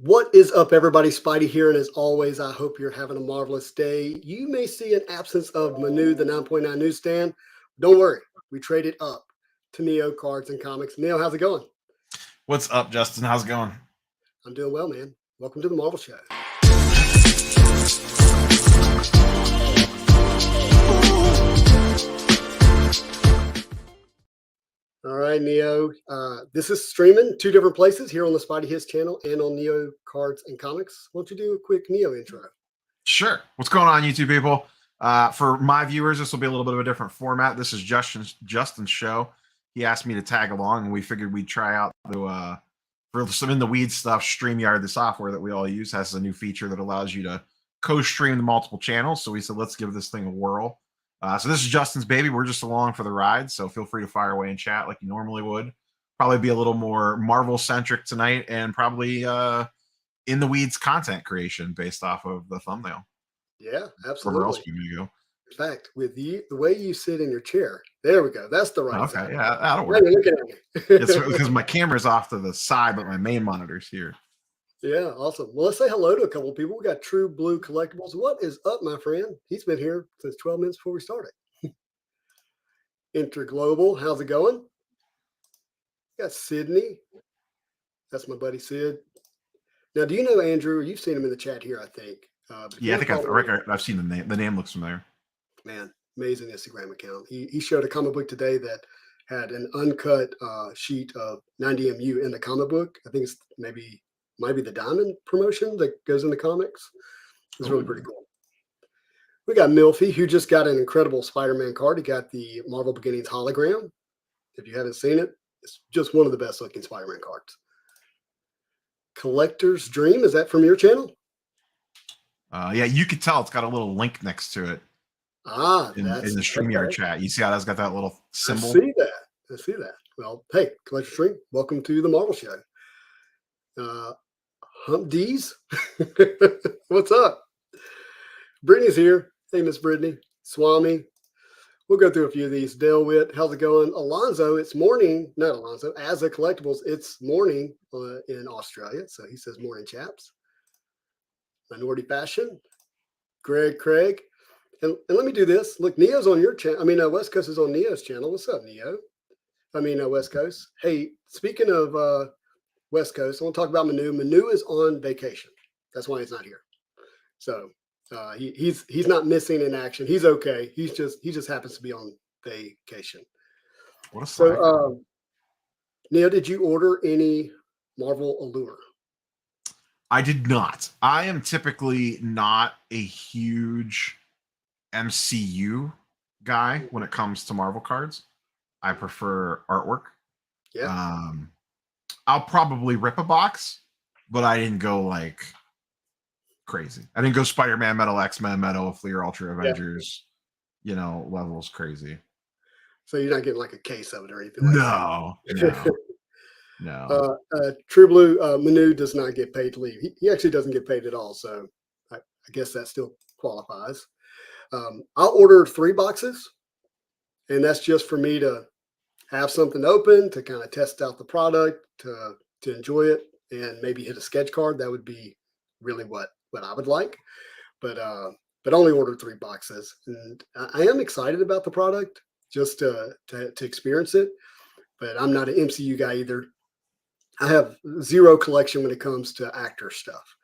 What is up, everybody? Spidey here, and as always, I hope you're having a marvelous day. You may see an absence of Manu, the 9.9 Newsstand. Don't worry, we traded up to Neo Cards and Comics. Neo, how's it going? What's up, Justin? How's it going? I'm doing well, man. Welcome to the Marvel Show. All right, Neo. This is streaming two different places here on the Spidey His channel and on Neo Cards and Comics. Why don't you do a quick Neo intro? Sure. What's going on, YouTube people? For my viewers, this will be a little bit of a different format. This is Justin's show. He asked me to tag along, and we figured we'd try out for some in the weeds stuff. StreamYard, the software that we all use, has a new feature that allows you to co-stream the multiple channels. So we said, let's give this thing a whirl. So this is Justin's baby. We're just along for the ride. So feel free to fire away and chat like you normally would. Probably be a little more Marvel-centric tonight, and probably in the weeds content creation based off of the thumbnail. Yeah, absolutely. Where else we may go? In fact, with you, the way you sit in your chair, there we go. That's the right Okay, side. yeah, that'll work. It's because my camera's off to the side, but my main monitor's here. Yeah, awesome. Well, let's say hello to a couple of people. We got True Blue Collectibles. What is up, my friend? He's been here since 12 minutes before we started. Interglobal, how's it going? We got Sydney. That's my buddy Sid. Now, do you know Andrew? You've seen him in the chat here, I think. Yeah, I think I've seen the name. The name looks familiar. Man, amazing Instagram account. He showed a comic book today that had an uncut sheet of 90MU in the comic book. I think it's might be the Diamond promotion that goes in the comics. It's really pretty cool. We got Milfy, who just got an incredible SpiderMan card. He got the Marvel Beginnings hologram. If you haven't seen it, it's just one of the best looking SpiderMan cards. Collector's Dream, is that from your channel? Yeah, you could tell it's got a little link next to it. In the StreamYard chat. You see how that's got that little symbol? I see that. Well, hey, Collector's Dream, welcome to the Marvel Show. Hump D's, what's up? Brittany's here. Hey, Miss Brittany. Swami. We'll go through a few of these. Dale Witt, how's it going? Alonzo, it's morning. Not Alonzo. As a Collectibles, it's morning in Australia. So he says morning, chaps. Minority Fashion. Craig. And let me do this. Look, Neo's on your channel. I mean, West Coast is on Neo's channel. What's up, Neo? West Coast. Hey, speaking of West Coast, I want to talk about Manu. Manu is on vacation. That's why he's not here. So he's not missing in action. He's okay. He just happens to be on vacation. What a sight. So, Neo, did you order any Marvel Allure? I did not. I am typically not a huge MCU guy when it comes to Marvel cards. I prefer artwork. Yeah. I'll probably rip a box, but I didn't go like crazy. I didn't go Spider-Man, Metal X-Men, Metal, Fleer, Ultra Avengers, levels crazy. So you're not getting like a case of it or anything like that? No. True Blue, Manu does not get paid to leave. He actually doesn't get paid at all. So I guess that still qualifies. I'll order 3 boxes, and that's just for me to have something open, to kind of test out the product, to enjoy it, and maybe hit a sketch card. That would be really what I would like. But only order 3 boxes. And I am excited about the product just to experience it. But I'm not an MCU guy either. I have zero collection when it comes to actor stuff.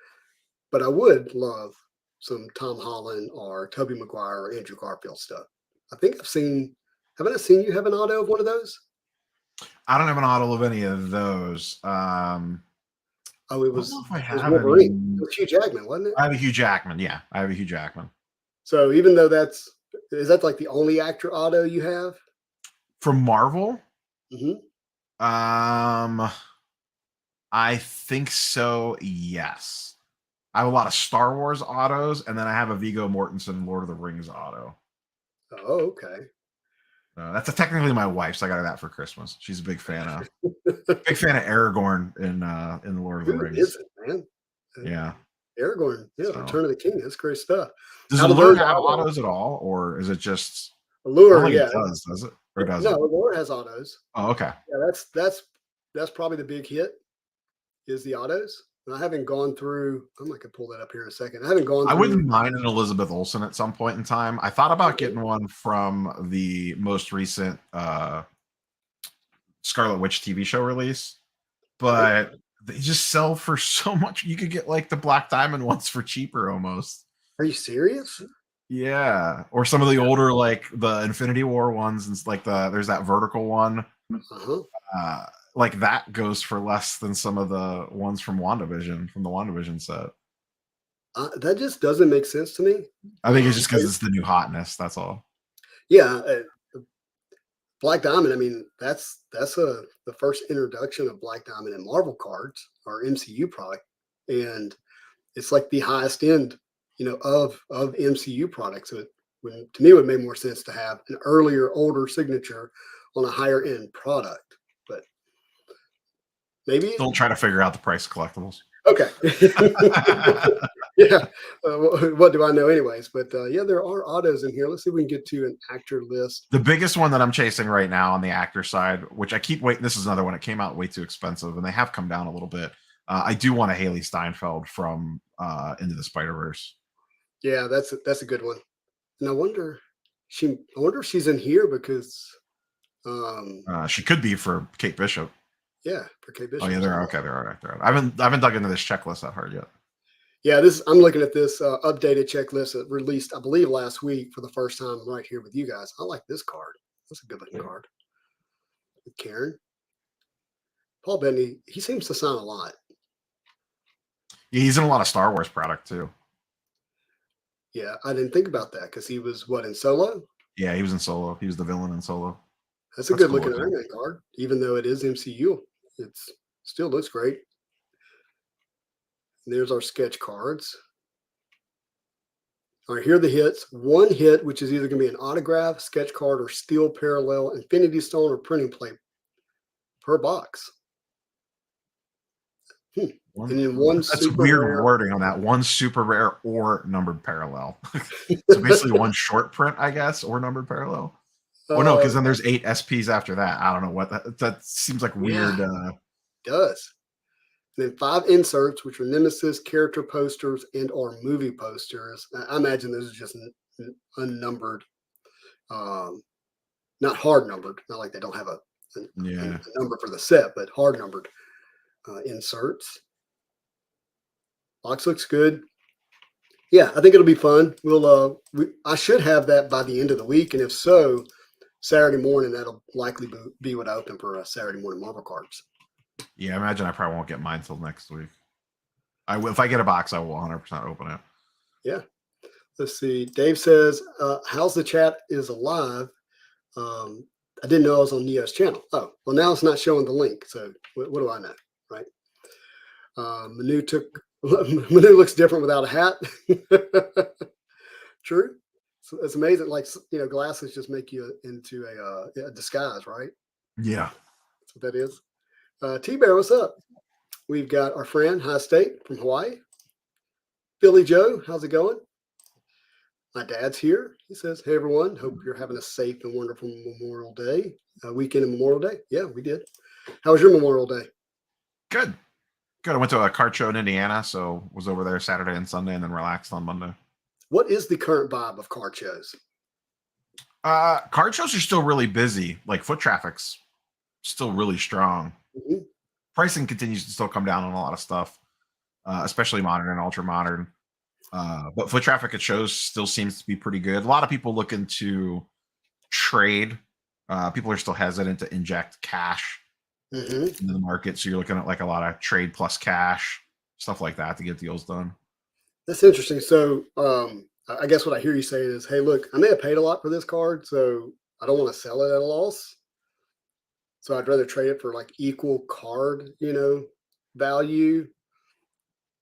But I would love some Tom Holland or Tobey Maguire or Andrew Garfield stuff. I think haven't I seen you have an auto of one of those? I don't have an auto of any of those. It was Wolverine. It was Hugh Jackman, wasn't it? I have a Hugh Jackman. Yeah, I have a Hugh Jackman. So even though is that like the only actor auto you have? From Marvel? Mm-hmm. I think so, yes. I have a lot of Star Wars autos, and then I have a Viggo Mortensen Lord of the Rings auto. Oh, okay. That's technically my wife's. I got her that for Christmas. She's a big fan of Aragorn in the Lord of the Rings. Is it, man? Yeah. Aragorn, Return of the King. That's great stuff. Does Allure have autos at all, or is it just Allure? Yeah, it does it? Or does it? Allure has autos. Oh, okay. Yeah, that's probably the big hit. Is the autos. And I haven't gone through. I might could pull that up here in a second. I haven't gone I through. wouldn't mind an Elizabeth Olsen at some point in time. I thought about getting one from the most recent Scarlet Witch TV show release, but they just sell for so much. You could get like the Black Diamond ones for cheaper almost. Are you serious? Yeah, or some of the older like the Infinity War ones, and like there's that vertical one. Uh-huh. Like that goes for less than some of the ones from WandaVision, from the WandaVision set. That just doesn't make sense to me. I think it's just because it's the new hotness. That's all. Yeah, Black Diamond. I mean, that's the first introduction of Black Diamond in Marvel cards or MCU product, and it's like the highest end, of MCU products. So to me, it would make more sense to have an earlier, older signature on a higher end product. But maybe Don't try to figure out the price of collectibles. Okay. Yeah. What do I know, anyways? But yeah, there are autos in here. Let's see if we can get to an actor list. The biggest one that I'm chasing right now on the actor side, which I keep waiting. This is another one. It came out way too expensive, and they have come down a little bit. I do want a Haley Steinfeld from Into the Spider-Verse. Yeah, that's a good one. And I wonder if she's in here because she could be for Kate Bishop. Yeah, for Kate Bishop. Oh yeah, they're okay. They're all right. I haven't dug into this checklist that hard yet. Yeah, I'm looking at this updated checklist that released, I believe, last week for the first time right here with you guys. I like this card. That's a good looking card. With Karen. Paul Bettany, he seems to sign a lot. Yeah, he's in a lot of Star Wars product too. Yeah, I didn't think about that because he was in Solo? Yeah, he was in Solo. He was the villain in Solo. That's a good looking Iron Man card. Even though it is MCU, it still looks great. And there's our sketch cards. All right, here are the hits. One hit, which is either going to be an autograph, sketch card, or steel parallel, Infinity Stone, or printing plate per box. And then That's weird rare wording on that. One super rare or numbered parallel. So basically one short print, I guess, or numbered parallel. Oh no, because then there's 8 SPs after that. I don't know what that seems like weird. Yeah, it does. And then 5 inserts, which are Nemesis character posters and or movie posters. I imagine those are just unnumbered, not hard numbered. Not like they don't have a number for the set, but hard numbered inserts. Box looks good. Yeah, I think it'll be fun. I should have that by the end of the week, and if so, Saturday morning that'll likely be what I open for Saturday morning Marvel cards. Yeah, I imagine I probably won't get mine till next week. If I get a box, I will 100% open it. Yeah. Let's see. Dave says, "How's the chat is alive?" I didn't know I was on Neo's channel. Oh, well, now it's not showing the link. So what do I know, right? Manu looks different without a hat. True. So it's amazing. Like, glasses just make you into a disguise, right? Yeah. That's what that is. T-Bear, what's up? We've got our friend High State from Hawaii. Billy Joe, how's it going? My dad's here. He says, "Hey everyone, hope you're having a safe and wonderful Memorial Day weekend of Memorial Day." Yeah, we did. How was your Memorial Day? Good. I went to a card show in Indiana, so was over there Saturday and Sunday, and then relaxed on Monday. What is the current vibe of card shows? Card shows are still really busy. Like foot traffic's still really strong. Mm-hmm. Pricing continues to still come down on a lot of stuff, especially modern and ultra modern. But foot traffic at shows still seems to be pretty good. A lot of people looking to trade. People are still hesitant to inject cash into the market, so you're looking at like a lot of trade plus cash, stuff like that to get deals done. That's interesting. So I guess what I hear you saying is, hey, look, I may have paid a lot for this card, so I don't want to sell it at a loss. So I'd rather trade it for like equal card, value.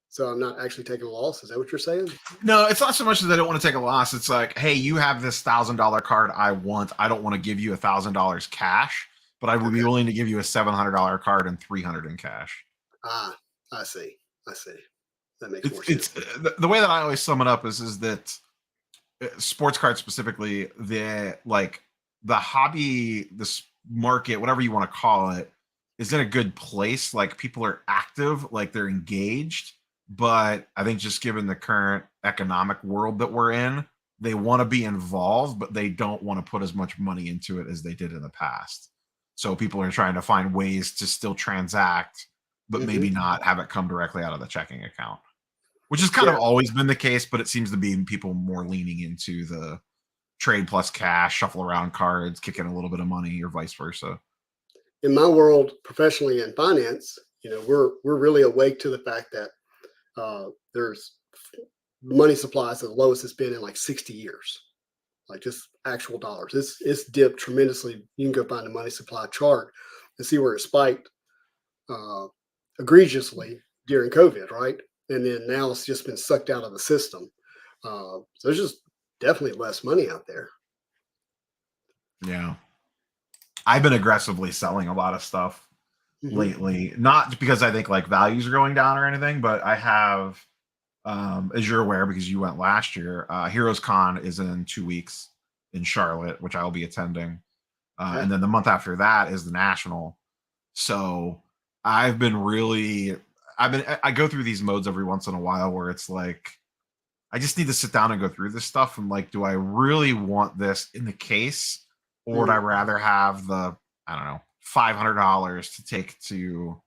So I'm not actually taking a loss. Is that what you're saying? No, it's not so much that I don't want to take a loss. It's like, hey, you have this $1,000 card I want. I don't want to give you $1,000 cash, but I would be willing to give you a $700 card and $300 in cash. I see. That makes more sense. The way that I always sum it up is that sports cards specifically, the hobby, this market, whatever you want to call it, is in a good place. Like people are active, like they're engaged. But I think just given the current economic world that we're in, they want to be involved, but they don't want to put as much money into it as they did in the past. So people are trying to find ways to still transact, but maybe not have it come directly out of the checking account, which has kind of Yeah. always been the case, but it seems to be people more leaning into the trade plus cash, shuffle around cards, kick in a little bit of money, or vice versa. In my world, professionally in finance, we're really awake to the fact that there's money supplies at the lowest it's been in like 60 years, like just actual dollars. It's dipped tremendously. You can go find a money supply chart and see where it spiked uh, egregiously during COVID, right? And then now it's just been sucked out of the system. So there's just definitely less money out there. Yeah. I've been aggressively selling a lot of stuff lately, not because I think like values are going down or anything, but I have, as you're aware, because you went last year, Heroes Con is in 2 weeks in Charlotte, which I will be attending. Yeah. And then the month after that is the National. So I've been really, I go through these modes every once in a while where it's like, I just need to sit down and go through this stuff. And like, do I really want this in the case? Or would I rather have the, I don't know, $500 to take to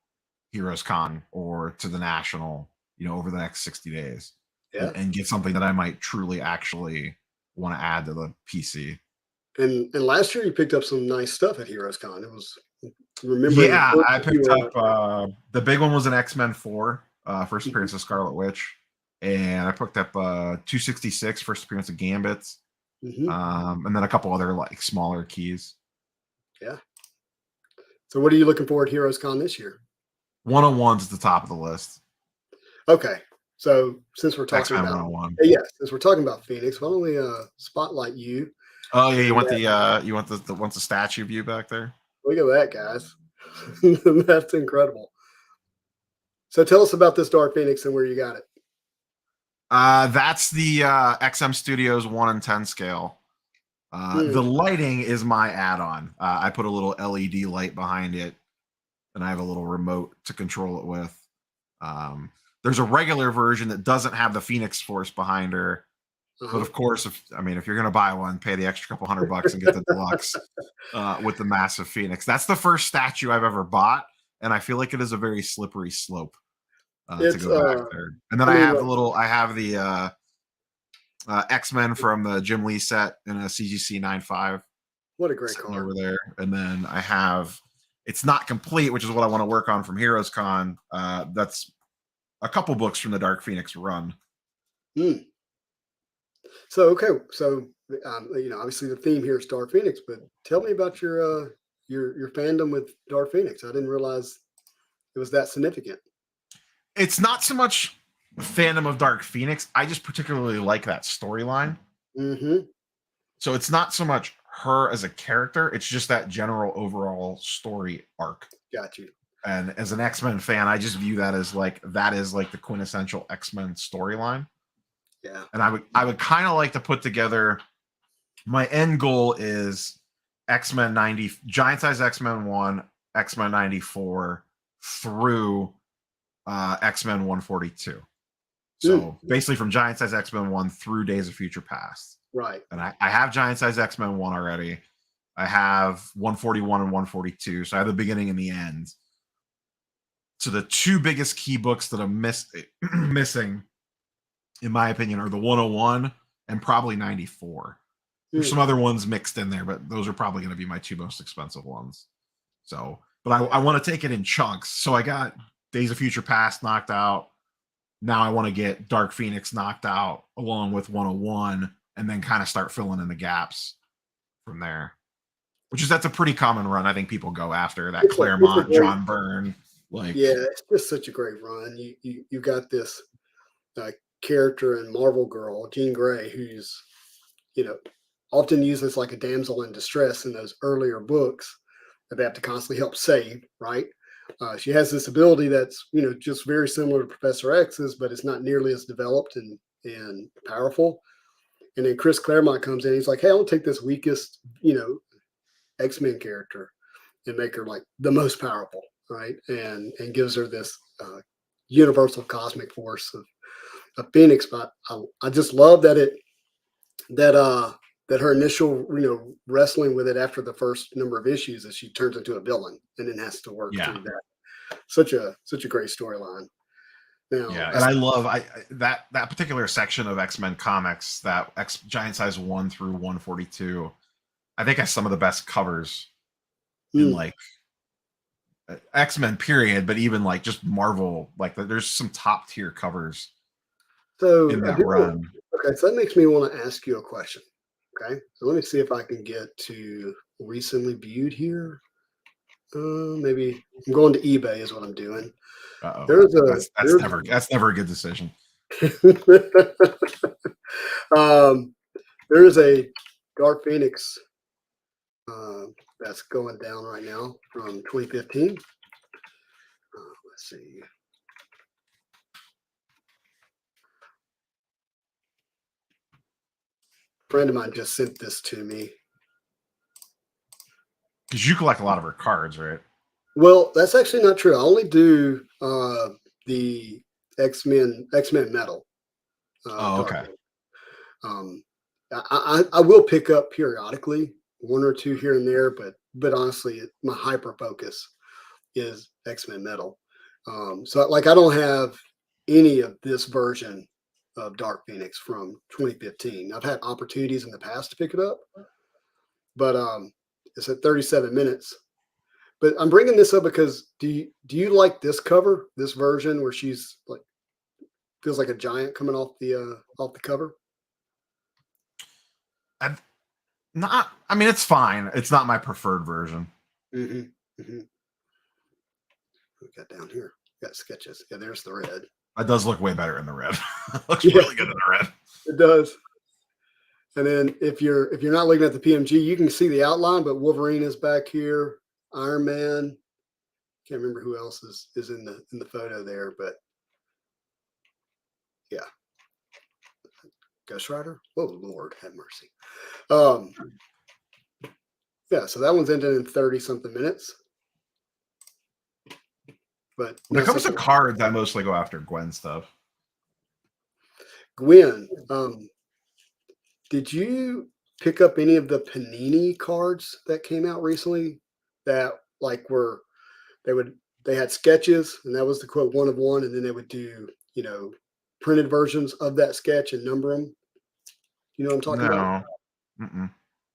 Heroes Con or to the National, over the next 60 days and get something that I might truly actually want to add to the PC. And last year you picked up some nice stuff at Heroes Con. It was remembering Yeah, the book I that you picked were. up the big one was an X-Men 4, first appearance of Scarlet Witch. And I picked up 266, first appearance of Gambit. And then a couple other like smaller keys. Yeah. So what are you looking for at Heroes Con this year? 101's at the top of the list. Okay. So since we're talking X-Men about 101. since we're talking about Phoenix, why don't we spotlight you? Oh yeah, you want the statue view back there? Look at that, guys. That's incredible. So tell us about this Dark Phoenix and where you got it. That's the XM Studios 1 in 10 scale. The lighting is my add-on. I put a little LED light behind it, and I have a little remote to control it with. There's a regular version that doesn't have the Phoenix Force behind her. But of course, if you're going to buy one, pay the extra couple $100 and get the deluxe with the massive Phoenix. That's the first statue I've ever bought, and I feel like it is a very slippery slope to go back there. And then I have the X-Men from the Jim Lee set in a CGC 9.5. What a great car over there. And then I have, it's not complete, which is what I want to work on from Heroes Con. That's a couple books from the Dark Phoenix run. So obviously the theme here is Dark Phoenix, but tell me about your fandom with Dark Phoenix. I didn't realize it was that significant. It's not so much fandom of Dark Phoenix. I just particularly like that storyline. So it's not so much her as a character. It's just that general overall story arc. Got you. And as an X-Men fan, I just view that as like the quintessential X-Men storyline. Yeah. And I would kind of like to put together, my end goal is X-Men 90, Giant Size X-Men 1, X-Men 94 through X-Men 142. So basically from Giant Size X-Men 1 through Days of Future Past. Right. And I have Giant Size X-Men 1 already. I have 141 and 142. So I have the beginning and the end. So the two biggest key books that I'm missing, in my opinion, are the 101 and probably 94. There's some other ones mixed in there, but those are probably going to be my two most expensive ones. So, but I want to take it in chunks. So I got Days of Future Past knocked out. Now I want to get Dark Phoenix knocked out along with 101 and then kind of start filling in the gaps from there. That's a pretty common run. I think people go after that Claremont, John Byrne. It's just such a great run. You got this character in Marvel Girl, Jean Grey, who's often used as like a damsel in distress in those earlier books that they have to constantly help save, right? She has this ability that's just very similar to Professor X's, but it's not nearly as developed and powerful. And then Chris Claremont comes in. He's like, "Hey, I'll take this weakest X-Men character and make her like the most powerful." right? And gives her this universal cosmic force of Phoenix. But I just love that that her initial wrestling with it after the first number of issues is she turns into a villain and then has to work Yeah. through that. Such a great storyline. Now, Yeah, and I love that particular section of X-Men comics, that Giant Size 1 through 142. I think has some of the best covers in like X-Men period, but even like just Marvel. Like there's some top tier covers so in that run. Okay, so that makes me want to ask you a question. Okay, so let me see if I can get to recently viewed here. Maybe I'm going to eBay is what I'm doing. Uh-oh. That's never a good decision. There's a Dark Phoenix that's going down right now from 2015. Let's see. A friend of mine just sent this to me. Because you collect a lot of her cards, right? Well, that's actually not true. I only do the X-Men Metal. Okay. I will pick up periodically one or two here and there, but honestly, my hyper focus is X-Men Metal. So like I don't have any of this version of Dark Phoenix from 2015. I've had opportunities in the past to pick it up, but it's at 37 minutes. But I'm bringing this up because do you like this cover, this version where she's like feels like a giant coming off the cover? I mean, it's fine. It's not my preferred version. Mm-hmm. Mm-hmm. We got down here. We got sketches. Yeah, there's the red. It does look way better in the red. Looks really good in the red. It does. And then if you're not looking at the PMG, you can see the outline, but Wolverine is back here. Iron Man. Can't remember who else is in the photo there, but yeah. Ghost Rider. Oh Lord, have mercy. Yeah, so that one's ended in 30 something minutes. But when it comes to cards, I mostly go after Gwen stuff. Gwen, did you pick up any of the Panini cards that came out recently that like they had sketches and that was the quote one of one, and then they would do, printed versions of that sketch and number them. You know what I'm talking about?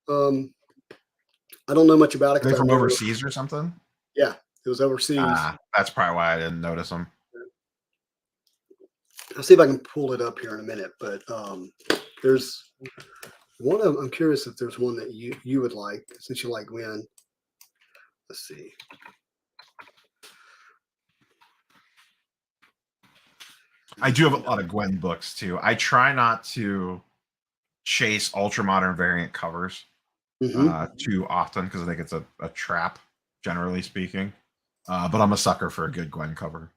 Mm-mm. I don't know much about it. Are they from overseas or something? Yeah, it was overseas. That's probably why I didn't notice them. I'll see if I can pull it up here in a minute, but there's one of them. I'm curious if there's one that you would like, since you like Gwen. Let's see. I do have a lot of Gwen books too. I try not to chase ultra modern variant covers too often because I think it's a trap, generally speaking. But I'm a sucker for a good Gwen cover.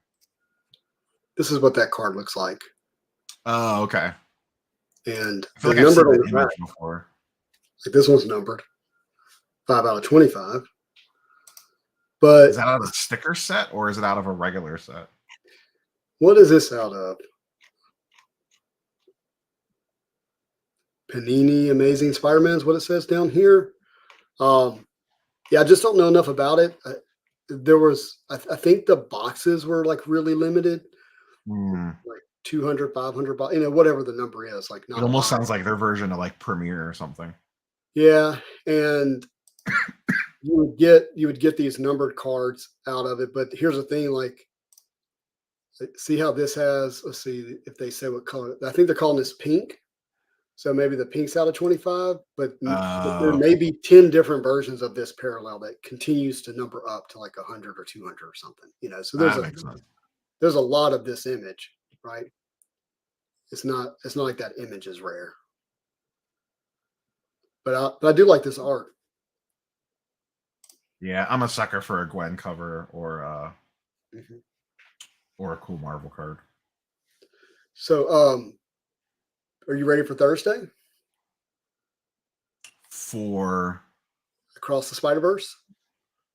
This is what that card looks like. Oh, okay. And I feel like I've seen the image before. Like this one's numbered 5 out of 25. But is that out of a sticker set or is it out of a regular set? What is this out of? Panini Amazing Spider-Man is what it says down here. Yeah, I just don't know enough about it. I think the boxes were like really limited, like 200, 500, whatever the number is. Like, not it almost sounds like their version of like Premiere or something. Yeah, and you would get these numbered cards out of it. But here's the thing, like, see how this has. Let's see if they say what color. I think they're calling this pink. So maybe the pink's out of 25, but there may be 10 different versions of this parallel that continues to number up to like 100 or 200 or something, So there's a lot of this image, right? It's not like that image is rare, but I do like this art. Yeah, I'm a sucker for a Gwen cover or a cool Marvel card. So, are you ready for Thursday? For Across the Spider-Verse?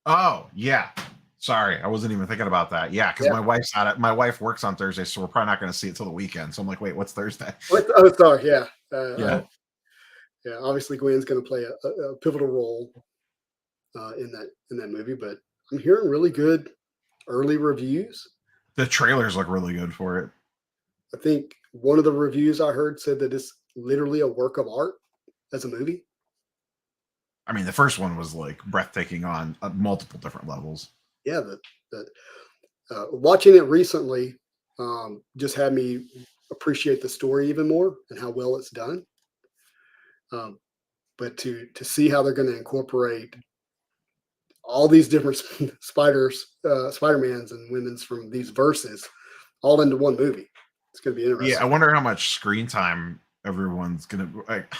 Oh, yeah. Sorry, I wasn't even thinking about that. Yeah, because Yeah. my wife's not. My wife works on Thursday, so we're probably not going to see it till the weekend. So I'm like, wait, what's Thursday? Oh, sorry. Yeah. Yeah, Yeah. Obviously, Gwen's going to play a pivotal role in that movie, but I'm hearing really good early reviews. the trailers look really good for it. I think one of the reviews I heard said that it's literally a work of art as a movie. I mean, the first one was like breathtaking on multiple different levels. Yeah, watching it recently just had me appreciate the story even more and how well it's done. But to see how they're going to incorporate all these different Spider-Mans and women's from these verses all into one movie, it's going to be interesting. Yeah, I wonder how much screen time everyone's gonna like.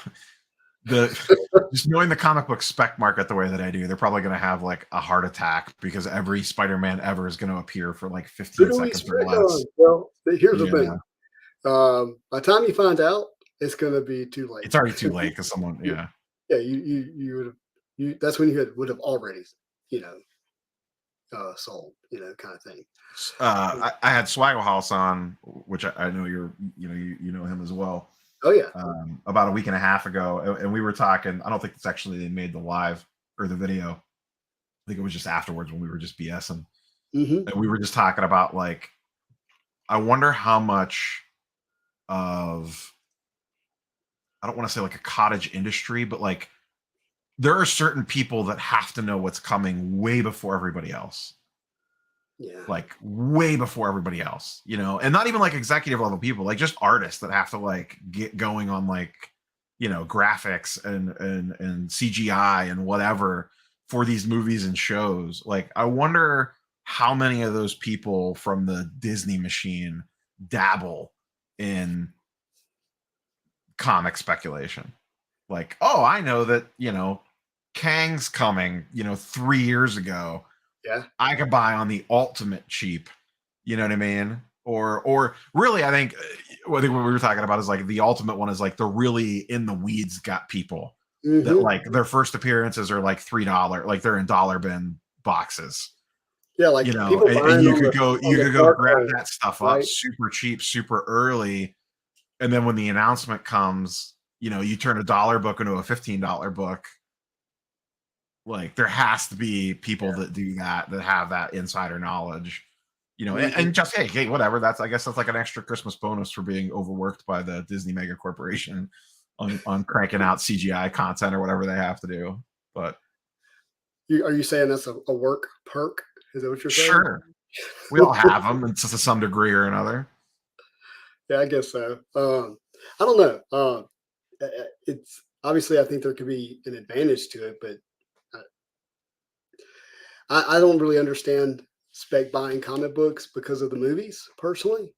Just knowing the comic book spec market the way that I do, they're probably gonna have like a heart attack because every Spider-Man ever is gonna appear for like 15 seconds or less. Well, here's the thing. By the time you find out, it's going to be too late. It's already too late because someone, yeah. Yeah, you would have that's when you would have already, sold, kind of thing. I had Swaggle House on, which I know you know him as well. Oh yeah. About a week and a half ago, and we were talking. I don't think it's actually they made the live or the video. I think it was just afterwards when we were just BSing, and we were just talking about like, I wonder how much of, I don't want to say like a cottage industry, but like there are certain people that have to know what's coming way before everybody else. Yeah. Like way before everybody else, and not even like executive level people, like just artists that have to like get going on like, graphics and CGI and whatever for these movies and shows. Like, I wonder how many of those people from the Disney machine dabble in comic speculation. Like, oh, I know that, Kang's coming, 3 years ago. Yeah. I could buy on the ultimate cheap. You know what I mean? Or really, I think what we were talking about is like the ultimate one is like the really in the weeds got people that like their first appearances are like $3, like they're in dollar bin boxes. Yeah, like people and you could go grab that stuff up right? super cheap, super early, and then when the announcement comes, you turn a $1 book into a $15 book. Like there has to be people that do that have that insider knowledge, and just hey, whatever. I guess that's like an extra Christmas bonus for being overworked by the Disney mega corporation on cranking out CGI content or whatever they have to do. But are you saying that's a work perk? Is that what you're saying? Sure, we all have them to some degree or another. Yeah, I guess so. I don't know. It's obviously I think there could be an advantage to it, but I don't really understand spec buying comic books because of the movies personally.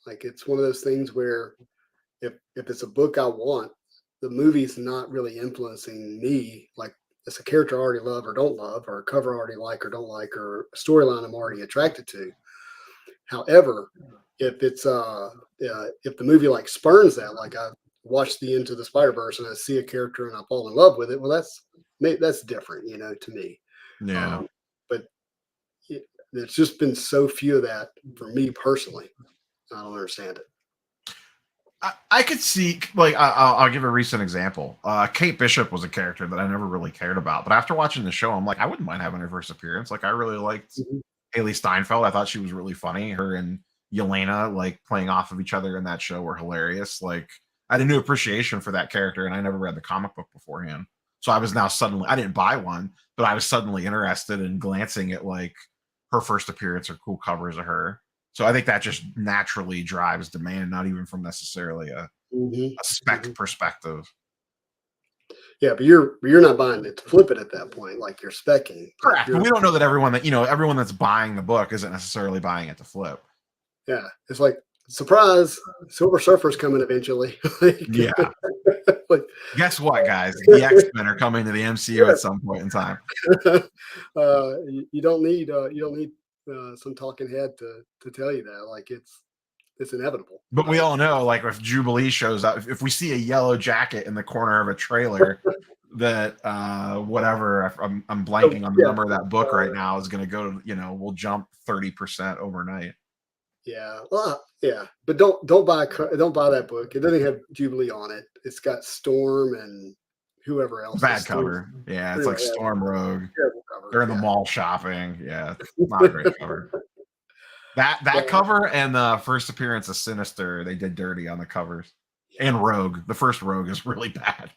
Like it's one of those things where if it's a book I want, the movie's not really influencing me. Like it's a character I already love or don't love, or a cover I already like or don't like, or a storyline I'm already attracted to. However, if it's if the movie like spurns that, like I watch the Into the Spider-Verse and I see a character and I fall in love with it, well that's different, to me. Yeah. But there's just been so few of that for me personally. I don't understand it. I could see, like, I'll give a recent example. Kate Bishop was a character that I never really cared about, but after watching the show, I'm like, I wouldn't mind having her first appearance. Like, I really liked Haley Steinfeld. I thought she was really funny. Her and Yelena, like, playing off of each other in that show were hilarious. Like, I had a new appreciation for that character, and I never read the comic book beforehand. So I was now suddenly, I didn't buy one, but I was suddenly interested in glancing at, like, her first appearance or cool covers of her. So I think that just naturally drives demand, not even from necessarily a spec perspective. Yeah, but you're not buying it to flip it at that point, like you're speccing. Correct. But we don't know that everyone that's buying the book isn't necessarily buying it to flip. Yeah. It's like, surprise, Silver Surfer's coming eventually. Yeah. Like, guess what, guys? The X-Men are coming to the MCU at some point in time. You don't need some talking head to tell you that. Like it's inevitable. But we all know, like, if Jubilee shows up, if we see a yellow jacket in the corner of a trailer, that whatever I'm blanking on the Yeah. number of that book right now is going to go to, will jump 30% overnight. Yeah, well, yeah, but don't buy that book. It doesn't have Jubilee on it. It's got Storm and whoever else. Bad cover. Yeah, it's like Storm Rogue. They're in the mall shopping. Yeah, not a great cover. That cover and the first appearance of Sinister, they did dirty on the covers. And Rogue. The first Rogue is really bad.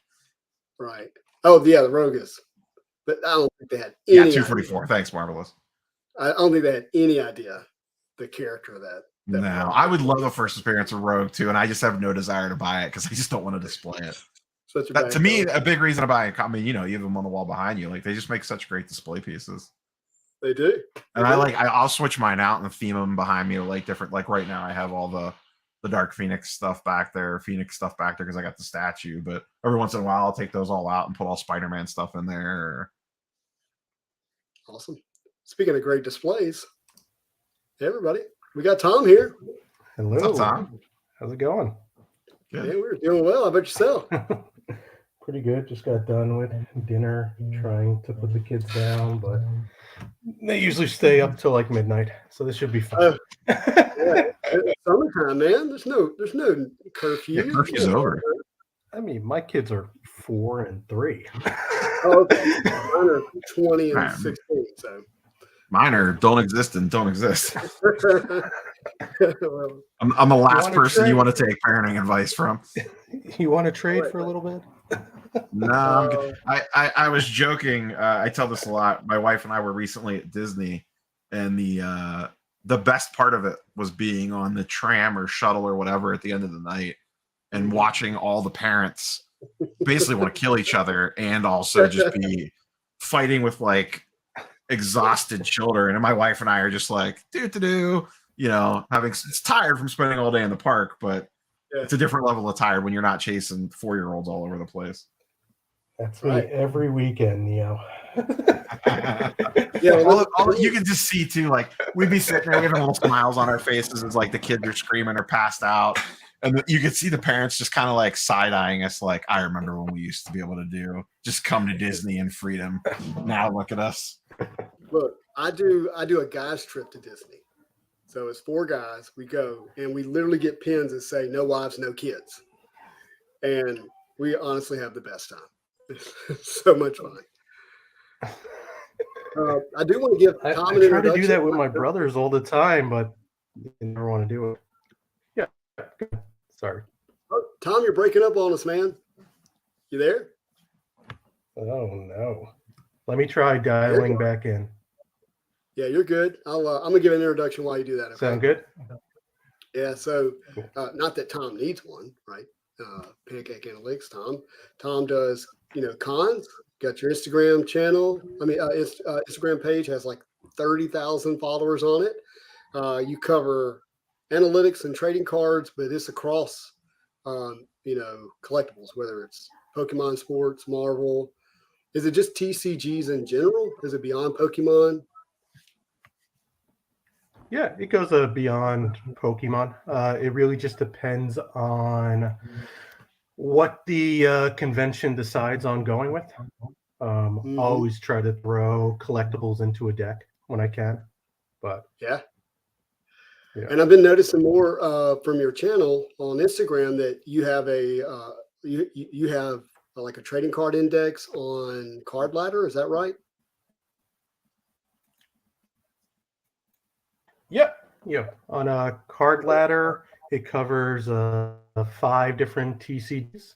Right. Oh, yeah, the Rogue is. But I don't think they had any. Yeah, 244. Idea. Thanks, Marvelous. I don't think they had any idea the character of that. No, Rogue. I would love the first appearance of Rogue too, and I just have no desire to buy it because I just don't want to display it. To me, a big reason to buy it. I mean, you have them on the wall behind you. Like they just make such great display pieces. They do. I'll switch mine out and theme them behind me like different. Like right now, I have all the Dark Phoenix stuff back there, because I got the statue. But every once in a while, I'll take those all out and put all Spider-Man stuff in there. Awesome. Speaking of great displays, hey everybody, we got Tom here. Hello, what's up, Tom? How's it going? Good. Yeah, we're doing well. How about yourself? Pretty good. Just got done with dinner, trying to put the kids down, but they usually stay up till like midnight, so this should be fun. Yeah. Summertime, man. There's no curfew. Yeah, curfew's over. I mean, my kids are 4 and 3. Oh, okay. Mine are 20 and 16. So mine don't exist and don't exist. I'm the last person you want to take parenting advice from. You want to trade for a little bit? No, I was joking. I tell this a lot. My wife and I were recently at Disney, and the best part of it was being on the tram or shuttle or whatever at the end of the night and watching all the parents basically want to kill each other and also just be fighting with like exhausted children. And my wife and I are just like, it's tired from spending all day in the park, but it's a different level of tired when you're not chasing 4-year-olds all over the place. That's me every weekend, Neo. Yeah, you can just see too, like we'd be sitting there giving little smiles on our faces as like the kids are screaming or passed out, and you could see the parents just kind of like side-eyeing us, like, I remember when we used to be able to just come to Disney and freedom. Now look at us. Look, I do a guys trip to Disney. So it's 4 guys. We go and we literally get pins that say no wives, no kids, and we honestly have the best time. So much fun. I do want to give Tom an introduction. I try to do that with my brothers all the time, but they never want to do it. Yeah. Sorry. Oh, Tom, you're breaking up on us, man. You there? Oh, no. Let me try dialing back in. Yeah, you're good. I'm going to give an introduction while you do that. Okay? Sound good? Yeah, so not that Tom needs one, right? Pancake Analytics, Tom does, cons. Got your Instagram channel. Instagram page has like 30,000 followers on it. You cover analytics and trading cards, but it's across, collectibles, whether it's Pokemon sports, Marvel. Is it just TCGs in general? Is it beyond Pokemon? Yeah, it goes beyond Pokemon. It really just depends on what the convention decides on going with. Always try to throw collectibles into a deck when I can. But yeah. And I've been noticing more from your channel on Instagram that you have you have like a trading card index on Card Ladder. Is that right? Yeah. On a Card Ladder, it covers 5 different TCGs.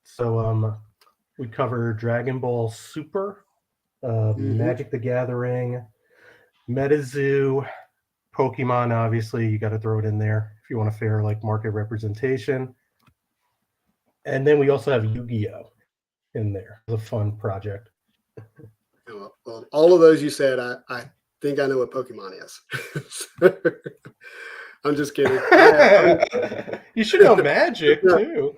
So we cover Dragon Ball Super, Magic the Gathering, MetaZoo, Pokemon. Obviously, you got to throw it in there if you want a fair market representation. And then we also have Yu-Gi-Oh in there. It's a fun project. Well, all of those you said, I think I know what Pokemon is. I'm just kidding. You should know Magic too.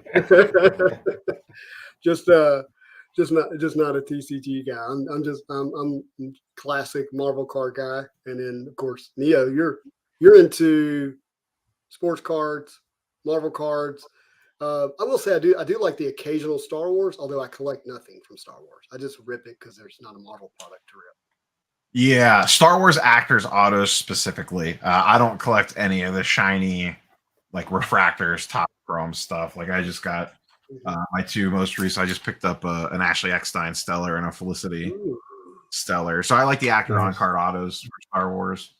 just not a TCG guy. I'm classic Marvel card guy, and then of course Neo, you're into sports cards, Marvel cards. I will say I do like the occasional Star Wars, although I collect nothing from Star Wars. I just rip it because there's not a Marvel product to rip. Yeah, Star Wars actors autos specifically. I don't collect any of the shiny, like refractors, top chrome stuff. Like I just got my two most recent. I just picked up an Ashley Eckstein Stellar and a Felicity Ooh. Stellar. So I like the actor on card autos for Star Wars.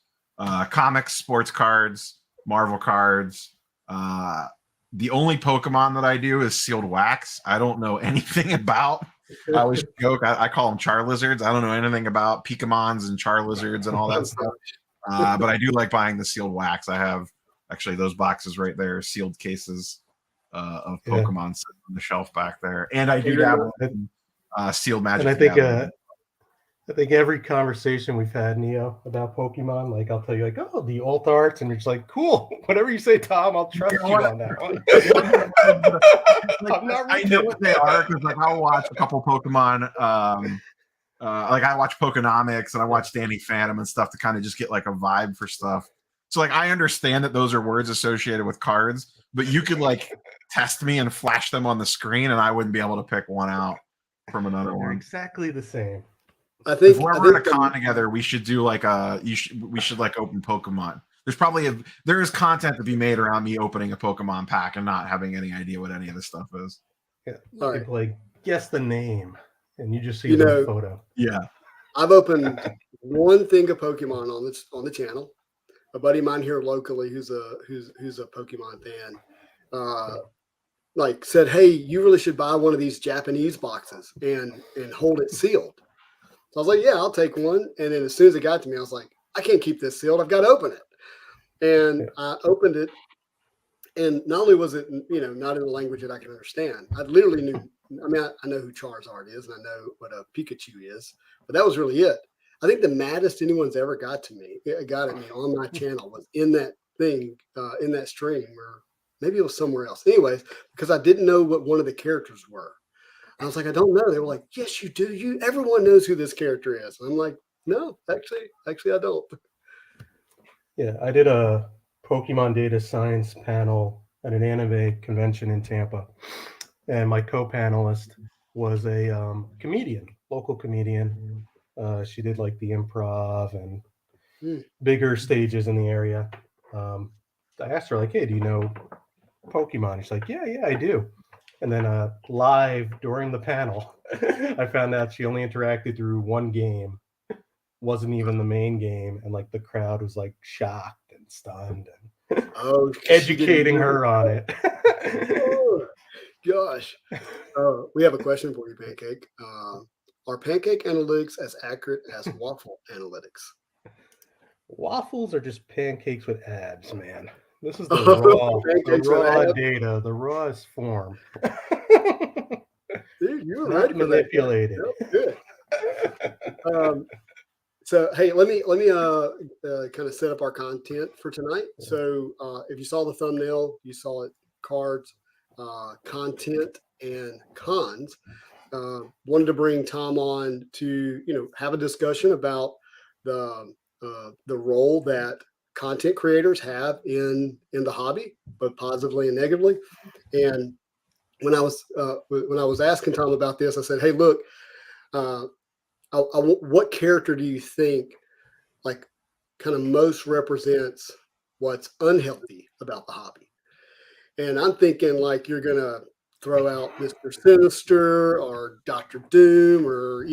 Comics, sports cards, Marvel cards. The only Pokemon that I do is sealed wax. I don't know anything about. I always joke. I call them Charizards. I don't know anything about Pokemons and Charizards and all that stuff. But I do like buying the sealed wax. I have actually those boxes right there, sealed cases of Pokemon sitting on the shelf back there. And I do dabble in sealed Magic. And I think every conversation we've had, Neo, about Pokemon, like I'll tell you, like, oh, the alt arts, and you're just like, cool. Whatever you say, Tom, I'll trust you on that one. I know what they are because, like, I'll watch a couple Pokemon. Like I watch Pokenomics and I watch Danny Phantom and stuff to kind of just get like a vibe for stuff. So, like, I understand that those are words associated with cards, but you could like test me and flash them on the screen, and I wouldn't be able to pick one out from another They're one. exactly the same. I think if we're ever in a con together, we should do like we should like open Pokemon. There is content to be made around me opening a Pokemon pack and not having any idea what any of this stuff is. Yeah, all you right. like guess the name, and you just see the photo. Yeah, I've opened one thing of Pokemon on the channel. A buddy of mine here locally, who's a Pokemon fan, like said, "Hey, you really should buy one of these Japanese boxes and hold it sealed." So I was like, "Yeah, I'll take one." And then as soon as it got to me, I was like, "I can't keep this sealed. I've got to open it." And I opened it, and not only was it not in a language that I can understand, I literally knew. I mean, I know who Charizard is, and I know what a Pikachu is, but that was really it. I think the maddest anyone's ever got at me on my channel was in that thing, in that stream, or maybe it was somewhere else. Anyways, because I didn't know what one of the characters were. I was like, I don't know. They were like, yes, you do. Everyone knows who this character is. And I'm like, no, actually, I don't. Yeah, I did a Pokemon data science panel at an anime convention in Tampa, and my co-panelist was a local comedian. She did like the improv and bigger stages in the area. I asked her, like, hey, do you know Pokemon? She's like, yeah, I do. And then live during the panel, I found out she only interacted through one game, wasn't even the main game, and like the crowd was like shocked and stunned and educating her on it. Oh, gosh. We have a question for you, Pancake. Are Pancake Analytics as accurate as Waffle Analytics? Waffles are just pancakes with abs, man. This is the raw data, the rawest form. Dude, you were not manipulated. Good. So hey, let me kind of set up our content for tonight. So if you saw the thumbnail, you saw it: cards, content, and cons. Wanted to bring Tom on to have a discussion about the role that content creators have in the hobby, both positively and negatively. And when I was asking Tom about this, I said, "Hey, look, what character do you think like kind of most represents what's unhealthy about the hobby?" And I'm thinking like you're gonna throw out Mr. Sinister or Dr. Doom or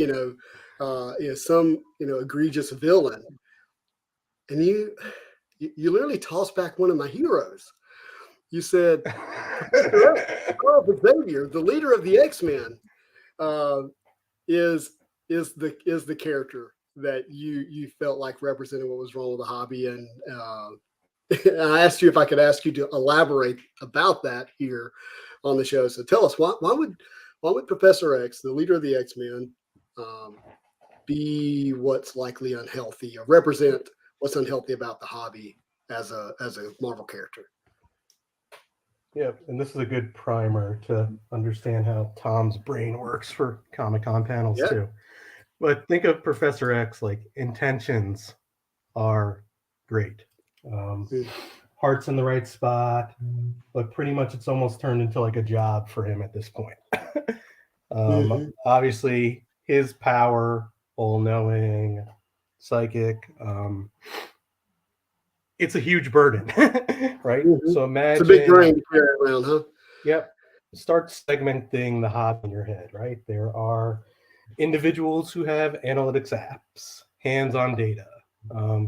some egregious villain, and you literally tossed back one of my heroes. You said, Xavier, the leader of the X-Men, is the character that you felt like represented what was wrong with the hobby. And I asked you if I could ask you to elaborate about that here on the show. So tell us, why would Professor X, the leader of the X-Men, be what's likely unhealthy or represent what's unhealthy about the hobby as a Marvel character? Yeah, and this is a good primer to understand how Tom's brain works for Comic-Con panels too. But think of Professor X, like intentions are great. heart's in the right spot, but pretty much it's almost turned into like a job for him at this point. Obviously, his power, all-knowing, psychic, it's a huge burden, right? So It's a big imagine, drain to carry around, huh? yep, start segmenting the hobby in your head, right? There are individuals who have analytics apps, hands-on data.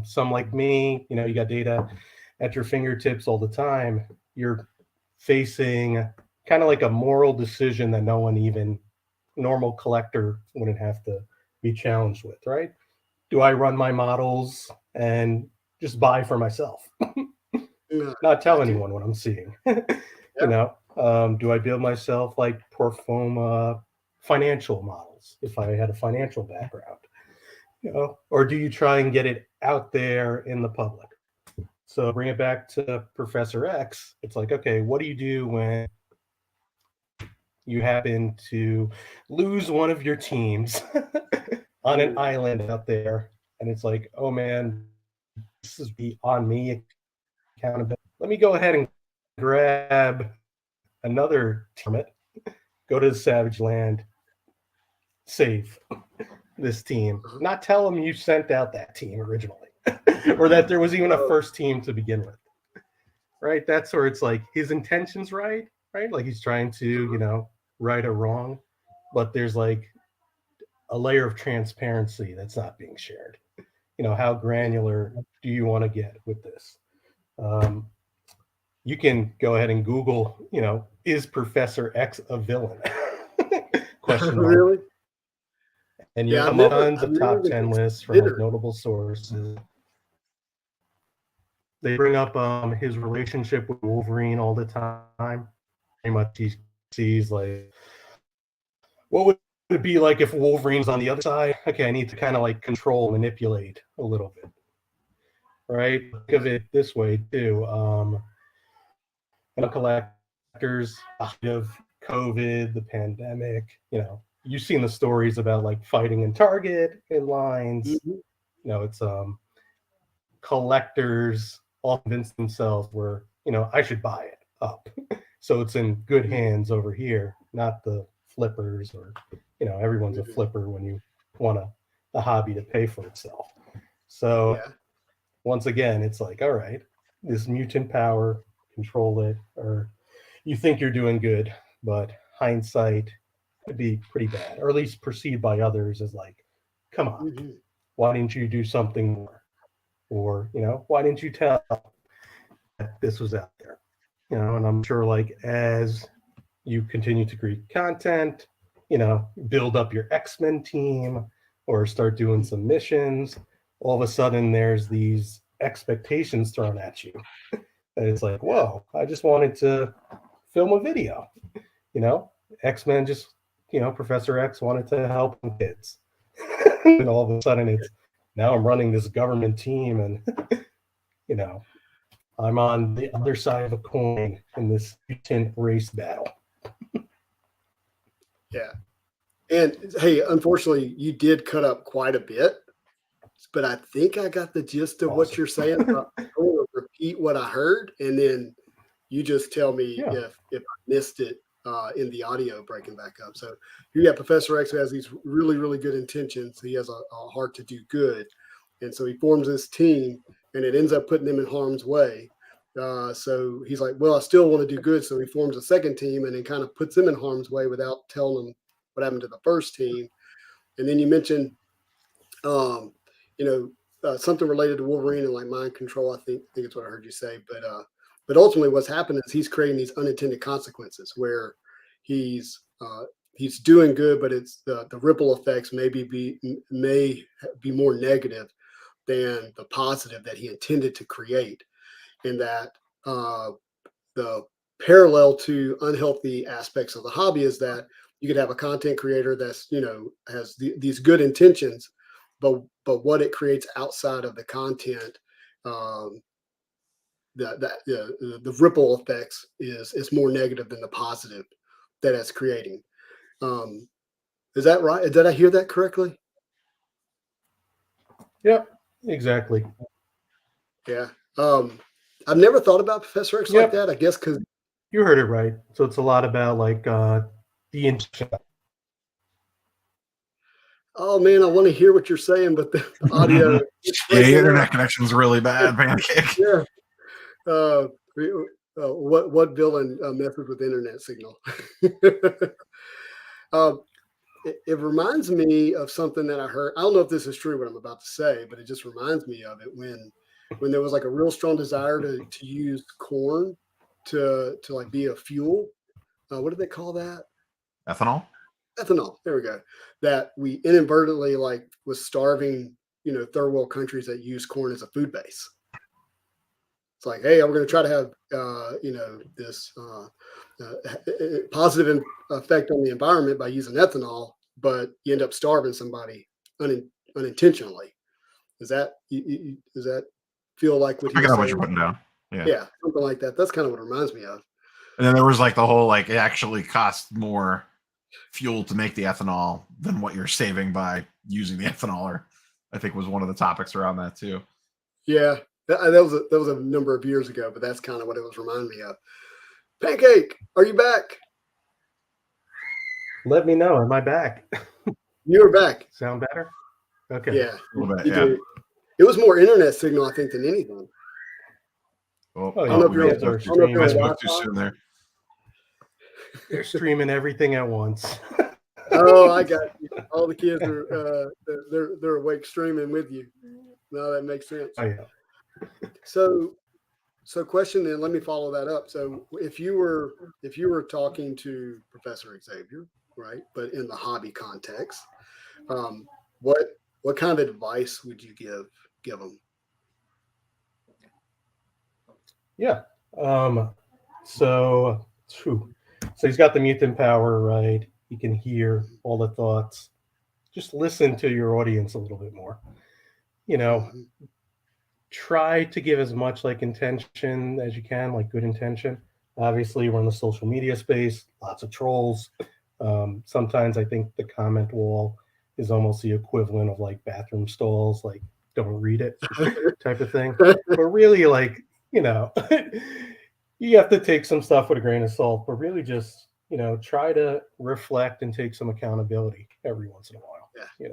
Some like me, you got data at your fingertips all the time. You're facing kind of like a moral decision that no one, even normal collector, wouldn't have to be challenged with, right? Do I run my models and just buy for myself? Not tell anyone what I'm seeing. Do I build myself like pro forma financial models if I had a financial background? Or do you try and get it out there in the public? So bring it back to Professor X. It's like, okay, what do you do when you happen to lose one of your teams on an island out there? And it's like, oh man, this is on me accountability. Let me go ahead and grab another team, go to the Savage Land, save this team. Not tell them you sent out that team originally, or that there was even a first team to begin with. Right? That's where it's like his intention's right? Like he's trying to, right or wrong, but there's like a layer of transparency that's not being shared. How granular do you want to get with this? You can go ahead and Google, is Professor X a villain? Question mark. Really? And you have tons of top 10 lists from like notable sources. They bring up his relationship with Wolverine all the time. Pretty much he sees like, what would it be like if Wolverine's on the other side? Okay, I need to kind of like control, manipulate a little bit. Right? Think of it this way too. Collectors of COVID, the pandemic, you've seen the stories about like fighting in Target in lines. It's collectors all convince themselves where, I should buy it up. So it's in good hands over here, not the flippers or, everyone's a flipper when you want a hobby to pay for itself. So once again, it's like, all right, this mutant power, control it, or you think you're doing good, but hindsight could be pretty bad, or at least perceived by others as like, come on, why didn't you do something more? Or, why didn't you tell that this was out there? And I'm sure like as you continue to create content, build up your X-Men team or start doing some missions, all of a sudden there's these expectations thrown at you. And it's like, whoa, I just wanted to film a video. X-Men just, Professor X wanted to help kids. And all of a sudden it's, now I'm running this government team and, I'm on the other side of a coin in this mutant race battle. Yeah. And hey, unfortunately, you did cut up quite a bit, but I think I got the gist of what you're saying. I want to repeat what I heard, and then you just tell me if I missed it in the audio breaking back up. So you got Professor X who has these really, really good intentions. He has a heart to do good. And so he forms this team, and it ends up putting them in harm's way. So he's like, well, I still want to do good. So he forms a second team and then kind of puts them in harm's way without telling them what happened to the first team. And then you mentioned, something related to Wolverine and like mind control. I think it's what I heard you say. But ultimately what's happened is he's creating these unintended consequences where he's doing good, but it's the ripple effects may be more negative than the positive that he intended to create. In that the parallel to unhealthy aspects of the hobby is that you could have a content creator that's has these good intentions, but what it creates outside of the content, the ripple effects is more negative than the positive that it's creating. Is that right? Did I hear that correctly? Yep, exactly. Yeah. I've never thought about Professor X like Yep. that. I guess because You heard it right. So it's a lot about like the oh man, I want to hear what you're saying, but the audio. It's Yeah, your breaking internet up. connection's really bad, Pancake. Yeah. Uh, what villain messes with internet signal? um, it reminds me of something that I heard. I don't know if this is true what I'm about to say, but it just reminds me of it when there was like a real strong desire to use corn to like be a fuel. What do they call that? Ethanol? Ethanol. There we go. That we inadvertently like was starving, third world countries that use corn as a food base. It's like, hey, we're going to try to have, this positive effect on the environment by using ethanol, but you end up starving somebody unintentionally. Does that feel like what he Picking was up what saying? you're putting down. Yeah, something like that. That's kind of what it reminds me of. And then there was like the whole like it actually costs more fuel to make the ethanol than what you're saving by using the ethanol. Or I think was one of the topics around that too. Yeah, that was a number of years ago, but that's kind of what it was reminding me of. Pancake, are you back? Let me know. Am I back? You're back. Sound better? Okay. Yeah, A little bit, you yeah. did. It was more internet signal, I think, than anything. Oh, Oh, I don't know if we you're must on- have I don't know if you're on spoke too Wi-Fi. soon there. They're streaming everything at once. Oh, I got you. All the kids are they're awake streaming with you. No, that makes sense. Oh, yeah. So question then, let me follow that up. So if you were talking to Professor Xavier, right, but in the hobby context, what kind of advice would you give him? Yeah. So he's got the mutant power, right? He can hear all the thoughts. Just listen to your audience a little bit more. Try to give as much like intention as you can, like good intention. Obviously, we're in the social media space, lots of trolls. Sometimes I think the comment wall is almost the equivalent of like bathroom stalls, like don't read it type of thing. But really, like, you have to take some stuff with a grain of salt, but really just, try to reflect and take some accountability every once in a while. Yeah.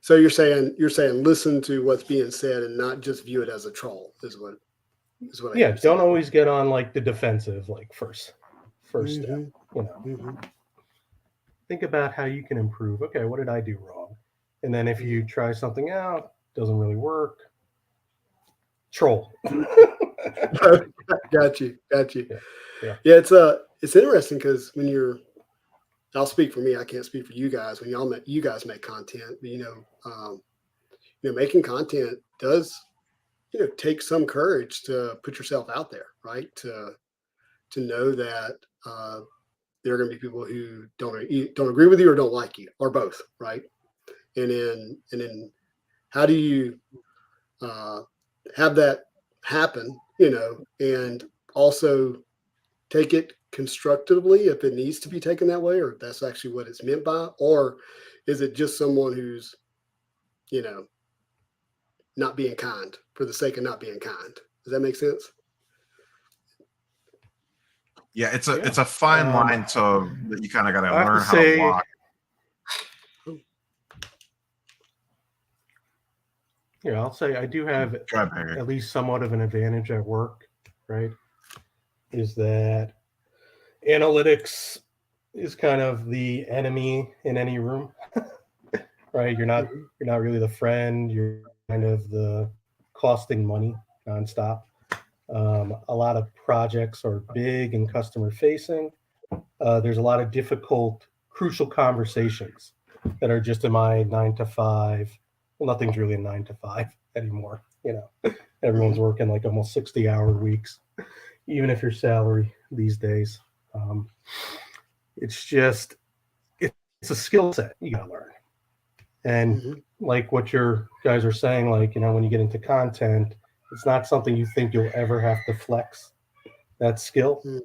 So you're saying listen to what's being said and not just view it as a troll is what Yeah, don't always get on like the defensive, like first step. Think about how you can improve. Okay, what did I do wrong? And then if you try something out, doesn't really work, troll. Got you. Yeah. Yeah, it's interesting because when I'll speak for me, I can't speak for you guys. When you guys make content, but making content does, take some courage to put yourself out there, right? To know that there are going to be people who don't agree with you or don't like you or both, right? And then how do you have that happen, and also take it constructively if it needs to be taken that way, or if that's actually what it's meant by, or is it just someone who's, not being kind for the sake of not being kind? Does that make sense? Yeah, it's a fine line that you kind of got to learn how say, to walk. Yeah, I'll say I do have at least somewhat of an advantage at work, right? Is that analytics is kind of the enemy in any room, right? You're not really the friend. You're kind of the costing money nonstop. A lot of projects are big and customer facing. There's a lot of difficult, crucial conversations that are just in my 9 to 5. Well, nothing's really a 9 to 5 anymore. Everyone's working like almost 60-hour weeks, even if you're salary these days. It's a skill set you gotta learn. And like what your guys are saying, like, when you get into content, it's not something you think you'll ever have to flex that skill. It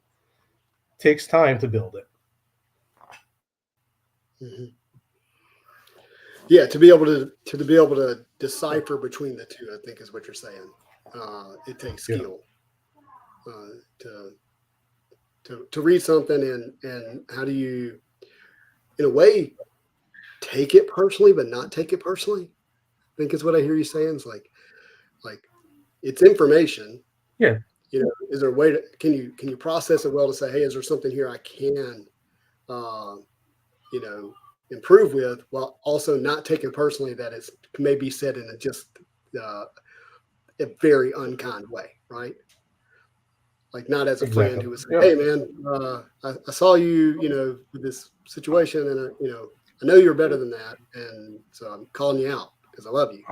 takes time to build it. Yeah, to be able to decipher between the two, I think is what you're saying. it takes Yeah. skill to read something, and how do you, in a way, take it personally, but not take it personally. I think is what I hear you saying. It's like it's information. Yeah. Is there a way to can you process it well to say, hey, is there something here I can, uh, improve with, while also not taking personally that it's maybe said in a just a very unkind way, right? Like not as a friend Exactly. who was saying, Yeah. hey man, I saw you, with this situation, and I know you're better than that, and so I'm calling you out because I love you,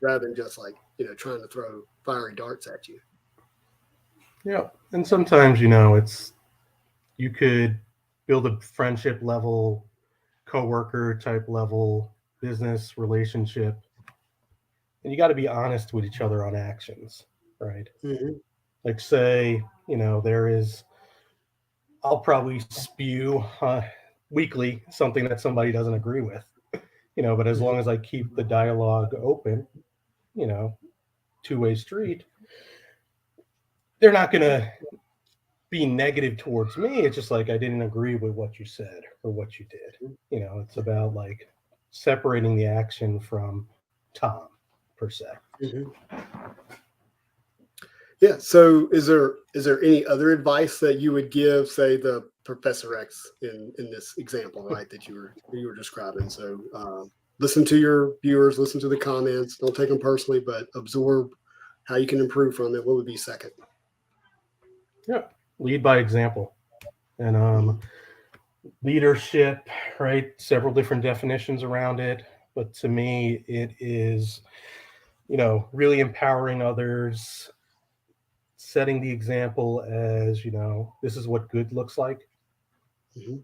rather than just like trying to throw fiery darts at you. Yeah. And sometimes, it's you could build a friendship level, coworker type level business relationship, and you got to be honest with each other on actions, right? Mm-hmm. Like, say, there is, I'll probably spew weekly something that somebody doesn't agree with, but as long as I keep the dialogue open, you know, two-way street, they're not going to be negative towards me. It's just like I didn't agree with what you said or what you did. It's about like separating the action from Tom per se. Mm-hmm. Yeah. So is there any other advice that you would give, say, the Professor X in this example, right, that you were describing? So listen to your viewers, listen to the comments, don't take them personally, but absorb how you can improve from it. What would be second? Yeah, lead by example. And Mhm. leadership, right? Several different definitions around it, but to me, it is really empowering others, setting the example as this is what good looks like. Mhm.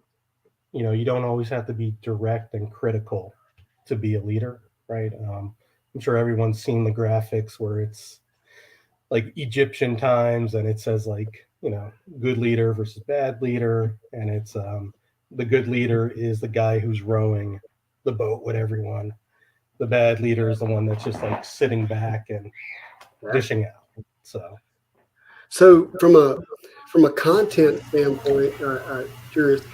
You don't always have to be direct and critical to be a leader, right? I'm sure everyone's seen the graphics where it's like Egyptian times and it says like good leader versus bad leader, and it's the good leader is the guy who's rowing the boat with everyone. The bad leader is the one that's just like sitting back and Yeah. dishing out. So from a content standpoint, curious,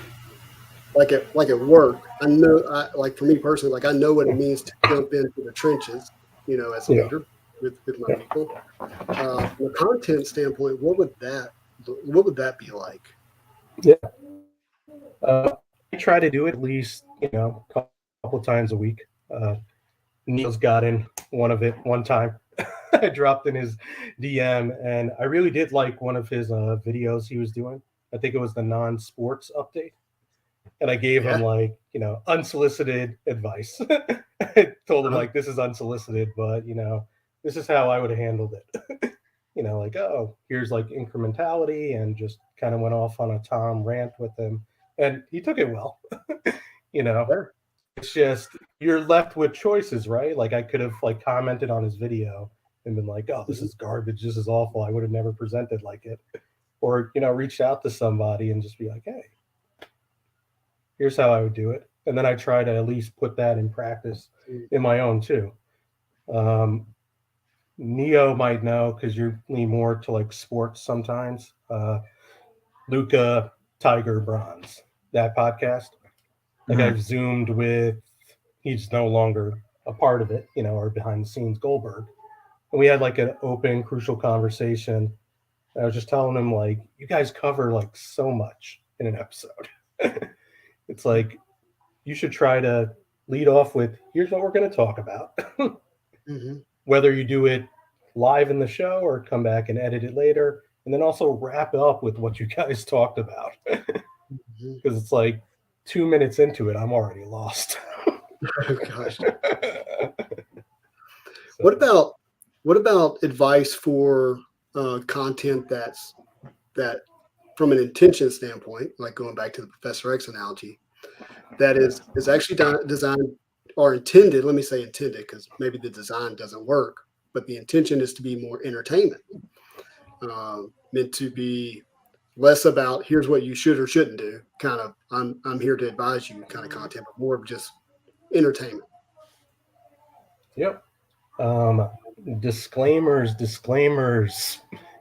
like at work, I know, like for me personally, like I know what it means to jump into the trenches, as a Yeah, leader with my yeah, people. From a content standpoint, what would that be like? yeah. I try to do it at least a couple times a week. Neil's got in one of it one time. I dropped in his DM, and I really did like one of his videos he was doing. I think it was the non-sports update, and I gave him Yeah. like unsolicited advice. I told him Uh-huh. like this is unsolicited, but this is how I would have handled it. Like, oh, here's like incrementality, and just kind of went off on a Tom rant with him, and he took it well. you know, Yeah. it's just you're left with choices, right? Like I could have like commented on his video and been like, "Oh, this Mhm. is garbage. This is awful. I would have never presented like it." Or reached out to somebody and just be like, "Hey, here's how I would do it." And then I try to at least put that in practice in my own too. Um, Neo might know because you lean more to like sports sometimes. Luca Tiger Bronze, that podcast. Like Mhm. I've zoomed with, he's no longer a part of it, or behind the scenes Goldberg. And we had like an open, crucial conversation. I was just telling him like, you guys cover like so much in an episode. It's like you should try to lead off with, here's what we're going to talk about. Mhm. Whether you do it live in the show or come back and edit it later, and then also wrap up with what you guys talked about. Mhm. Because it's like 2 minutes into it, I'm already lost. Oh gosh. What So, about what about advice for content that from an intention standpoint, like going back to the Professor X analogy, that is actually designed or intended. Let me say intended because maybe the design doesn't work, but the intention is to be more entertainment, meant to be less about here's what you should or shouldn't do. Kind of I'm here to advise you kind of content, but more of just entertainment. yep. Um, Disclaimers.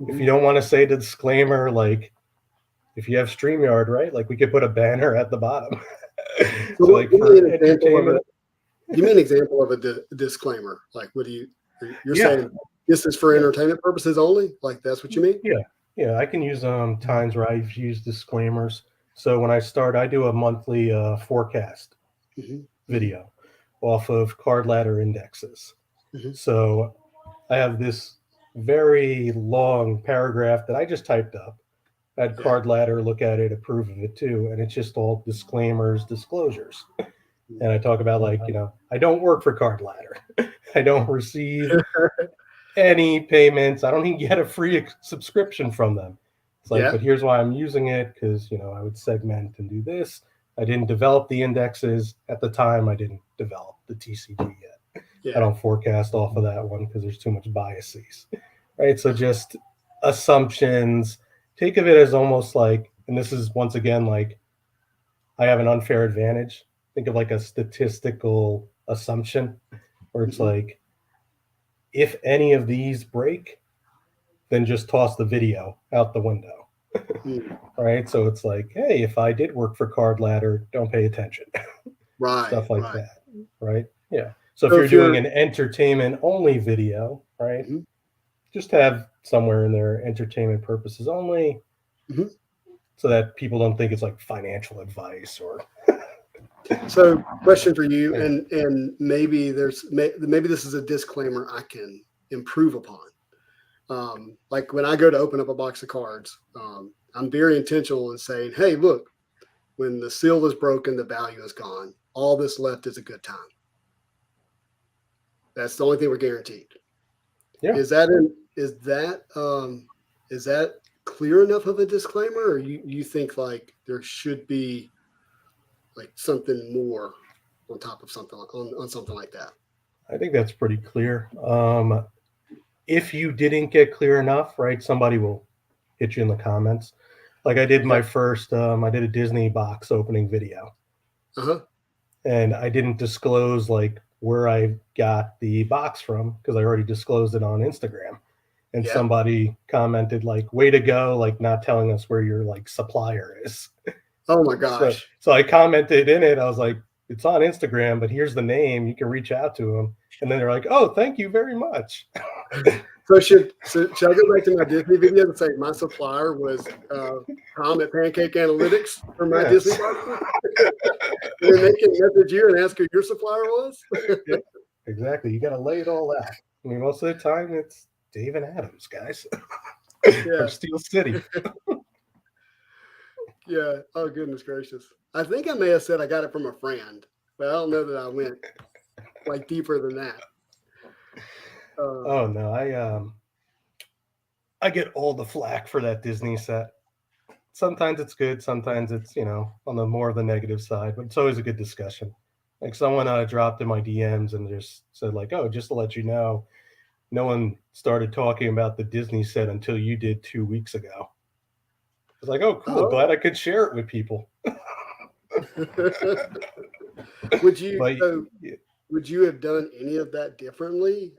If you don't want to say the disclaimer, like if you have StreamYard, right? Like we could put a banner at the bottom. So like give for me an example of entertainment. give me an example of a disclaimer. Like, what do you're Yeah. saying this is for Yeah. entertainment purposes only? Like, that's what you mean? Yeah, I can use times where I've used disclaimers. So when I start, I do a monthly forecast Mhm. video off of card ladder indexes. Mhm. So I have this very long paragraph that I just typed up. I had Yeah. card ladder look at it, approve of it too, and it's just all disclaimers, disclosures. And I talk about like, I don't work for card ladder. I don't receive any payments. I don't even get a free subscription from them. It's like, Yeah. but here's why I'm using it because, I would segment and do this. I didn't develop the indexes at the time. I didn't develop the TCG yet. Yeah. I don't forecast off of that one because there's too much biases, right? So just assumptions. Think of it as almost like, and this is once again like I have an unfair advantage. Think of like a statistical assumption where it's like, if any of these break, then just toss the video out the window. Right? So it's like, hey, if I did work for Card Ladder, don't pay attention. Right. Stuff like right. that. Right? Yeah. So So if you're doing an entertainment only video, right? Mhm. Just have somewhere in there entertainment purposes only. Mhm. So that people don't think it's like financial advice or So, question for you, Yeah. and maybe this is a disclaimer I can improve upon. Like when I go to open up a box of cards, I'm very intentional in saying, "Hey, look, when the seal is broken, the value is gone. All that's left is a good time." That's the only thing we're guaranteed. Yeah. Is that clear enough of a disclaimer, or you think like there should be like something more on top of something on something like that? I think that's pretty clear. If you didn't get clear enough, right, somebody will hit you in the comments. Like I did my first, I did a Disney box opening video. Uh-huh. And I didn't disclose like where I got the box from because I already disclosed it on Instagram. And Yeah. somebody commented like, way to go, like not telling us where your like supplier is. Oh my gosh. So I commented in it. I was like, it's on Instagram, but here's the name. You can reach out to them. And then they're like, oh, thank you very much. So should I go back to my Disney video and say my supplier was Tom at Pancake Analytics for my Yes. Disney boxes? And then they can message you and ask who your supplier was? Yep, exactly. You got to lay it all out. I mean, most of the time it's Dave and Adams, guys. Yeah. Or Steel City. Yeah. Oh, goodness gracious. I think I may have said I got it from a friend, but I don't know that I went like deeper than that. Oh no, I get all the flack for that Disney set. Sometimes it's good, sometimes it's on the more of the negative side, but it's always a good discussion. Like someone dropped in my DMs and just said like, oh, just to let you know, no one started talking about the Disney set until you did 2 weeks ago. I was like, oh, cool, glad I could share it with people. Would you have done any of that differently?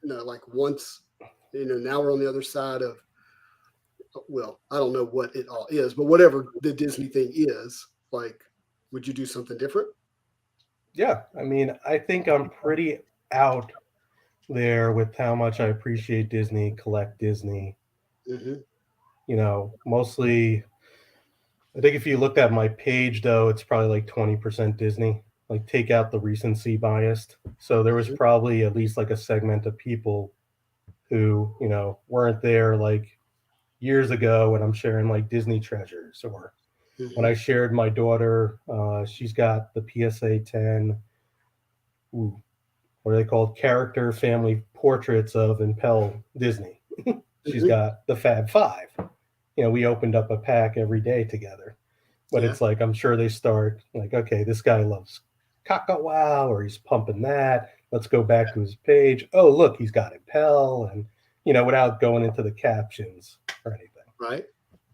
Like once, now we're on the other side of, well, I don't know what it all is, but whatever the Disney thing is, like, would you do something different? Yeah, I mean, I think I'm pretty out there with how much I appreciate Disney, collect Disney. Mm-hmm. Mostly, I think if you looked at my page, though, it's probably like 20% Disney. Like, take out the recency bias. So there was probably at least like a segment of people who, weren't there like years ago when I'm sharing like Disney treasures or when I shared my daughter, she's got the PSA 10, what are they called? Character family portraits of Impel Disney. She's got the Fab Five. We opened up a pack every day together. But it's like, I'm sure they start like, okay, this guy loves Caca Wow, or he's pumping that. Let's go back to his page. Oh, look, he's got Impel, and without going into the captions or anything. Right.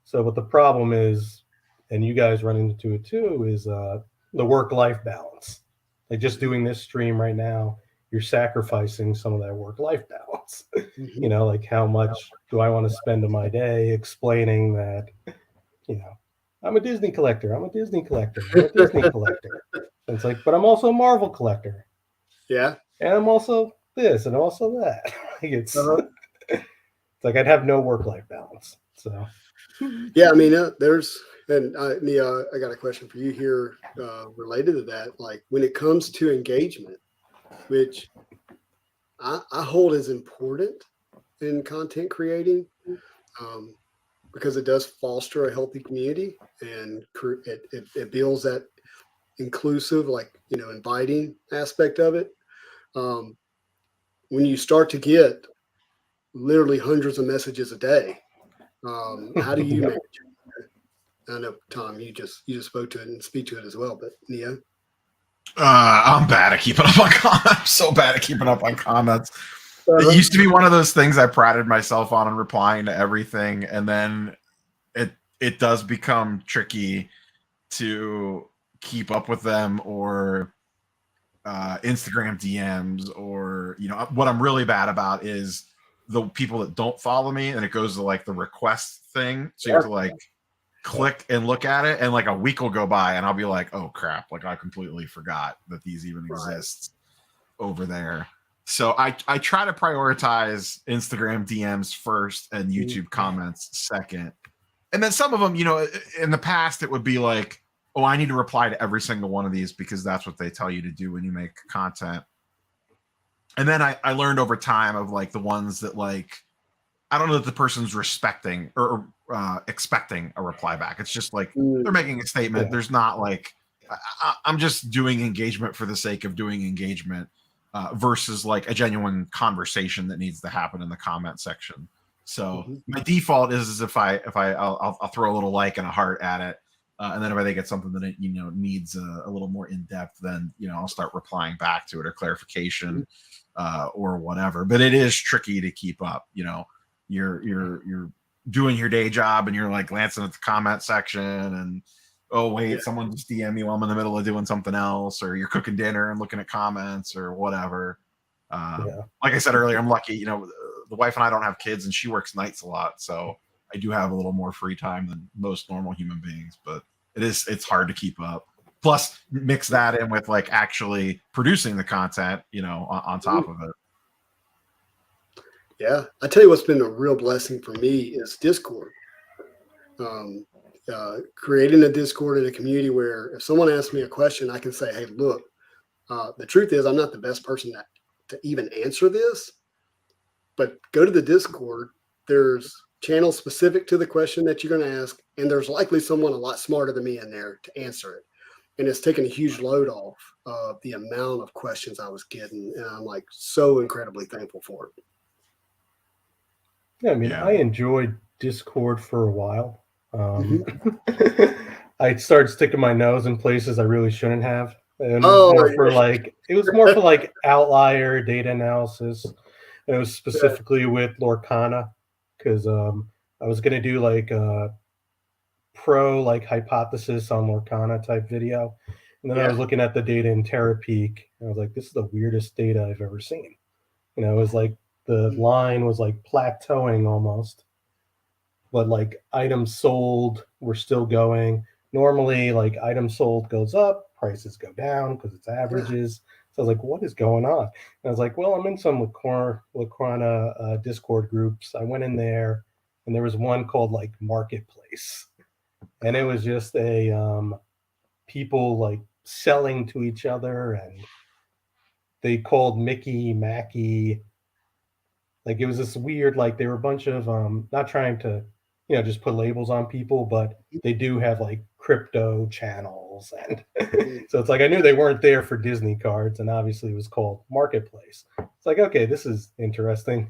So what the problem is, and you guys run into it too, is the work-life balance. Like just doing this stream right now, you're sacrificing some of that work-life balance. Mhm. You know, like how much do I want to spend in my day explaining that, you know, I'm a Disney collector, I'm a Disney collector, I'm a Disney collector. And it's like, but I'm also a Marvel collector. Yeah. And I'm also this and also that. Like Uh-huh. it's like I'd have no work-life balance. So Yeah, I mean, Nia, I got a question for you here related to that. Like when it comes to engagement, which I hold as important in content creating, um, because it does foster a healthy community and it builds that inclusive, like, inviting aspect of it. Um, when you start to get literally hundreds of messages a day, how do you yep. manage it? I know, Tom, you just spoke to it and speak to it as well, but Nia. I'm bad at keeping up on comments. I'm so bad at keeping up on comments. Uh-huh. It used to be one of those things I prided myself on and replying to everything, and then it does become tricky to keep up with them, or Instagram DMs, or what I'm really bad about is the people that don't follow me, and it goes to like the request thing. So you have to like click and look at it, and like a week will go by and I'll be like, oh crap, like I completely forgot that these even exist over there. So I try to prioritize Instagram DMs first and YouTube comments second. And then some of them, in the past it would be like, oh, I need to reply to every single one of these because that's what they tell you to do when you make content. And then I learned over time of like the ones that like, I don't know that the person's respecting or expecting a reply back. It's just like they're making a statement. Yeah. There's not like I'm just doing engagement for the sake of doing engagement versus like a genuine conversation that needs to happen in the comment section. So my default is if I'll throw a little like and a heart at it, and then if I think it's something that it needs a little more in depth, then I'll start replying back to it or clarification or whatever. But it is tricky to keep up. You're doing your day job and you're like glancing at the comment section and oh wait, someone just DM me while I'm in the middle of doing something else, or you're cooking dinner and looking at comments or whatever. Like I said earlier, I'm lucky, the wife and I don't have kids and she works nights a lot, so I do have a little more free time than most normal human beings, but it's hard to keep up. Plus mix that in with like actually producing the content, on top of it. Yeah, I tell you what's been a real blessing for me is Discord. Creating a Discord in a community where if someone asks me a question, I can say, hey, look, the truth is I'm not the best person to even answer this, but go to the Discord. There's channels specific to the question that you're going to ask, and there's likely someone a lot smarter than me in there to answer it. And it's taken a huge load off of the amount of questions I was getting, and I'm like so incredibly thankful for it. Yeah, I mean, I enjoyed Discord for a while. I started sticking my nose in places I really shouldn't have. And it was more for like outlier data analysis. And it was specifically with Lorcana because I was going to do like a pro like hypothesis on Lorcana type video. And then I was looking at the data in TerraPeak and I was like, this is the weirdest data I've ever seen. It was like the line was like plateauing almost, but like items sold were still going. Normally, like items sold goes up, prices go down because it's averages. So I was like, what is going on? And I was like, well, I'm in some Lacrana Discord groups. I went in there and there was one called like Marketplace. And it was just a people like selling to each other, and they called Mickey, Mackie. Like it was this weird, like they were a bunch of not trying to, just put labels on people, but they do have like crypto channels, and so it's like I knew they weren't there for Disney cards, and obviously it was called Marketplace. It's like, okay, this is interesting.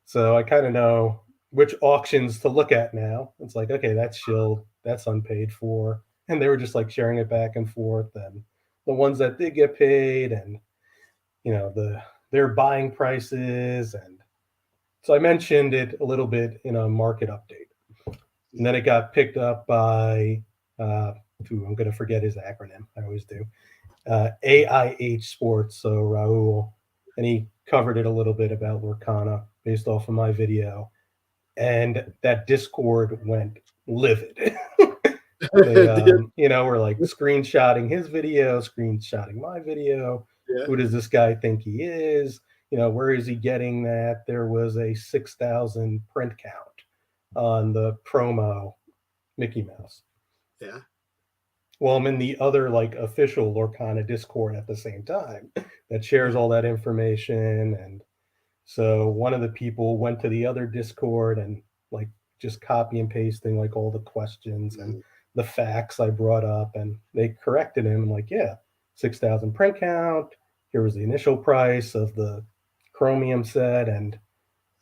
So I kind of know which auctions to look at now. It's like, okay, that's shilled, that's unpaid for, and they were just like sharing it back and forth, and the ones that did get paid, and their buying prices. And so I mentioned it a little bit in a market update. And then it got picked up by, I'm going to forget his acronym. I always do. AIH Sports. So Raul and he covered it a little bit about Lorcana based off of my video, and that Discord went livid. They, were like screenshotting his video, screenshotting my video. Yeah. Who does this guy think he is? Where is he getting that? There was a 6,000 print count on the promo Mickey Mouse. Yeah. Well, I'm in the other like official Lorcana Discord at the same time that shares all that information. And so one of the people went to the other Discord and like just copy and pasting like all the questions and the facts I brought up, and they corrected him. Like, yeah, 6,000 print count. Here was the initial price of the Chromium set, and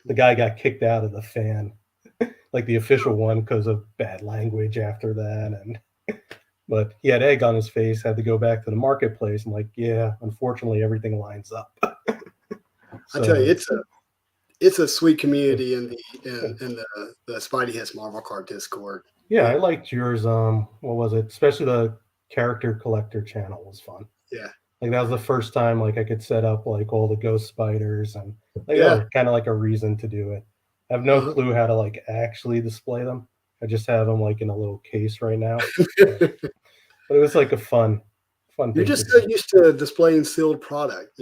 the guy got kicked out of the fan, like the official one, because of bad language after that. And but he had egg on his face, had to go back to the marketplace. I'm like, yeah, unfortunately, everything lines up. I tell you, it's a sweet community in the Spidey Hits Marvel Card Discord. Yeah, I liked yours. What was it? Especially the character collector channel was fun. Yeah. Like that was the first time like I could set up like all the ghost spiders and like kind of like a reason to do it. I have no clue how to like actually display them. I just have them like in a little case right now. But it was like a fun You're just so used to displaying sealed product,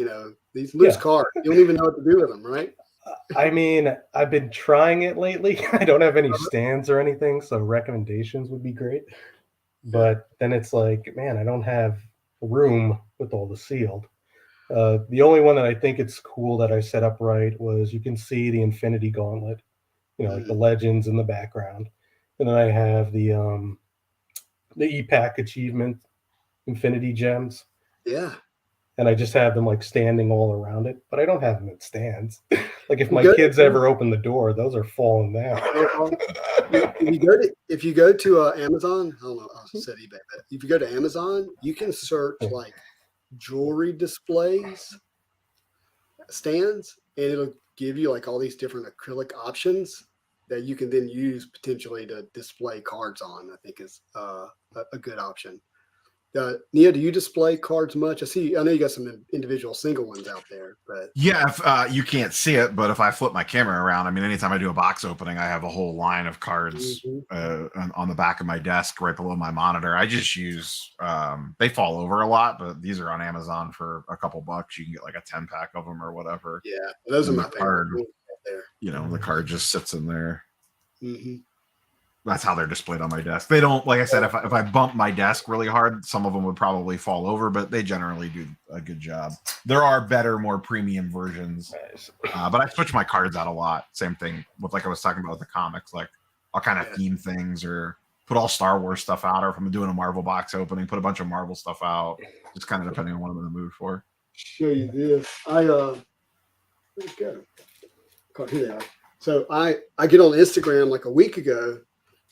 these loose cards. You don't even know what to do with them, right? I mean, I've been trying it lately. I don't have any stands or anything, so recommendations would be great. But then it's like, man, I don't have room with all the sealed. The only one that I think it's cool that I set up right was you can see the Infinity Gauntlet, like the legends in the background. And then I have the EPAC achievement Infinity Gems. Yeah. And I just have them like standing all around it, but I don't have them in stands. Like if my kids ever open the door, those are falling down. If you go to Amazon, I don't know, I said eBay, but if you go to Amazon, you can search like jewelry displays, stands, and it'll give you like all these different acrylic options that you can then use potentially to display cards on. I think is a good option. Nia, do you display cards much? I know you got some individual single ones out there, but yeah, if you can't see it, but if I flip my camera around, I mean, anytime I do a box opening, I have a whole line of cards on the back of my desk right below my monitor. I just use they fall over a lot, but these are on Amazon for a couple bucks. You can get like a 10-pack of them or whatever. Yeah, those are my favorite. There. The card just sits in there. Mm-hmm. That's how they're displayed on my desk. They don't, like I said, if I bump my desk really hard, some of them would probably fall over, but they generally do a good job. There are better, more premium versions, but I switch my cards out a lot. Same thing with like I was talking about with the comics, like I'll kind of theme things or put all Star Wars stuff out, or if I'm doing a Marvel box opening, put a bunch of Marvel stuff out, just kind of depending on what I'm in the mood for. Show you this. Where'd it go? Here they are. So I get on Instagram like a week ago,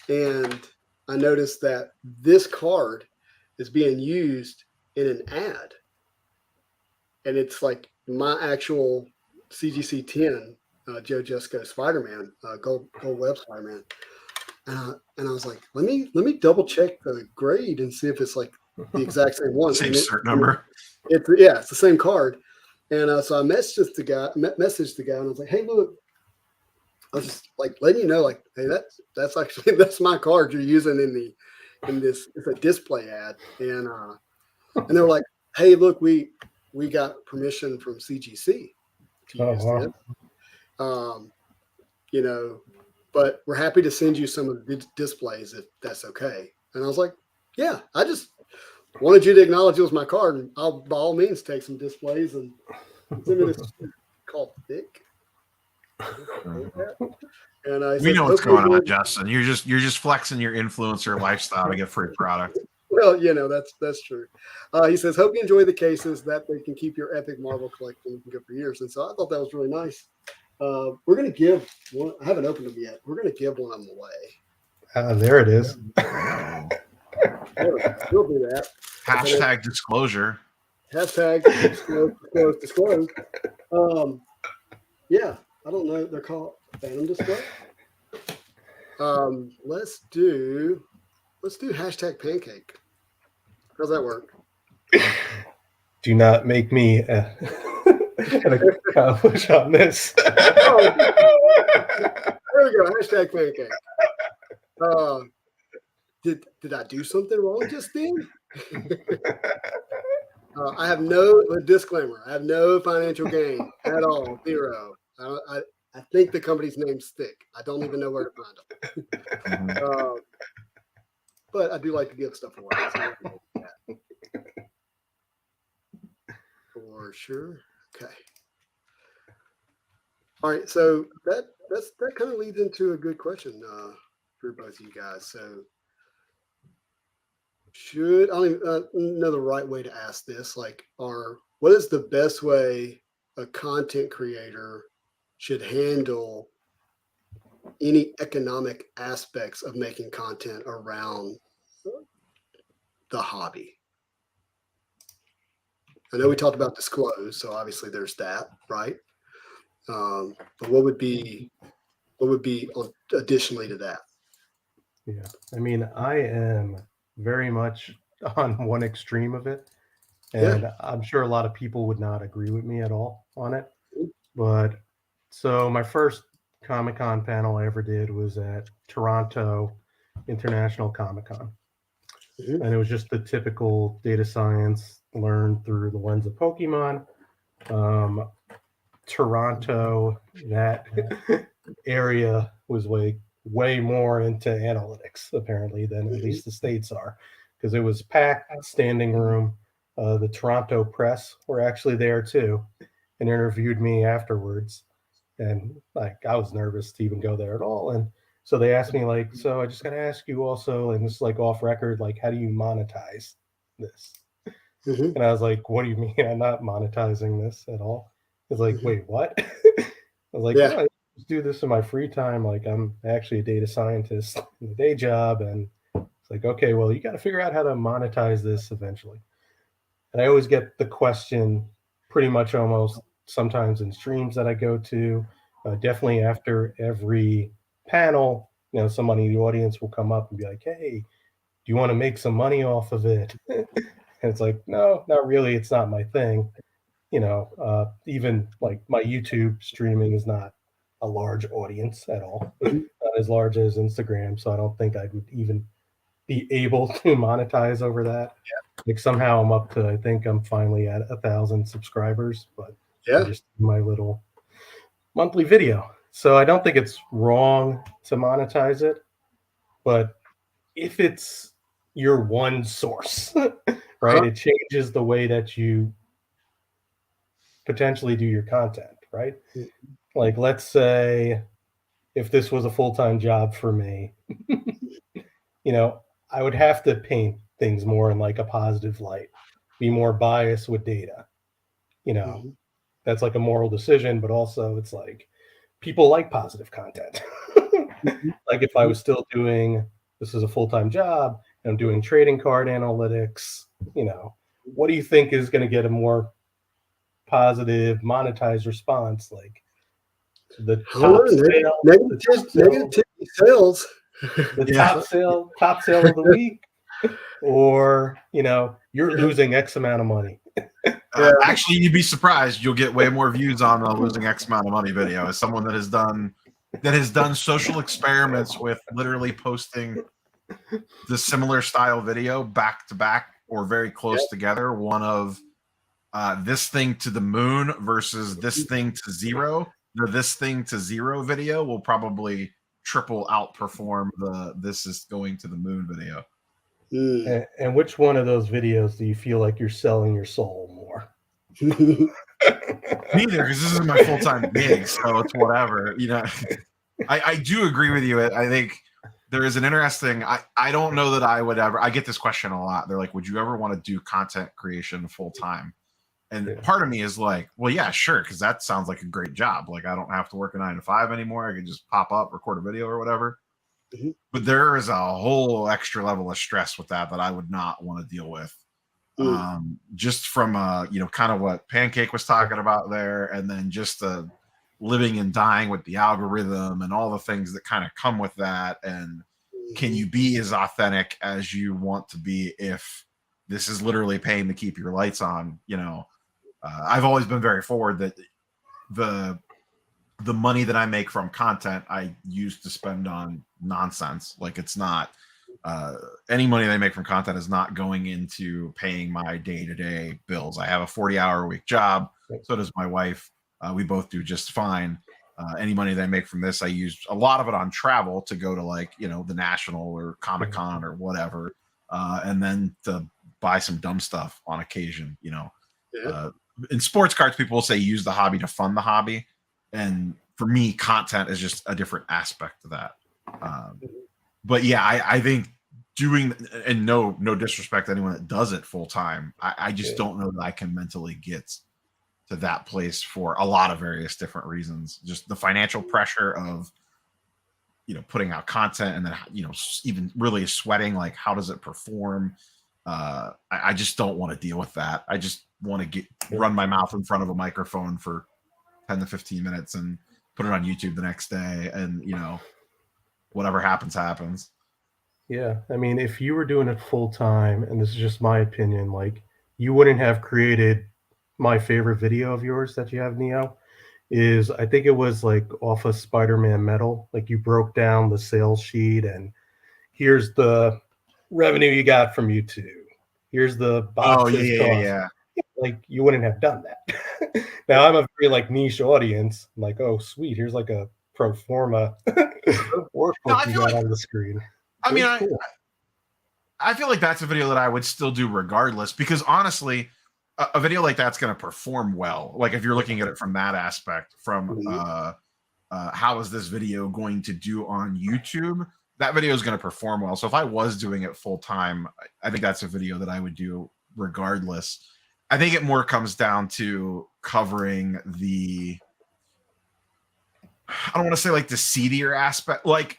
and I noticed that this card is being used in an ad. And it's like my actual CGC 10, Joe Jesco SpiderMan, Gold Web SpiderMan. And I was like, let me double check the grade and see if it's like the exact same one. Same cert number. It's the same card. And so I messaged the guy, and I was like, hey, look. I was just like letting you know, like, hey, that's my card you're using in this. It's a display ad, and they were like, hey, look, we got permission from CGC to use this, but we're happy to send you some of the displays if that's okay. And I was like, yeah, I just wanted you to acknowledge it was my card, and I'll by all means take some displays and send me this called Thick. And we know what's going on, Justin. You're just flexing your influencer lifestyle to get free product. Well, that's true. He says, hope you enjoy the cases that they can keep your epic Marvel collection good for years. And so I thought that was really nice. We're going to give one. I haven't opened them yet. We're going to give one of them away. There it is. We'll do that. Hashtag disclosure. Hashtag disclose. Yeah. I don't know. They're called Phantom Display. Let's do hashtag pancake. How's that work? Do not make me and accomplish on this. Oh, there we go. Hashtag pancake. Did I do something wrong just then? I have no disclaimer. I have no financial gain at all. Zero. I think the company's name's Stick. I don't even know where to find them. But I do like to give stuff away. So for sure. Okay. All right. So that kind of leads into a good question for both of you guys. So I don't even know the right way to ask this. Like, what is the best way a content creator should handle any economic aspects of making content around the hobby? I know we talked about disclose, so obviously there's that, right? But what would be additionally to that? Yeah, I mean, I am very much on one extreme of it, and I'm sure a lot of people would not agree with me at all on it. But so my first Comic-Con panel I ever did was at Toronto International Comic-Con. And it was just the typical data science learned through the lens of Pokemon. Toronto, that area was way more into analytics, apparently, than at least the States are, because it was packed, standing room. The Toronto press were actually there too and interviewed me afterwards. And like, I was nervous to even go there at all. And so they asked me, like, so I just got to ask you also, and this is like off record, like, how do you monetize this? And I was like, what do you mean? I'm not monetizing this at all. It's like, wait, what? I was like, no, I just do this in my free time. Like, I'm actually a data scientist in a day job. And it's like, okay, well, you got to figure out how to monetize this eventually. And I always get the question pretty much almost sometimes in streams that I go to, definitely after every panel, somebody in the audience will come up and be like, hey, do you want to make some money off of it? And it's like, no, not really. It's not my thing. Even like my YouTube streaming is not a large audience at all, not as large as Instagram. So I don't think I would even be able to monetize over that. Like somehow I'm up to, I think I'm finally at 1,000 subscribers, but I just do my little monthly video. So I don't think it's wrong to monetize it, but if it's your one source, right, it changes the way that you potentially do your content, right? Like, let's say if this was a full-time job for me, I would have to paint things more in like a positive light, be more biased with data. That's like a moral decision, but also it's like people like positive content. Like if I was still doing, this is a full-time job and I'm doing trading card analytics, what do you think is going to get a more positive monetized response? Like the negative sales, the top sale of the week, or you're losing X amount of money. Actually, you'd be surprised. You'll get way more views on a losing X amount of money video. As someone that has done social experiments with literally posting the similar style video back to back or very close together. One of this thing to the moon versus this thing to zero. This thing to zero video will probably triple outperform the this is going to the moon video. And which one of those videos do you feel like you're selling your soul more? Neither, because this is my full-time gig, so it's whatever. I do agree with you. I think there is an interesting. I don't know that I would ever. I get this question a lot. They're like, "Would you ever want to do content creation full time?" And part of me is like, "Well, yeah, sure," because that sounds like a great job. Like I don't have to work a 9 to 5 anymore. I can just pop up, record a video or whatever. But there is a whole extra level of stress with that I would not want to deal with. Just from kind of what Pancake was talking about there, and then just living and dying with the algorithm and all the things that kind of come with that. And can you be as authentic as you want to be if this is literally paying to keep your lights on? I've always been very forward that the money that I make from content I use to spend on nonsense. Like it's not any money that I make from content is not going into paying my day-to-day bills. I have a 40-hour-a-week job. So does my wife. We both do just fine. Any money that I make from this, I use a lot of it on travel to go to like, you know, the National or Comic-Con or whatever. And then to buy some dumb stuff on occasion, you know. Yeah. In sports cards, people will say use the hobby to fund the hobby. And for me, content is just a different aspect of that. But yeah, I think doing, and no disrespect to anyone that does it full time, I just don't know that I can mentally get to that place for a lot of various different reasons. Just the financial pressure of, you know, putting out content and then, you know, even really sweating, like how does it perform? I just don't want to deal with that. I just want to run my mouth in front of a microphone for 10 to 15 minutes and put it on YouTube the next day. And, you know, whatever happens, happens. Yeah. I mean, if you were doing it full time, and this is just my opinion, like you wouldn't have created my favorite video of yours that you have, Neo, is I think it was like off of SpiderMan Metal. Like you broke down the sales sheet and here's the revenue you got from YouTube. Here's the box cost. Yeah. Like you wouldn't have done that. Now I'm a very like niche audience. I'm like, oh sweet, here's like a pro forma workbook you got on the screen. I mean, I feel like that's a video that I would still do regardless, because honestly, a video like that's going to perform well. Like if you're looking at it from that aspect, from how is this video going to do on YouTube? That video is going to perform well. So if I was doing it full time, I think that's a video that I would do regardless. I think it more comes down to covering the, I don't want to say like the seedier aspect. Like,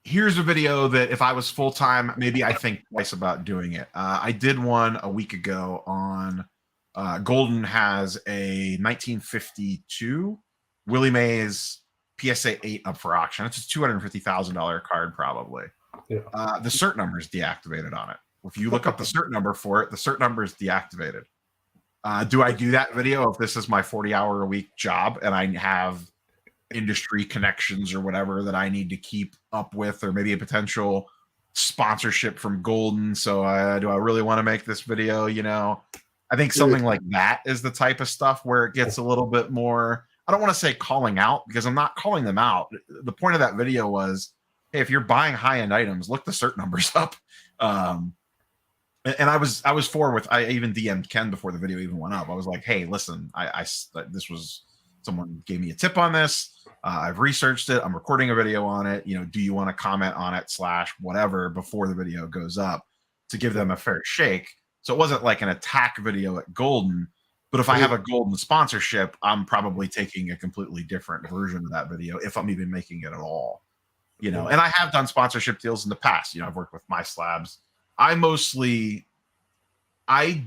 here's a video that if I was full time, maybe I think twice about doing it. I did one a week ago on Golden has a 1952 Willie Mays PSA 8 up for auction. It's a $250,000 card, probably. Yeah. The cert number is deactivated on it. If you look up the cert number for it, the cert number is deactivated. Do I do that video if this is my 40-hour-a-week job and I have industry connections or whatever that I need to keep up with, or maybe a potential sponsorship from Golden? So do I really want to make this video? You know, I think something like that is the type of stuff where it gets a little bit more, I don't want to say calling out, because I'm not calling them out. The point of that video was, hey, if you're buying high-end items, look the cert numbers up. And I was for I even DM'd Ken before the video even went up. I was like, hey, listen, this was, someone gave me a tip on this. I've researched it. I'm recording a video on it. You know, do you want to comment on it / whatever before the video goes up, to give them a fair shake? So it wasn't like an attack video at Golden, but if I have a Golden sponsorship, I'm probably taking a completely different version of that video, if I'm even making it at all. You know, and I have done sponsorship deals in the past. You know, I've worked with My Slabs. I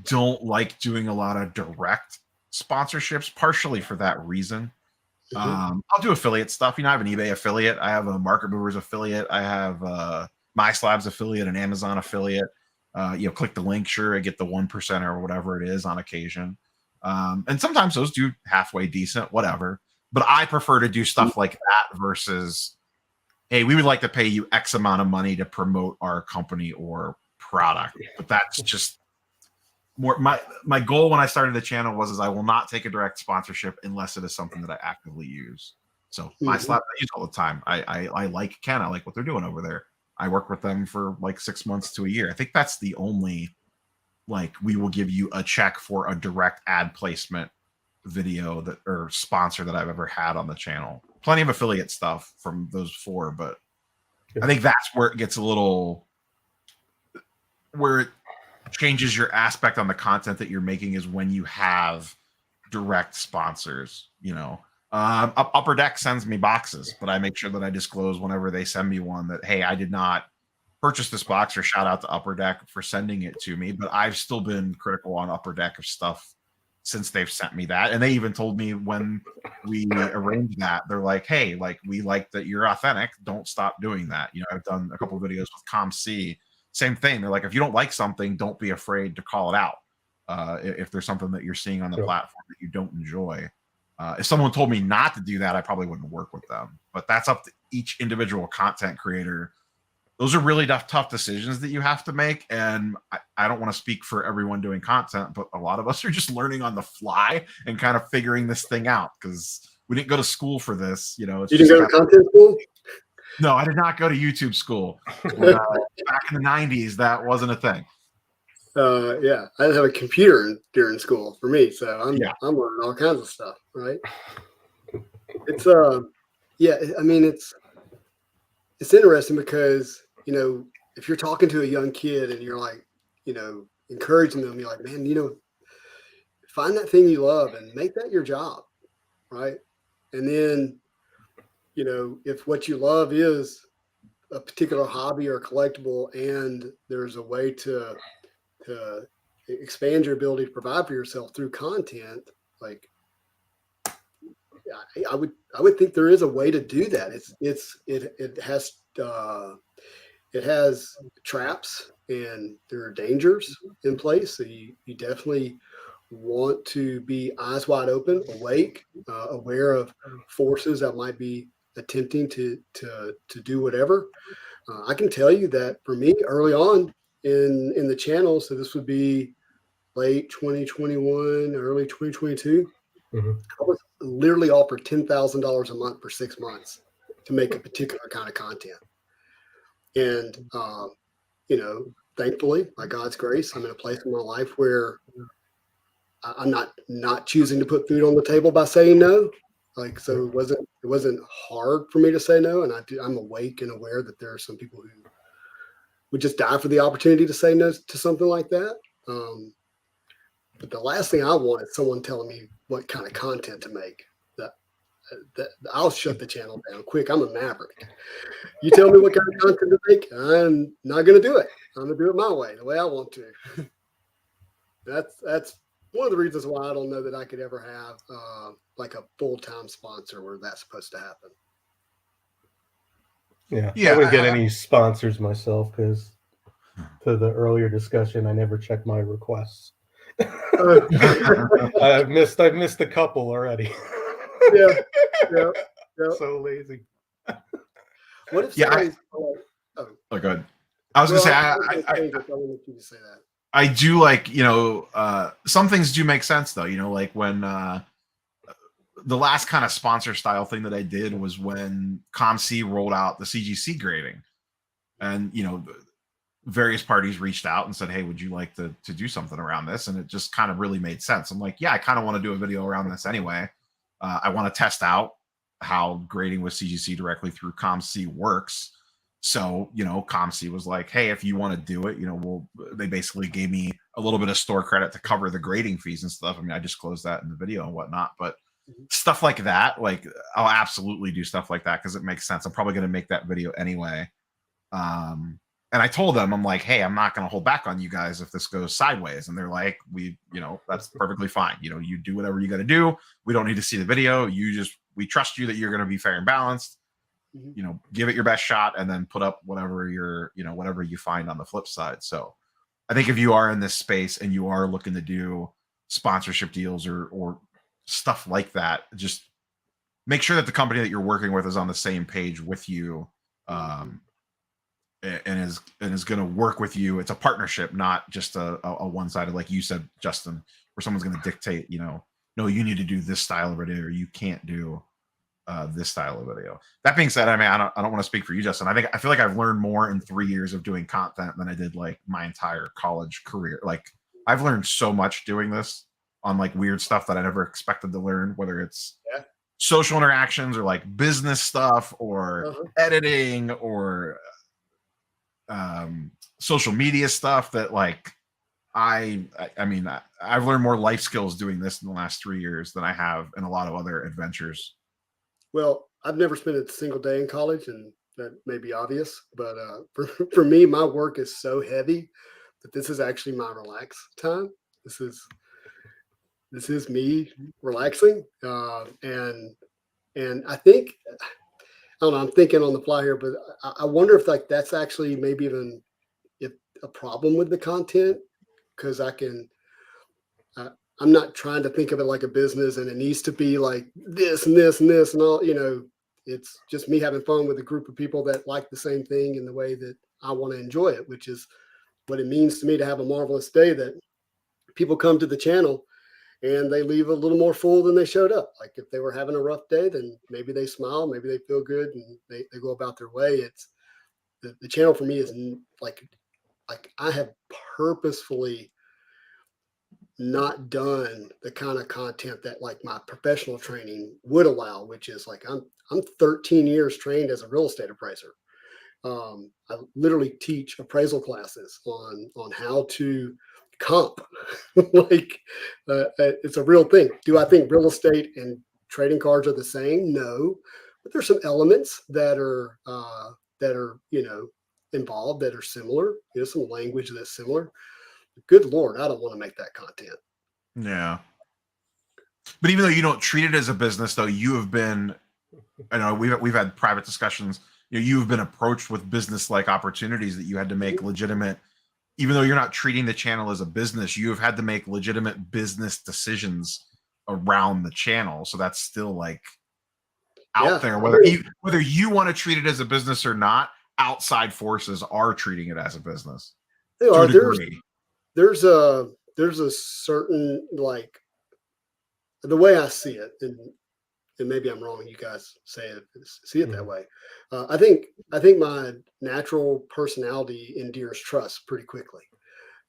don't like doing a lot of direct sponsorships, partially for that reason. I'll do affiliate stuff. You know, I have an eBay affiliate, I have a Market Movers affiliate, I have My Slabs affiliate, an Amazon affiliate. You know, click the link, sure, I get the 1% or whatever it is on occasion. And sometimes those do halfway decent, whatever. But I prefer to do stuff like that versus, hey, we would like to pay you X amount of money to promote our company or product. But that's just more my goal when I started the channel is I will not take a direct sponsorship unless it is something that I actively use. So My Slab I use all the time. I like Ken. I like what they're doing over there. I work with them for like 6 months to a year. I think that's the only, like, we will give you a check for a direct ad placement video that, or sponsor, that I've ever had on the channel. Plenty of affiliate stuff from those 4, but I think that's where it gets a little, where it changes your aspect on the content that you're making, is when you have direct sponsors. You know, Upper Deck sends me boxes, but I make sure that I disclose whenever they send me one that, hey, I did not purchase this box, or shout out to Upper Deck for sending it to me. But I've still been critical on Upper Deck of stuff since they've sent me that. And they even told me when we arranged that, they're like, hey, like, we like that you're authentic, don't stop doing that. You know, I've done a couple of videos with ComC, same thing. They're like, if you don't like something, don't be afraid to call it out. if there's something that you're seeing on the Sure. platform that you don't enjoy. If someone told me not to do that, I probably wouldn't work with them. But that's up to each individual content creator. Those are really tough decisions that you have to make. And I don't want to speak for everyone doing content, but a lot of us are just learning on the fly and kind of figuring this thing out because we didn't go to school for this. You know, it's You didn't go to content school? No, I did not go to YouTube school. Back in the 90s, that wasn't a thing. Yeah, I didn't have a computer during school for me, so I'm learning all kinds of stuff, right? It's I mean it's interesting because if you're talking to a young kid and you're like encouraging them, you're like, man, find that thing you love and make that your job, right? And then if what you love is a particular hobby or collectible, and there's a way to expand your ability to provide for yourself through content, like I would think there is a way to do that. It has traps and there are dangers in place. So you definitely want to be eyes wide open, awake, aware of forces that might be attempting to do whatever. I can tell you that for me early on in the channel, so this would be late 2021, early 2022, I was literally offered $10,000 a month for 6 months to make a particular kind of content. And, thankfully, by God's grace, I'm in a place in my life where I'm not choosing to put food on the table by saying no. Like, so it wasn't hard for me to say no. And I'm awake and aware that there are some people who would just die for the opportunity to say no to something like that. But the last thing I want is someone telling me what kind of content to make. That I'll shut the channel down quick. I'm a maverick. You tell me what kind of content to make, I'm not going to do it. I'm going to do it my way, the way I want to. That's one of the reasons why I don't know that I could ever have like a full-time sponsor where that's supposed to happen. Yeah, I wouldn't get any sponsors myself because, to the earlier discussion, I never check my requests. I've missed a couple already. Yeah. So lazy. What if somebody's Oh, good. I was gonna say I wanted you to say that. I do like, some things do make sense though. Like when the last kind of sponsor style thing that I did was when ComC rolled out the CGC grading, and various parties reached out and said, hey, would you like to do something around this? And it just kind of really made sense. I'm like, yeah, I kind of want to do a video around this anyway. I want to test out how grading with CGC directly through ComC works. So, ComC was like, hey, if you want to do it, they basically gave me a little bit of store credit to cover the grading fees and stuff. I mean, I disclosed that in the video and whatnot, but stuff like that, like I'll absolutely do stuff like that because it makes sense. I'm probably going to make that video anyway. And I told them, I'm like, hey, I'm not going to hold back on you guys if this goes sideways. And they're like, that's perfectly fine. You do whatever you got to do. We don't need to see the video. We trust you that you're going to be fair and balanced. Give it your best shot and then put up whatever whatever you find on the flip side. So I think if you are in this space and you are looking to do sponsorship deals or stuff like that, just make sure that the company that you're working with is on the same page with you. And is going to work with you. It's a partnership, not just a one-sided, like you said, Justin, where someone's going to dictate, no, you need to do this style of video or you can't do this style of video. That being said, I mean, I don't want to speak for you, Justin. I feel like I've learned more in 3 years of doing content than I did like my entire college career. Like I've learned so much doing this on like weird stuff that I never expected to learn, whether it's social interactions or like business stuff or editing or social media stuff that like I mean I've learned more life skills doing this in the last 3 years than I have in a lot of other adventures. Well, I've never spent a single day in college, and that may be obvious, but for me, my work is so heavy that this is actually my relax time. This is me relaxing, and I think, I don't know, I'm thinking on the fly here, but I wonder if like that's actually maybe even if a problem with the content, because I can I'm not trying to think of it like a business and it needs to be like this and this and this and all, it's just me having fun with a group of people that like the same thing in the way that I want to enjoy it, which is what it means to me to have a marvelous day, that people come to the channel and they leave a little more full than they showed up. Like if they were having a rough day, then maybe they smile, maybe they feel good and they go about their way. It's the channel for me is like I have purposefully not done the kind of content that like my professional training would allow, which is like I'm 13 years trained as a real estate appraiser. I literally teach appraisal classes on how to comp. Like it's a real thing. Do I think real estate and trading cards are the same? No, but there's some elements that are involved that are similar. Some language that's similar. Good Lord, I don't want to make that content. Yeah. But even though you don't treat it as a business, though, you have been, I know we've had private discussions. You've been approached with business-like opportunities that you had to make legitimate. Even though you're not treating the channel as a business, you have had to make legitimate business decisions around the channel. So that's still like out there, whether you want to treat it as a business or not. Outside forces are treating it as a business. To a degree. There's a certain, like, the way I see it, and maybe I'm wrong, you guys see it that way. I think my natural personality endears trust pretty quickly.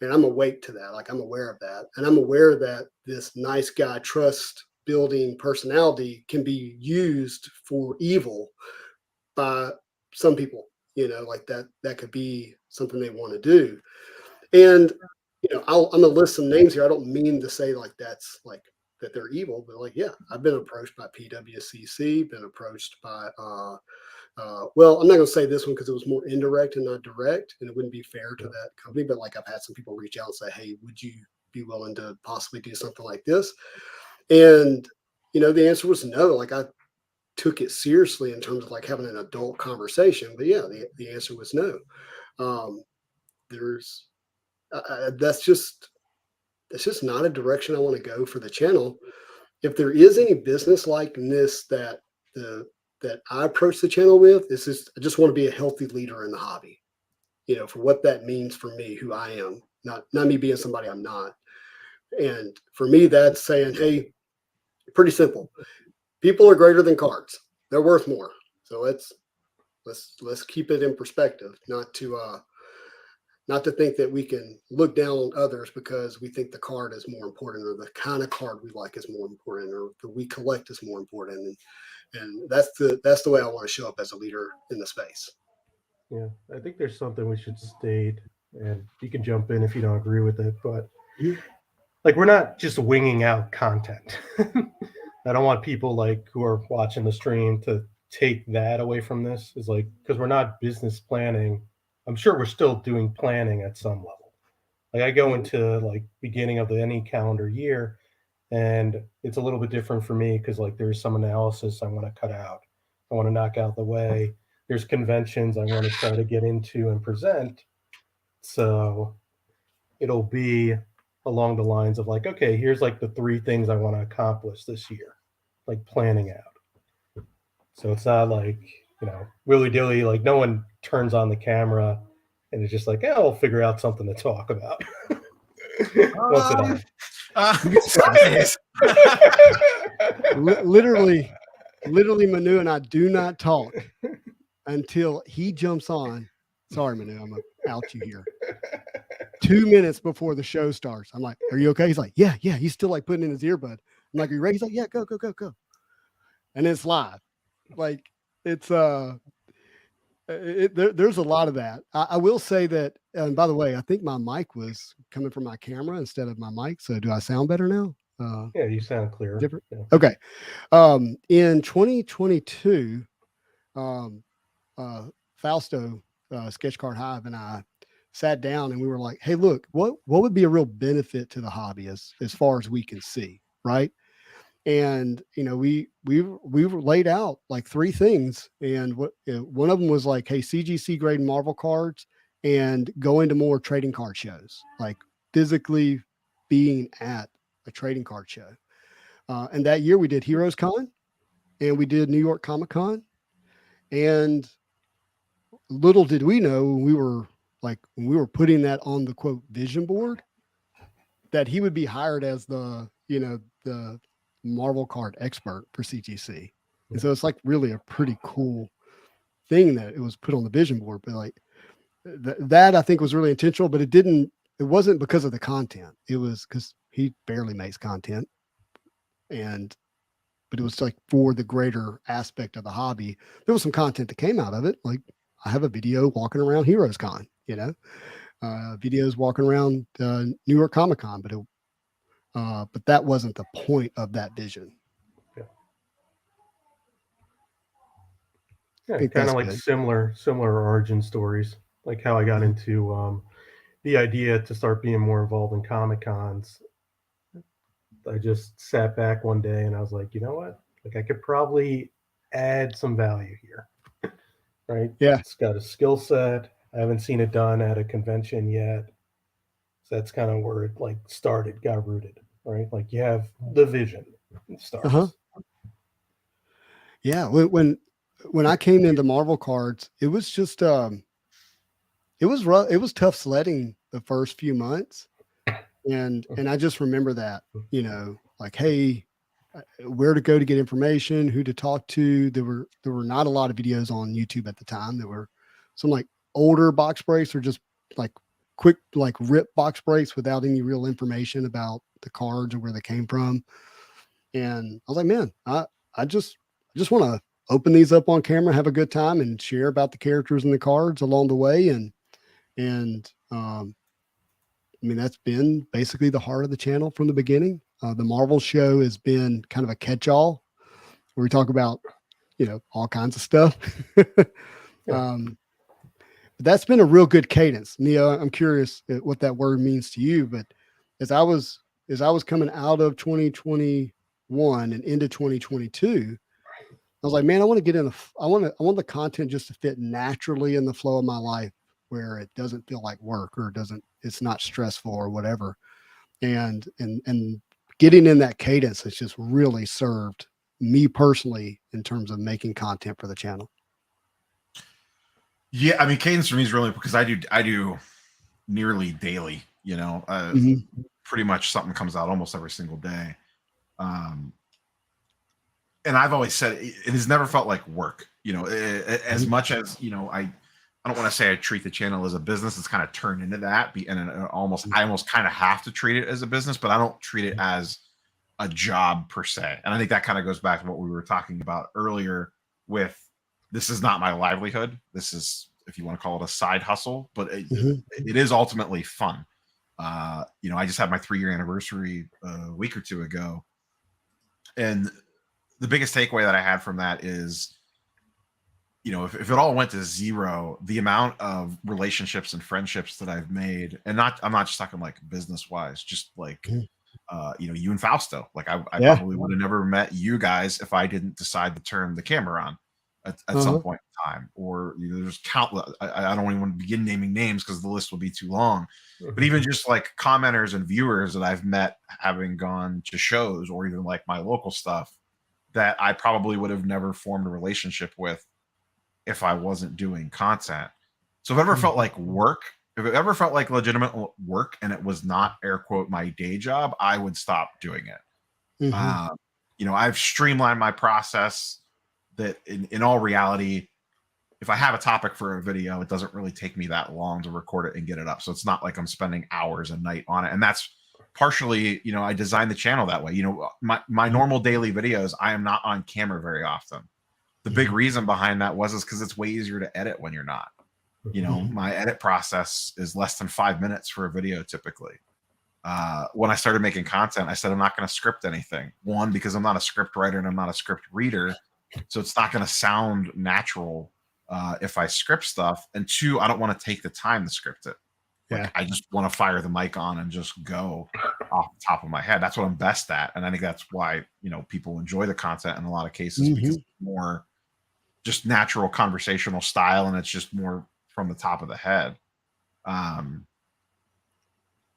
And I'm awake to that. Like I'm aware of that. And I'm aware that this nice guy trust building personality can be used for evil by some people, like that could be something they want to do. And I'm gonna list some names here. I don't mean to say like that's like that they're evil, but like, yeah, I've been approached by PWCC, been approached by, well, I'm not gonna say this one because it was more indirect and not direct, and it wouldn't be fair to that company. But like, I've had some people reach out and say, "Hey, would you be willing to possibly do something like this?" And the answer was no. Like I took it seriously in terms of like having an adult conversation, but yeah, the answer was no. That's just not a direction I want to go for the channel. If there is any business likeness that I approach the channel with, I just want to be a healthy leader in the hobby, for what that means for me, who I am, not me being somebody I'm not. And for me, that's saying, hey, pretty simple. People are greater than cards. They're worth more. So let's keep it in perspective, not to think that we can look down on others because we think the card is more important, or the kind of card we like is more important, or that we collect is more important. And that's the way I want to show up as a leader in the space. Yeah, I think there's something we should state, and you can jump in if you don't agree with it, but like we're not just winging out content. I don't want people like who are watching the stream to take that away from this. Is like, because we're not business planning. I'm sure we're still doing planning at some level. Like I go into like beginning of any calendar year, and it's a little bit different for me because like there's some analysis I want to cut out. I want to knock out the way. There's conventions I want to try to get into and present. So it'll be along the lines of like, okay, here's like the 3 things I want to accomplish this year, like planning out. So it's not like, willy-dilly, like no one turns on the camera and it's just like, yeah, I'll figure out something to talk about. Literally, Manu and I do not talk until he jumps on. Sorry, Manu, I'm gonna out you here. 2 minutes before the show starts, I'm like, "Are you okay?" He's like, "Yeah." He's still like putting in his earbud. I'm like, "Are you ready?" He's like, "Yeah, go." And it's live. Like it's there's a lot of that. I will say that, and by the way, I think my mic was coming from my camera instead of my mic. So do I sound better now? Yeah, you sound clear. Different. Yeah. Okay. In 2022, Fausto, Sketch Card Hive, and I sat down and we were like, "Hey, look, what would be a real benefit to the hobby as far as we can see, right?" And we laid out like 3 things, and one of them was like, hey, CGC grade Marvel cards and going to more trading card shows, like physically being at a trading card show. And that year we did Heroes Con and we did New York Comic Con. And little did we know when we were putting that on the quote vision board that he would be hired as the Marvel card expert for CGC. And so it's like really a pretty cool thing that it was put on the vision board, but like that I think was really intentional, but it wasn't because of the content. It was because he barely makes content. But it was like for the greater aspect of the hobby. There was some content that came out of it. Like I have a video walking around Heroes Con, videos walking around New York Comic Con, but that wasn't the point of that vision. Yeah, kind of like similar origin stories, like how I got into the idea to start being more involved in Comic Cons. I just sat back one day and I was like, you know what? Like I could probably add some value here, right? Yeah. It's got a skill set. I haven't seen it done at a convention yet. So that's kind of where it like started, got rooted, right? Like you have the vision. It starts. Yeah. When I came into Marvel cards, it was just it was rough. It was tough sledding the first few months. And I just remember that, like, hey, where to go to get information, who to talk to. There were not a lot of videos on YouTube at the time. There were some like older box breaks or just like quick, like rip box breaks without any real information about the cards or where they came from. And I was like, man, I just want to open these up on camera, have a good time and share about the characters and the cards along the way. And I mean, that's been basically the heart of the channel from the beginning. The Marvel show has been kind of a catch-all where we talk about, all kinds of stuff. But that's been a real good cadence. Neo, I'm curious what that word means to you, but as I was coming out of 2021 and into 2022, I was like, man, I want the content just to fit naturally in the flow of my life where it doesn't feel like work or it's not stressful or whatever. And getting in that cadence has just really served me personally in terms of making content for the channel. Yeah. I mean, cadence for me is really because I do nearly daily, pretty much something comes out almost every single day. And I've always said it has never felt like work, as much as, I don't want to say I treat the channel as a business. It's kind of turned into that. And I almost kind of have to treat it as a business, but I don't treat it as a job per se. And I think that kind of goes back to what we were talking about earlier with this is not my livelihood. This is, if you want to call it a side hustle, but it is ultimately fun. I just had my 3-year anniversary a week or two ago. And the biggest takeaway that I had from that is, if it all went to zero, the amount of relationships and friendships that I've made, and I'm not just talking like business wise, just like, you and Fausto, like I probably would have never met you guys if I didn't decide to turn the camera on at some point in time. Or there's countless, I don't even want to begin naming names because the list will be too long, but even just like commenters and viewers that I've met having gone to shows or even like my local stuff that I probably would have never formed a relationship with if I wasn't doing content. So if it ever felt like work, if it ever felt like legitimate work and it was not air quote my day job, I would stop doing it. I've streamlined my process that in all reality, if I have a topic for a video, it doesn't really take me that long to record it and get it up. So it's not like I'm spending hours a night on it. And that's partially, I designed the channel that way. My normal daily videos, I am not on camera very often. The big reason behind that is because it's way easier to edit when you're not. My edit process is less than 5 minutes for a video typically. When I started making content, I said I'm not going to script anything. One, because I'm not a script writer and I'm not a script reader, so it's not going to sound natural if I script stuff. And two, I don't want to take the time to script it. Like I just want to fire the mic on and just go off the top of my head. That's what I'm best at, and I think that's why people enjoy the content in a lot of cases because it's more just natural conversational style and it's just more from the top of the head.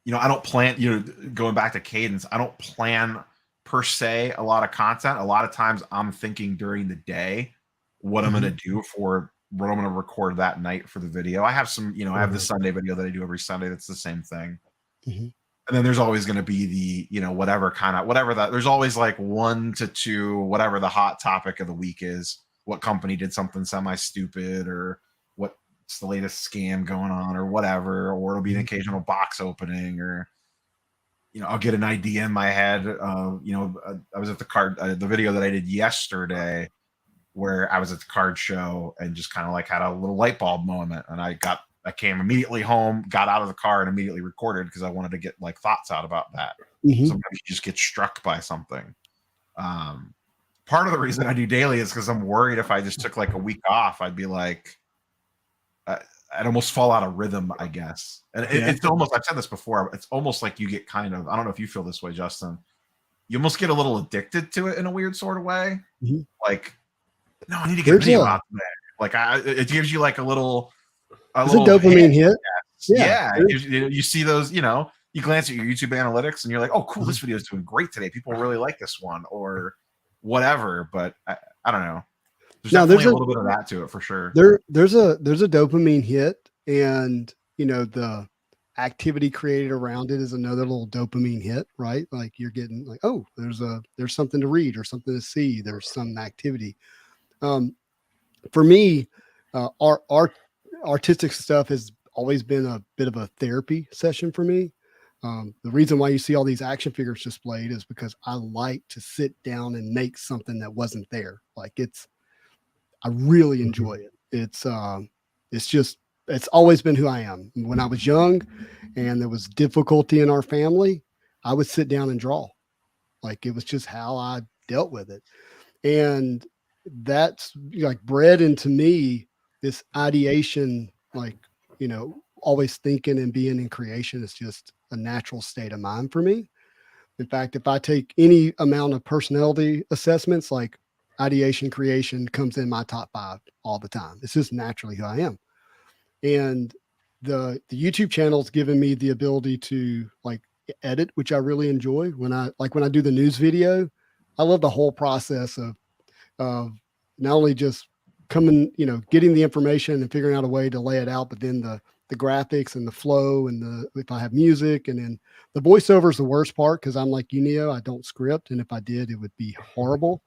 I don't plan, going back to cadence, I don't plan per se a lot of content. A lot of times I'm thinking during the day what I'm going to do for what I'm going to record that night for the video. I have some, I have the Sunday video that I do every Sunday. That's the same thing. And then there's always going to be the, whatever that, there's always like 1 to 2, whatever the hot topic of the week is. What company did something semi-stupid, or what's the latest scam going on, or whatever, or it'll be an occasional box opening, or, I'll get an idea in my head. I was at the video that I did yesterday where I was at the card show and just kind of like had a little light bulb moment. And I came immediately home, got out of the car and immediately recorded because I wanted to get like thoughts out about that. Sometimes you just get struck by something. Part of the reason I do daily is because I'm worried if I just took like a week off, I'd be like, I'd almost fall out of rhythm, I guess. And it's almost, I've said this before, it's almost like you get kind of, I don't know if you feel this way, Justin, you almost get a little addicted to it in a weird sort of way. Like, no, I need to get a video out today. Like it gives you like a little dopamine hit. Yeah. You see those, you glance at your YouTube analytics and you're like, oh, cool, this video is doing great today. People really like this one or whatever. But I don't know. There's definitely a little bit of that to it for sure. There's a dopamine hit, and the activity created around it is another little dopamine hit, right? Like you're getting like, oh, there's something to read or something to see. There's some activity. For me, our artistic stuff has always been a bit of a therapy session for me. The reason why you see all these action figures displayed is because I like to sit down and make something that wasn't there. Like I really enjoy it. It's always been who I am. When I was young and there was difficulty in our family, I would sit down and draw. Like it was just how I dealt with it. And that's like bred into me this ideation, like, always thinking and being in creation is just a natural state of mind for me. In fact, if I take any amount of personality assessments, like ideation creation comes in my top 5 all the time. It's just naturally who I am. And the YouTube channel's given me the ability to like edit, which I really enjoy. When I do the news video, I love the whole process of not only just coming, getting the information and figuring out a way to lay it out, but then the graphics and the flow and if I have music, and then the voiceover is the worst part because I'm like Neo, I don't script, and if I did, it would be horrible.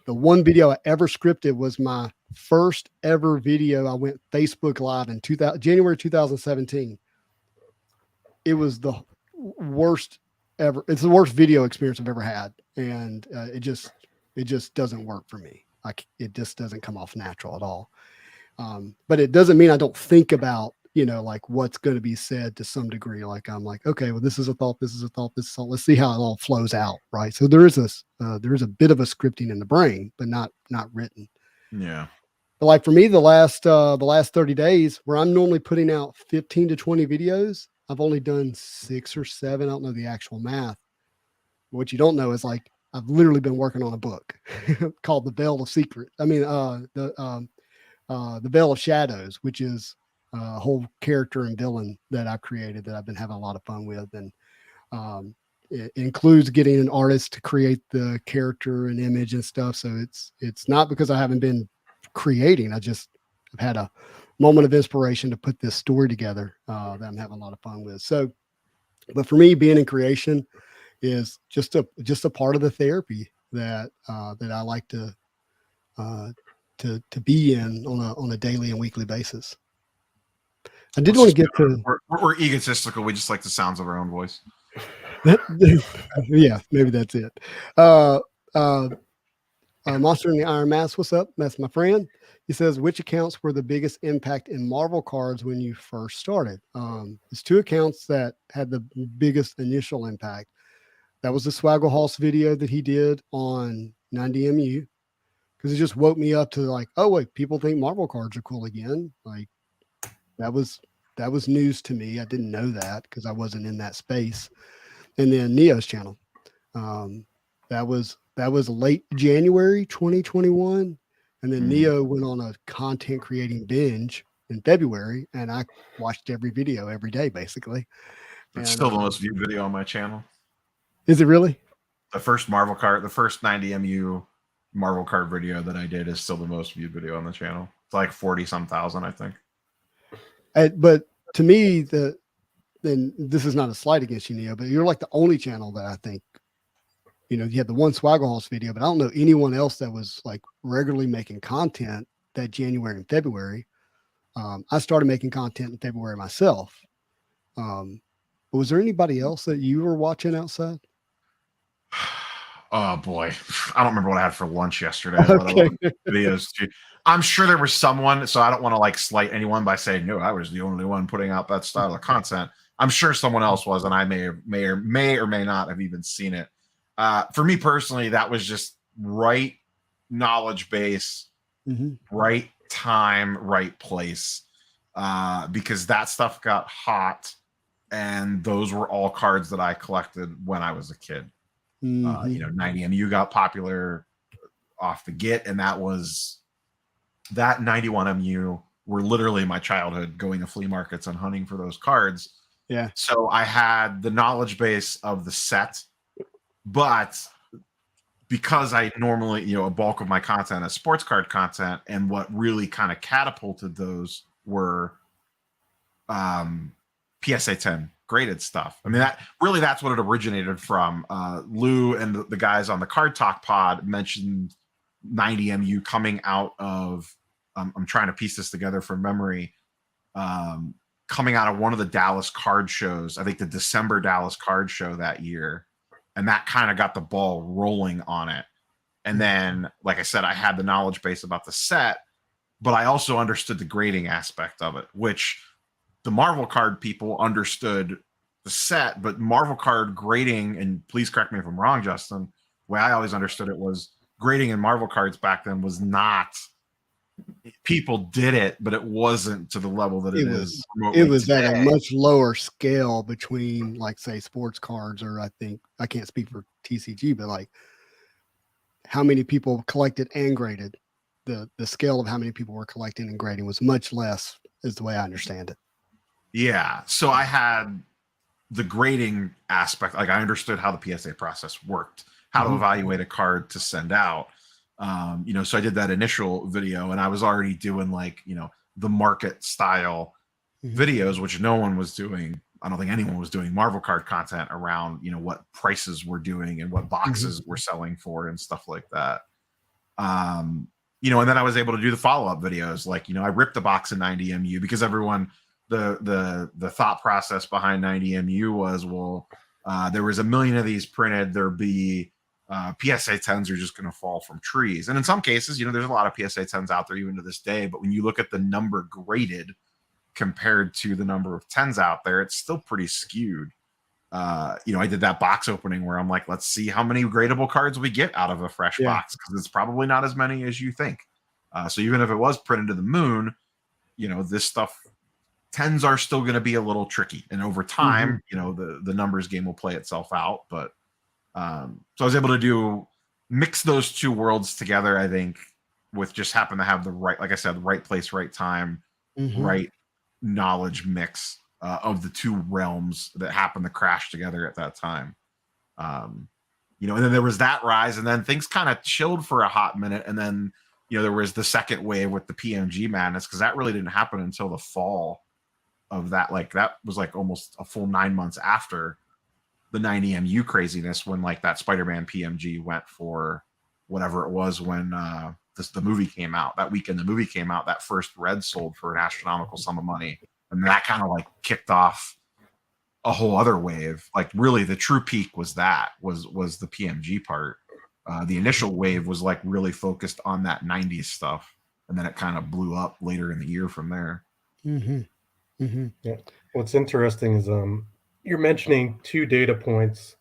The one video I ever scripted was my first ever video. I went Facebook Live in January 2017. It was the worst ever. It's the worst video experience I've ever had, and it just doesn't work for me. It just doesn't come off natural at all. But it doesn't mean I don't think about, like what's going to be said to some degree. Like I'm like, okay, well, this is a thought. This is a thought. Let's see how it all flows out. Right. So there is a bit of a scripting in the brain, but not written. Yeah. But like for me, the last 30 days where I'm normally putting out 15 to 20 videos, I've only done 6 or 7. I don't know the actual math. What you don't know is like, I've literally been working on a book called The Veil of Secret. I mean, the Veil of Shadows, which is a whole character and villain that I've created that I've been having a lot of fun with. And it includes getting an artist to create the character and image and stuff. So it's not because I haven't been creating. I've had a moment of inspiration to put this story together that I'm having a lot of fun with. So, but for me, being in creation is just a part of the therapy that I like to be in on a daily and weekly basis. I did want to get to. We're egotistical. We just like the sounds of our own voice. Yeah, maybe that's it. Monster in the Iron Mask, what's up? That's my friend. He says, which accounts were the biggest impact in Marvel cards when you first started? There's 2 accounts that had the biggest initial impact. That was the Swaggle Hoss video that he did on 90MU, because it just woke me up to like, oh wait, people think Marvel cards are cool again. Like that was news to me. I didn't know that because I wasn't in that space. And then Neo's channel, that was late January 2021, and then Neo went on a content creating binge in February, and I watched every video every day basically. It's And still the most viewed video on my channel. is it really? The first Marvel card, the first 90MU Marvel card video that I did is still the most viewed video on the channel. It's like 40 some thousand, I think. But to me, then this is not a slight against you, Neo, but you're like the only channel that I think, you had the one Swaggle video, but I don't know anyone else that was like regularly making content that January and February. I started making content in February myself. But was there anybody else that you were watching outside? Oh boy, I don't remember what I had for lunch yesterday. Okay. Videos too. I'm sure there was someone, so I don't want to like slight anyone by saying no, I was the only one putting out that style of content. I'm sure someone else was, and I may or may not have even seen it. For me personally, that was just right knowledge base, right time, right place, because that stuff got hot, and those were all cards that I collected when I was a kid. 90MU got popular off the get, and that 91MU were literally my childhood, going to flea markets and hunting for those cards. Yeah. So I had the knowledge base of the set, but because I normally, a bulk of my content is sports card content, and what really kind of catapulted those were PSA 10 graded stuff. I mean, that's what it originated from. Lou and the guys on the Card Talk pod mentioned 90MU coming out of, I'm trying to piece this together from memory, coming out of one of the Dallas card shows, I think the December Dallas card show that year. And that kind of got the ball rolling on it. And then, like I said, I had the knowledge base about the set, but I also understood the grading aspect of it, which the Marvel card people understood the set, but Marvel card grading, and please correct me if I'm wrong, Justin, the way I always understood it was grading in Marvel cards back then was not, people did it, but it wasn't to the level that it is. It was today. at a much lower scale between, like, say, sports cards, or I think, I can't speak for TCG, but like how many people collected and graded. The scale of how many people were collecting and grading was much less, is the way I understand it. Yeah. So I had the grading aspect, like I understood how the PSA process worked, how to evaluate a card to send out. So I did that initial video, and I was already doing like, the market style videos, which no one was doing. I don't think anyone was doing Marvel card content around, what prices we're doing and what boxes we're selling for and stuff like that. And then I was able to do the follow-up videos. Like, I ripped a box of 90MU because everyone, the thought process behind 90MU was, well, there was 1 million of these printed. There'd be PSA 10s are just going to fall from trees. And in some cases, there's a lot of PSA 10s out there even to this day. But when you look at the number graded compared to the number of 10s out there, it's still pretty skewed. I did that box opening where I'm like, let's see how many gradable cards we get out of a fresh box, because it's probably not as many as you think. So even if it was printed to the moon, this stuff, 10s are still going to be a little tricky. And over time, the numbers game will play itself out. But so I was able to mix those two worlds together, I think, with just happen to have the right, like I said, right place, right time, right knowledge mix of the two realms that happened to crash together at that time. And then there was that rise, and then things kind of chilled for a hot minute. And then, there was the second wave with the PMG madness, because that really didn't happen until the fall of that. Like, that was like almost a full 9 months after the 90MU craziness, when like that SpiderMan PMG went for whatever it was when the movie came out. That weekend the movie came out, that first red sold for an astronomical sum of money. And that kind of like kicked off a whole other wave. Like, really the true peak was the PMG part. The initial wave was like really focused on that 90s stuff. And then it kind of blew up later in the year from there. Yeah. What's interesting is you're mentioning 2 data points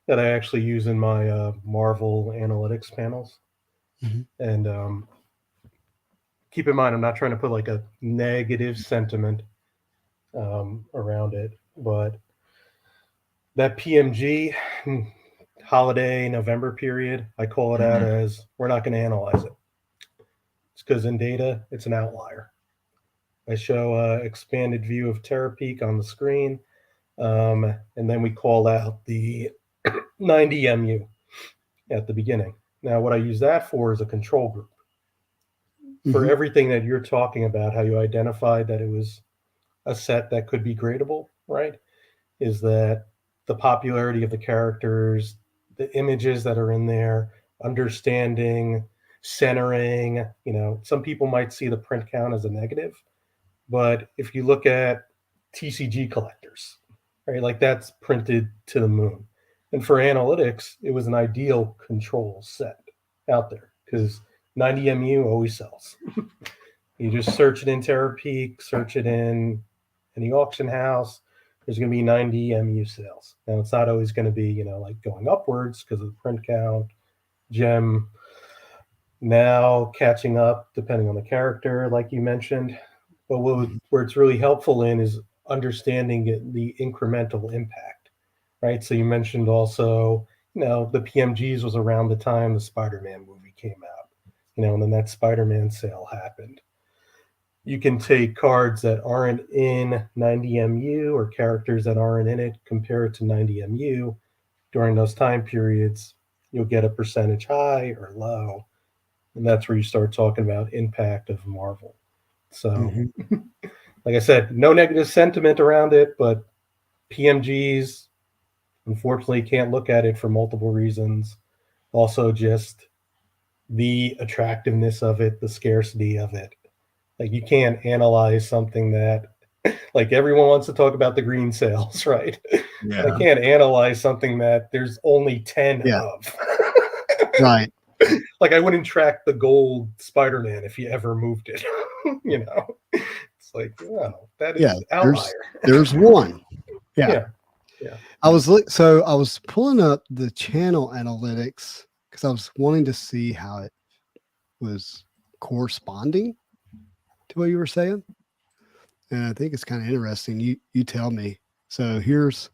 that I actually use in my Marvel Analytics panels. And keep in mind, I'm not trying to put like a negative sentiment around it, but that PMG holiday November period, I call it out as, we're not going to analyze it. It's because in data, it's an outlier. I show expanded view of Terra Peak on the screen. And then we call out the 90 MU at the beginning. Now, what I use that for is a control group. For Mhm. everything that you're talking about, how you identified that it was a set that could be gradable, right? Is that the popularity of the characters, the images that are in there, understanding, centering. You know, some people might see the print count as a negative, but if you look at TCG collectors, right, like that's printed to the moon. And for analytics, it was an ideal control set out there because 90 MU always sells. You just search it in TerraPeak, search it in any auction house. There's going to be 90 MU sales. Now, it's not always going to be, you know, like going upwards because of the print count, gem now catching up depending on the character, like you mentioned. But where it's really helpful in is understanding the incremental impact, right? So you mentioned also, you know, the PMGs was around the time the SpiderMan movie came out, you know, and then that SpiderMan sale happened. You can take cards that aren't in 90 MU or characters that aren't in it, compare it to 90 MU during those time periods. You'll get a percentage high or low. And that's where you start talking about impact of Marvel. So, Mhm. like I said, no negative sentiment around it, but PMGs, unfortunately, can't look at it for multiple reasons. Also, just the attractiveness of it, the scarcity of it. Like you can't analyze something that, like everyone wants to talk about the green sales, right? Yeah. But I can't analyze something that there's only 10 Yeah. of. Right. Like I wouldn't track the gold Spider-Man if you ever moved it. You know, it's like, wow, that Yeah. is outlier. There's one. Yeah. Yeah. I was pulling up the channel analytics because I was wanting to see how it was corresponding to what you were saying. And I think it's kind of interesting. You tell me. So here's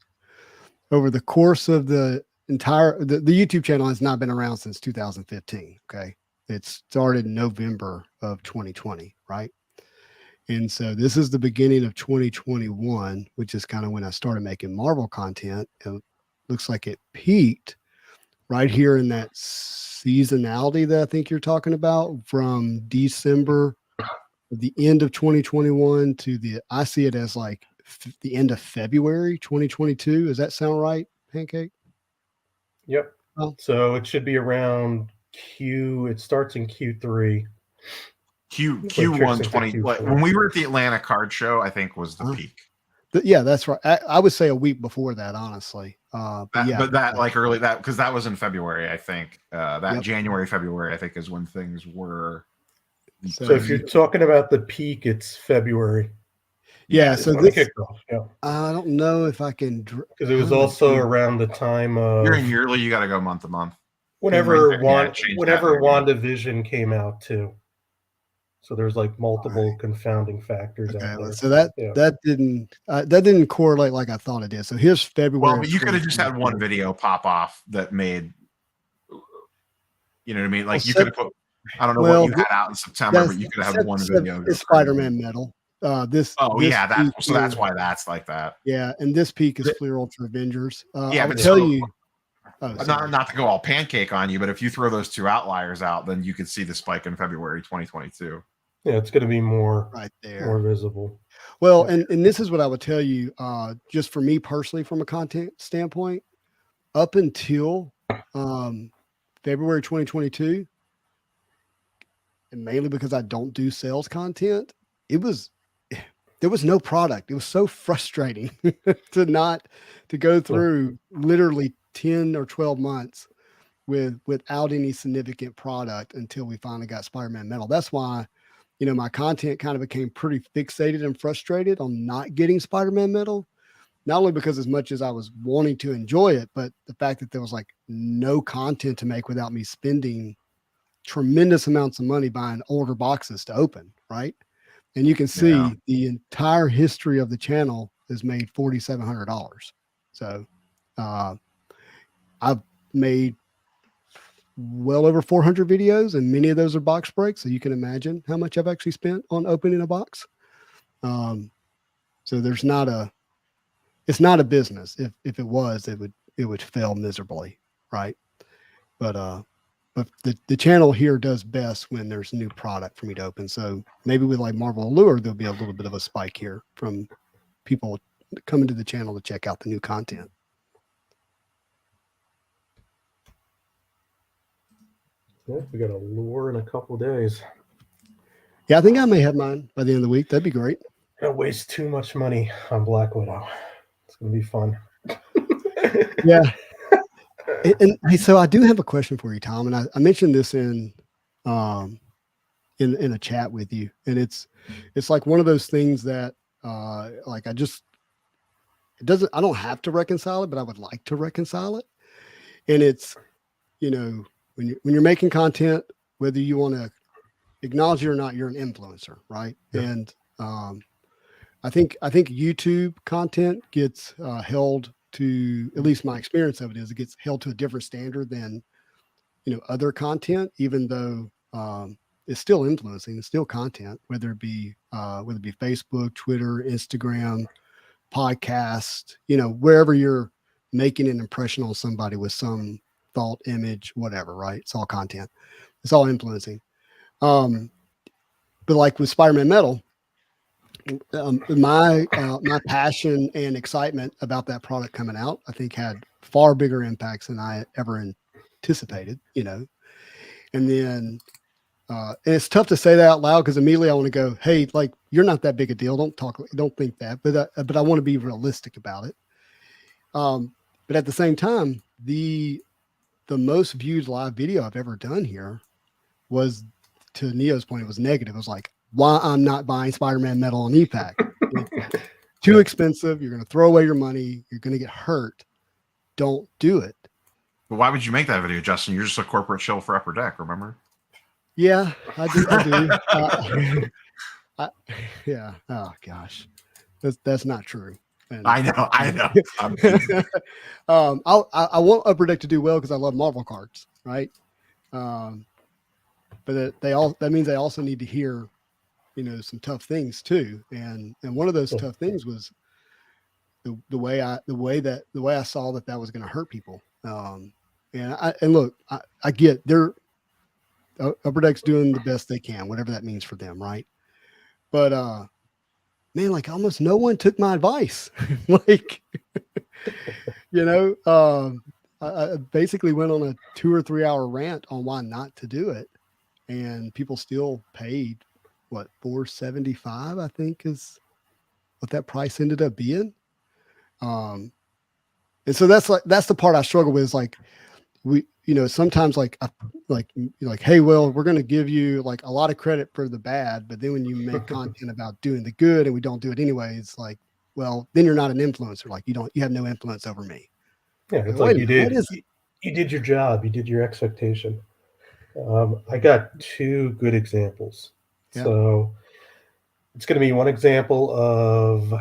over the course of the entire the YouTube channel has not been around since 2015. Okay. It started in November of 2020, right? And so this is the beginning of 2021, which is kind of when I started making Marvel content. It looks like it peaked right here in that seasonality that I think you're talking about from December, the end of 2021 to I see it as like the end of February 2022. Does that sound right, Pancake? Yep. Oh. So it should be around it starts in Q3. Q1 20. Like when we were at the Atlanta card show, I think was the peak. Yeah, that's right. I would say a week before that, honestly. But that like early that because that was in February, I think. That Yep. January, February, I think is when things were. So if you're talking about the peak, it's February. Yeah. So this kicked off. Yeah. I don't know if I can because it was also around the time of. You're in yearly. You got to go month to month. Whenever WandaVision came out too. So there's like multiple confounding factors out there. So that didn't correlate like I thought it did. So here's February. Well, but you could have just had one video pop off that made, you know what I mean? Like you could have put, I don't know what you had out in September, but you could have had one video. It's SpiderMan metal. This that's why that's like that. Yeah, and this peak is Fleer Ultra Avengers. Yeah, I would tell you. Not to go all pancake on you, but if you throw those two outliers out, then you could see the spike in February 2022. Yeah, it's going to be more right there, more visible. Well, and this is what I would tell you, just for me personally, from a content standpoint, up until February 2022, and mainly because I don't do sales content, there was no product. It was so frustrating to go through literally 10 or 12 months without any significant product until we finally got Spider-Man Metal. That's why, you know, my content kind of became pretty fixated and frustrated on not getting Spider-Man Metal, not only because as much as I was wanting to enjoy it, but the fact that there was like no content to make without me spending tremendous amounts of money buying older boxes to open, right? And you can see the entire history of the channel has made $4,700. So I've made well over 400 videos, and many of those are box breaks. So you can imagine how much I've actually spent on opening a box. So there's not it's not a business. If it was, it would fail miserably, right? But the channel here does best when there's new product for me to open. So maybe with like Marvel Allure, there'll be a little bit of a spike here from people coming to the channel to check out the new content. Yeah, we got a lure in a couple days. Yeah, I think I may have mine by the end of the week. That'd be great. Don't waste too much money on Black Widow. It's gonna be fun. Yeah. And hey, so I do have a question for you, Tom. And I mentioned this in a chat with you, and it's like one of those things that like I don't have to reconcile it, but I would like to reconcile it. And it's, when you're making content, whether you want to acknowledge it or not, you're an influencer, right? Yeah. And I think YouTube content gets held to, at least my experience of it is, it gets held to a different standard than other content, even though it's still influencing, it's still content, whether it be Facebook, Twitter, Instagram, podcast, wherever you're making an impression on somebody with some thought, image, whatever, right? It's all content. It's all influencing. But like with SpiderMan Metal, my passion and excitement about that product coming out, I think had far bigger impacts than I ever anticipated, and then and it's tough to say that out loud because immediately I want to go, hey, like, you're not that big a deal. Don't think that. But I want to be realistic about it. But at the same time, the most viewed live video I've ever done here was, to Neo's point, it was negative. It was like, why I'm not buying SpiderMan Metal on e-Pack. It's too expensive. You're going to throw away your money. You're going to get hurt. Don't do it. But why would you make that video, Justin? You're just a corporate shill for Upper Deck, remember? Yeah, I do. Yeah. Oh gosh, that's not true. And, I know. I want Upper Deck to do well because I love Marvel cards, right? But that means they also need to hear, some tough things too. And one of those tough things was the way I saw that was going to hurt people. And look, I get Upper Deck's doing the best they can, whatever that means for them, right? But man, like almost no one took my advice. Like, I basically went on a 2 or 3 hour rant on why not to do it, and people still paid what, $475, I think is what that price ended up being. And so that's the part I struggle with, is like, we, sometimes like, hey, well, we're going to give you like a lot of credit for the bad, but then when you make content about doing the good and we don't do it anyway, it's like, well, then you're not an influencer. Like you have no influence over me. Yeah. It's like you did your job. You did your expectation. I got 2 good examples. Yeah. So it's going to be one example of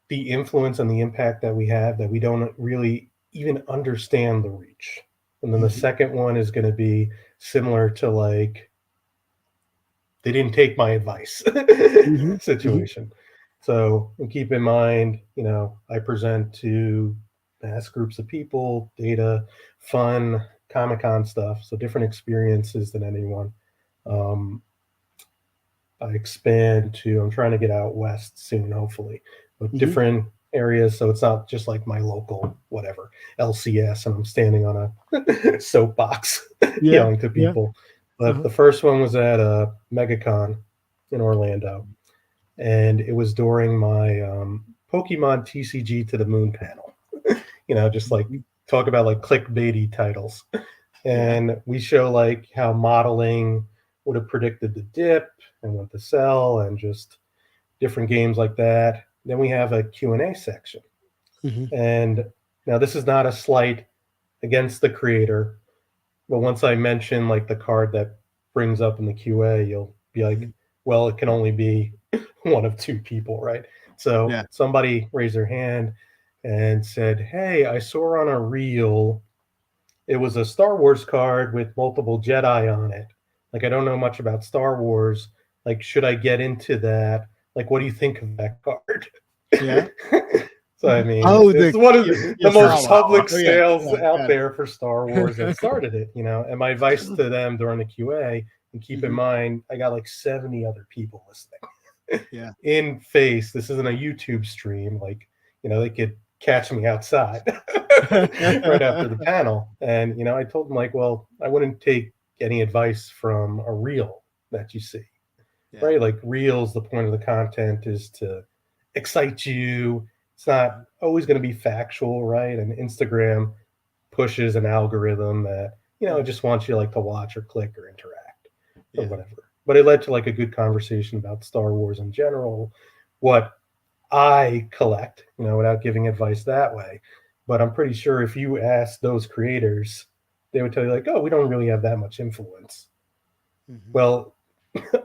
the influence and the impact that we have that we don't really even understand the reach. And then the second one is going to be similar to like, they didn't take my advice situation. So keep in mind, I present to mass groups of people, data, fun, Comic-Con stuff. So different experiences than anyone. I expand to, I'm trying to get out west soon, hopefully, but different areas. So it's not just like my local, whatever, LCS, and I'm standing on a soapbox yelling to people. But the first one was at MegaCon in Orlando. And it was during my Pokemon TCG to the Moon panel. Just like talk about like clickbaity titles. And we show like how modeling would have predicted the dip and what to sell and just different games like that. Then we have a Q&A section. And now this is not a slight against the creator, but once I mention like the card that brings up in the QA, you'll be like, well, it can only be one of 2 people, right? So somebody raised their hand and said, hey, I saw on a reel, it was a Star Wars card with multiple Jedi on it. Like, I don't know much about Star Wars. Like, should I get into that? Like, what do you think of that card? Yeah. So I mean, Oh, it's one of yes, the most yes, public oh, yeah, sales yeah, out got it. there for Star Wars that started it, you know. And my advice to them during the QA, and keep in mind, I got like 70 other people listening. Yeah. In face, this isn't a YouTube stream. Like, you know, they could catch me outside right after the panel. And, you know, I told them, like, well, I wouldn't take any advice from a reel that you see, Yeah. right? Like, reels, the point of the content is to excite you. It's not always going to be factual, right? And Instagram pushes an algorithm that, you know, it just wants you like to watch or click or interact or Yeah. whatever. But it led to like a good conversation about Star Wars in general, what I collect, you know, without giving advice that way. But I'm pretty sure if you ask those creators, they would tell you like, oh, we don't really have that much influence. Well,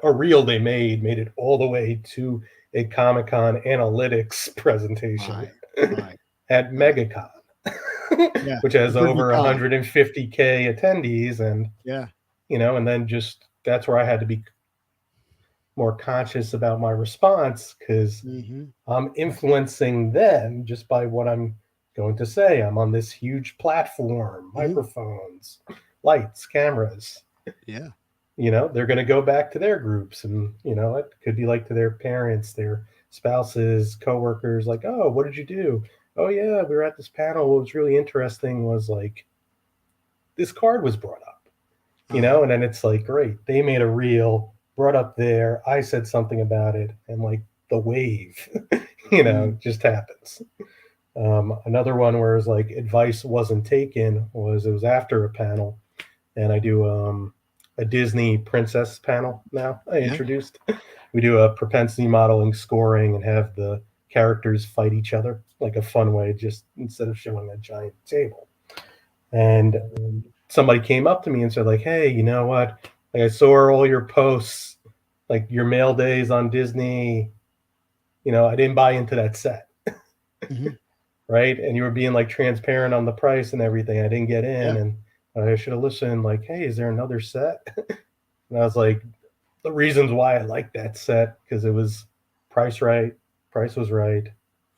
a reel they made it all the way to a Comic-Con analytics presentation Right. at MegaCon, Yeah. which has Pretty over con. 150K attendees. And, Yeah. you know, and then just that's where I had to be more conscious about my response because I'm influencing them just by what I'm going to say. I'm on this huge platform, microphones, lights, cameras. Yeah. You know, they're going to go back to their groups, and, you know, it could be like to their parents, their spouses, coworkers, like, oh, what did you do? Oh, yeah, we were at this panel. What was really interesting was like this card was brought up, you know, and then it's like, great, they made a reel, brought up there. I said something about it, and like the wave, you know, just happens. Another one where it's like advice wasn't taken was it was after a panel, and I do a Disney princess panel now. I introduced. We do a propensity modeling scoring and have the characters fight each other, like a fun way, just instead of showing a giant table. And somebody came up to me and said, like, hey, you know what? Like, I saw all your posts, like your mail days on Disney. You know, I didn't buy into that set. Right? And you were being like transparent on the price and everything. I didn't get in, and I should have listened, like, hey, is there another set? And I was like, the reasons why I like that set, because it was price right, price was right.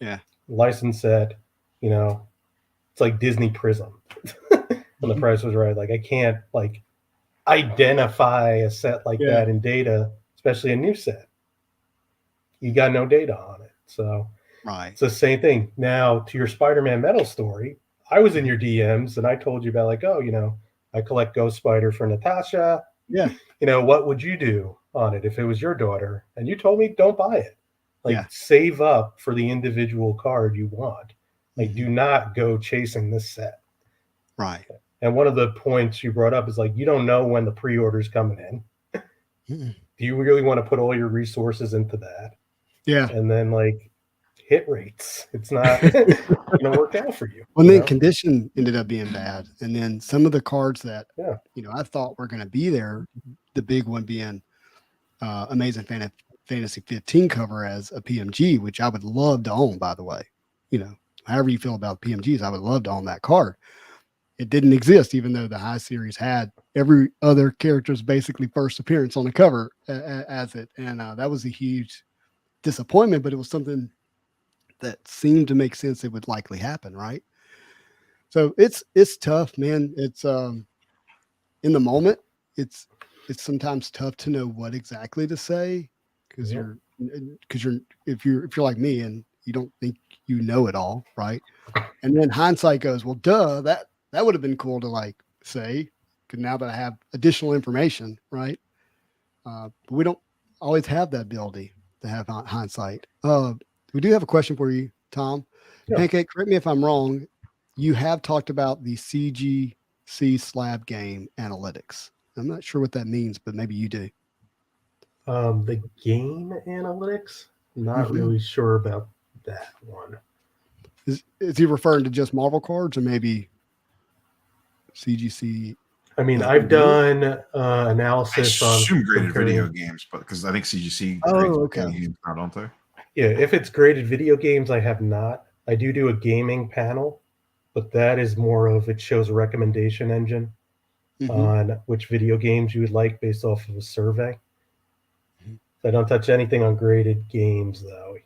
Yeah. License set, you know, it's like Disney Prism. And the price was right. Like, I can't like identify a set like that in data, especially a new set. You got no data on it. So it's the same thing. Now, to your SpiderMan metal story, I was in your DMs and I told you about like, oh, you know, I collect Ghost Spider for Natasha. Yeah. You know, what would you do on it if it was your daughter? And you told me don't buy it. Like, save up for the individual card you want. Like, do not go chasing this set. Right. And one of the points you brought up is like, you don't know when the pre-order's coming in. Do you really want to put all your resources into that? Yeah. And then like hit rates, it's not going to work out for you. Well, then condition ended up being bad. And then some of the cards that, you know, I thought were going to be there, the big one being Amazing Fantasy 15 cover as a PMG, which I would love to own, by the way. You know, however you feel about PMGs, I would love to own that card. It didn't exist, even though the high series had every other character's basically first appearance on the cover as it. And that was a huge disappointment, but it was something that seemed to make sense it would likely happen, right? So it's tough, man. It's in the moment, it's sometimes tough to know what exactly to say because if you're like me and you don't think you know it all, right? And then hindsight goes, well, duh, that would have been cool to like say, because now that I have additional information, right? But we don't always have that ability to have hindsight. We do have a question for you, Tom. Pancake, correct me if I'm wrong. You have talked about the CGC slab game analytics. I'm not sure what that means, but maybe you do. The game analytics, not really sure about that one. Is he referring to just Marvel cards or maybe CGC? I mean, I've done analysis on graded video games, but because I think CGC games now, don't they? Yeah, if it's graded video games, I have not. I do a gaming panel, but that is more of, it shows a recommendation engine on which video games you would like based off of a survey. So I don't touch anything on graded games, though.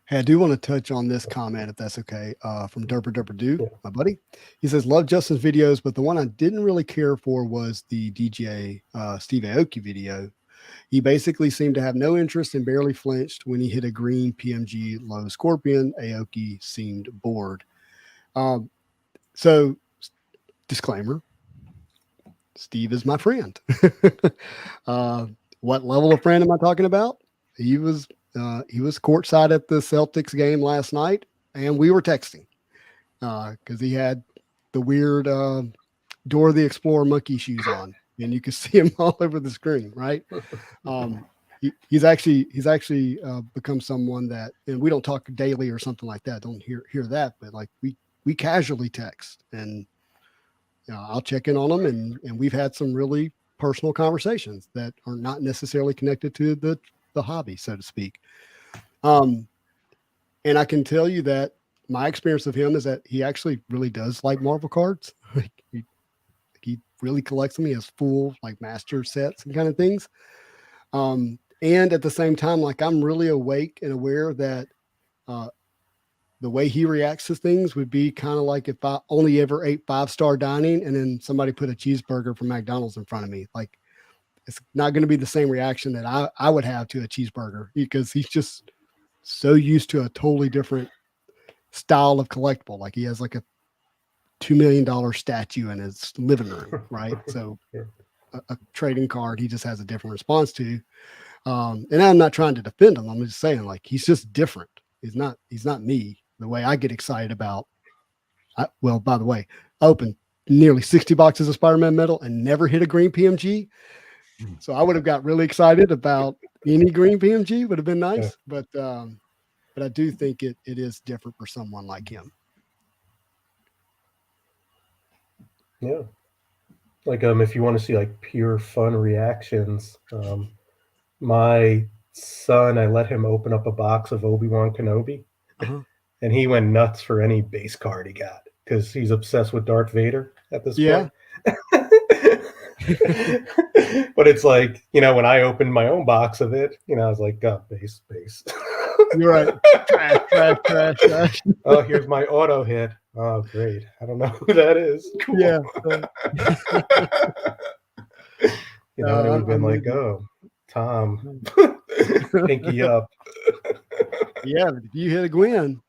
Hey, I do want to touch on this comment, if that's okay, from Derper Derper Doo, Yeah. my buddy. He says, love Justin's videos, but the one I didn't really care for was the DJ Steve Aoki video. He basically seemed to have no interest and barely flinched when he hit a green PMG low scorpion. Aoki seemed bored. So, disclaimer, Steve is my friend. What level of friend am I talking about? He was courtside at the Celtics game last night, and we were texting because he had the weird Dora the Explorer monkey shoes on, and you could see him all over the screen, right? He's actually become someone that, and we don't talk daily or something like that. Don't hear that, but like we casually text, and I'll check in on him, and we've had some really personal conversations that are not necessarily connected to the hobby, so to speak. And I can tell you that my experience of him is that he actually really does like Marvel cards. He really collects them. He has full like master sets and kind of things. And at the same time, like I'm really awake and aware that the way he reacts to things would be kind of like if I only ever ate 5-star dining and then somebody put a cheeseburger from McDonald's in front of me. Like it's not going to be the same reaction that I would have to a cheeseburger because he's just so used to a totally different style of collectible. Like he has like a $2 million statue in his living room, right? So a trading card, he just has a different response to. And I'm not trying to defend him. I'm just saying like, he's just different. He's not me the way I get excited about. Well, by the way, I opened nearly 60 boxes of SpiderMan metal and never hit a green PMG. So I would have got really excited about any green PMG would have been nice. Yeah. But I do think it is different for someone like him. Yeah. Like, if you want to see like pure fun reactions, my son, I let him open up a box of Obi-Wan Kenobi, and he went nuts for any base card he got because he's obsessed with Darth Vader at this point. But it's like, when I opened my own box of it, I was like, oh, base. You're right. Trash. Oh, here's my auto hit. Oh, great. I don't know who that is. Cool. Yeah. It would have been like, oh, Tom, pinky up. Yeah, but if you hit a Gwen,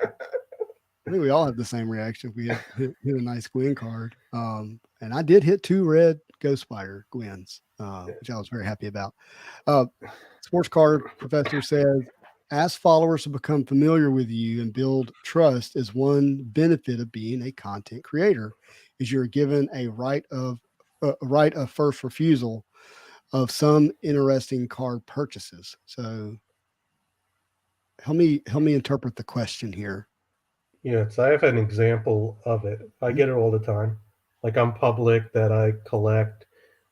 I think we all have the same reaction if we hit a nice Gwen card. And I did hit 2 red Ghost Spider Gwens, which I was very happy about. Sports Card Professor says, as followers to become familiar with you and build trust is one benefit of being a content creator, is you're given a right of first refusal of some interesting card purchases. So help me interpret the question here. Yeah, so I have an example of it. I get it all the time. Like I'm public that I collect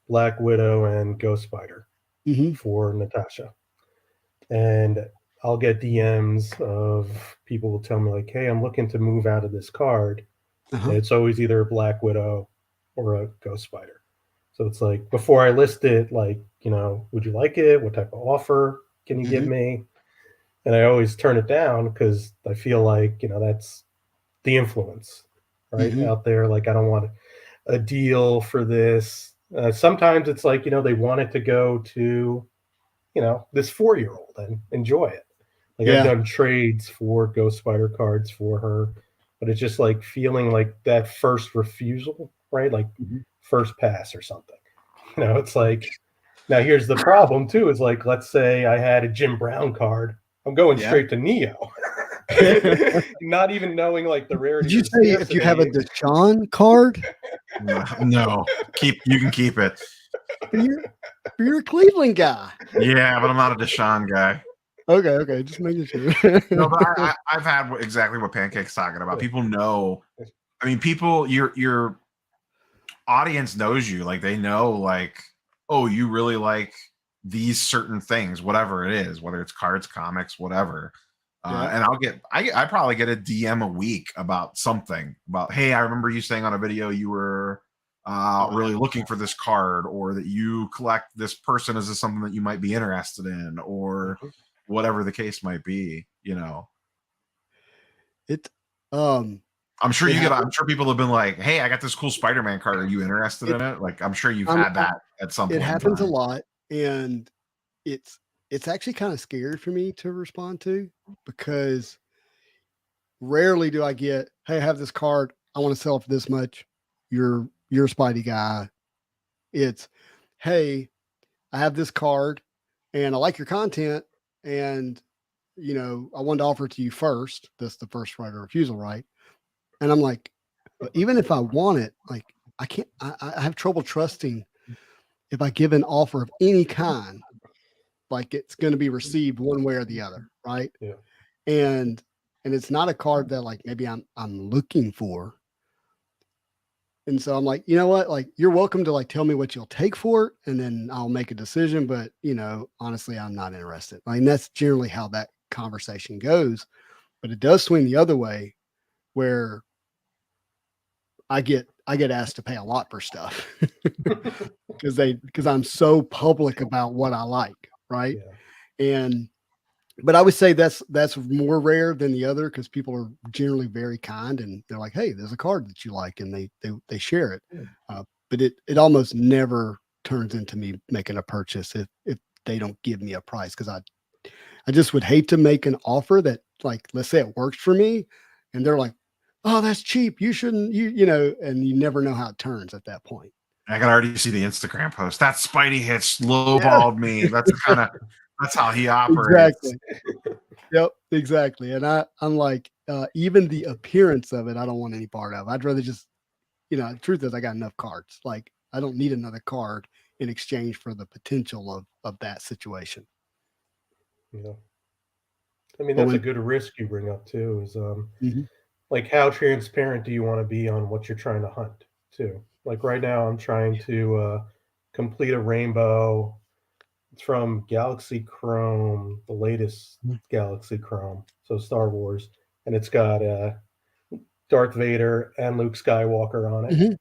Black Widow and Ghost Spider for Natasha. And I'll get DMs of people will tell me like, hey, I'm looking to move out of this card. And it's always either a Black Widow or a Ghost Spider. So it's like, before I list it, like, would you like it? What type of offer can you give me? And I always turn it down because I feel like, that's the influence right out there. Like, I don't want a deal for this. Sometimes it's like, they want it to go to, this 4-year-old and enjoy it. Like I've done trades for Ghost Spider cards for her, but it's just like feeling like that first refusal, right? Like first pass or something. It's like, now here's the problem too, is like, let's say I had a Jim Brown card. I'm going straight to Neo. Not even knowing like the rarity. Did you say if you have a Deshaun card? No. You can keep it. You're a Cleveland guy. Yeah, but I'm not a Deshaun guy. Okay, just making sure. No, but I've had exactly what Pancake's talking about. People know. I mean, your audience knows you. Like they know, like, oh, you really like these certain things, whatever it is, whether it's cards, comics, whatever. And I probably get a DM a week about something about, hey, I remember you saying on a video you were really looking for this card, or that you collect this person. Is this something that you might be interested in, or whatever the case might be? you know. It um I'm sure It I'm sure people have been like, "Hey, I got this cool Spider-Man card. Are you interested in it?" Like, I'm sure you've I'm had that at some it point in happens a time. lot, and it's it's actually kind of scary for me to respond to, because rarely do I get, "Hey, I have this card. I want to sell it for this much. You're a Spidey guy." It's, "Hey, I have this card and I like your content, and I wanted to offer it to you first." That's the first right of refusal, right? And I'm like, even if I want it, like, I can't. I have trouble trusting, if I give an offer of any kind, like, it's going to be received one way or the other, right? Yeah. And it's not a card that, like, maybe I'm looking for. And so I'm like, you know what? Like, you're welcome to, like, tell me what you'll take for it, and then I'll make a decision. But honestly, I'm not interested. Like, that's generally how that conversation goes. But it does swing the other way, where I get asked to pay a lot for stuff because I'm so public about what I like, right? Yeah. And but I would say that's more rare than the other, because people are generally very kind, and they're like, "Hey, there's a card that you like," and they share it. But it almost never turns into me making a purchase if they don't give me a price, because I just would hate to make an offer that, like, let's say it works for me, and they're like, "Oh, that's cheap. You shouldn't, and you never know how it turns at that point. I can already see the Instagram post. That Spidey hits Yeah, lowballed me. That's how he operates. exactly. Yep, exactly. And I'm like, even the appearance of it, I don't want any part of. I'd rather just, the truth is, I got enough cards. Like, I don't need another card in exchange for the potential of that situation. Yeah. I mean, But that's a when good risk you bring up too, is Mhm. like, how transparent do you want to be on what you're trying to hunt too? Like right now I'm trying to complete a rainbow. It's from Galaxy Chrome, the latest Mhm. Galaxy Chrome, so Star Wars, and it's got Darth Vader and Luke Skywalker on it. Mhm.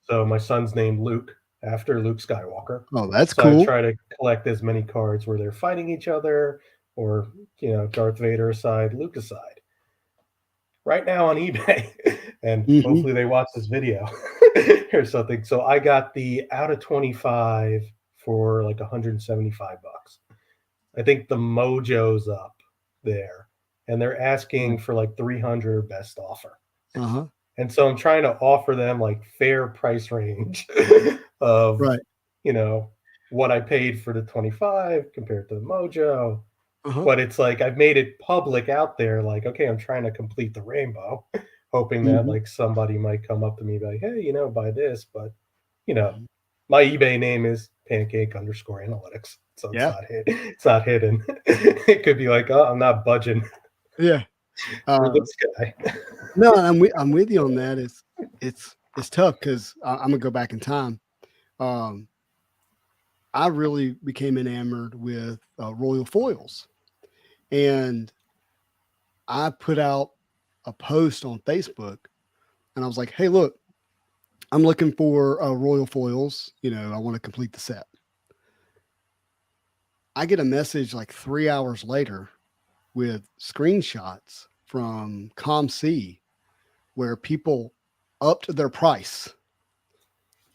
So my son's named Luke after Luke Skywalker. Oh, that's So I cool. try to collect as many cards where they're fighting each other, or Darth Vader aside, Luke aside. Right now on eBay, and Mhm. hopefully they watch this video or something. So I got the out of 25 for like 175 bucks. I think the Mojo's up there, and they're asking for like 300 best offer. Uh-huh. And so I'm trying to offer them like fair price range of, Right. you know, what I paid for the 25 compared to the Mojo. Uh-huh. But it's like I've made it public out there, like, okay, I'm trying to complete the rainbow, hoping that Mhm. like somebody might come up to me and be like, hey, buy this. But you know, Mhm. my eBay name is Pancake_Analytics. So it's Yeah. not it's not hidden. It could be like, oh, I'm not budging Yeah. for Uh, this guy. no, I'm with you on that. It's tough, because I'm gonna go back in time. Um, I really became enamored with royal foils, and I put out a post on Facebook, and I was like, "Hey, look, I'm looking for royal foils. I want to complete the set." I get a message like 3 hours later with screenshots from ComC, where people upped their price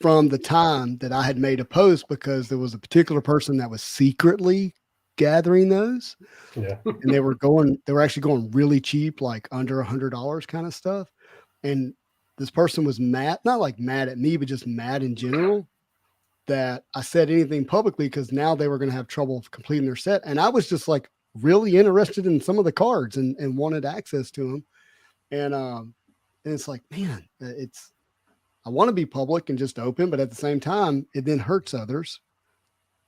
from the time that I had made a post, because there was a particular person that was secretly gathering those, Yeah. and they were actually going really cheap, like under $100 kind of stuff. And this person was mad, not like mad at me, but just mad in general, that I said anything publicly, because now they were going to have trouble completing their set. And I was just like really interested in some of the cards, and wanted access to them. And it's like, man, I want to be public and just open, but at the same time, it then hurts others,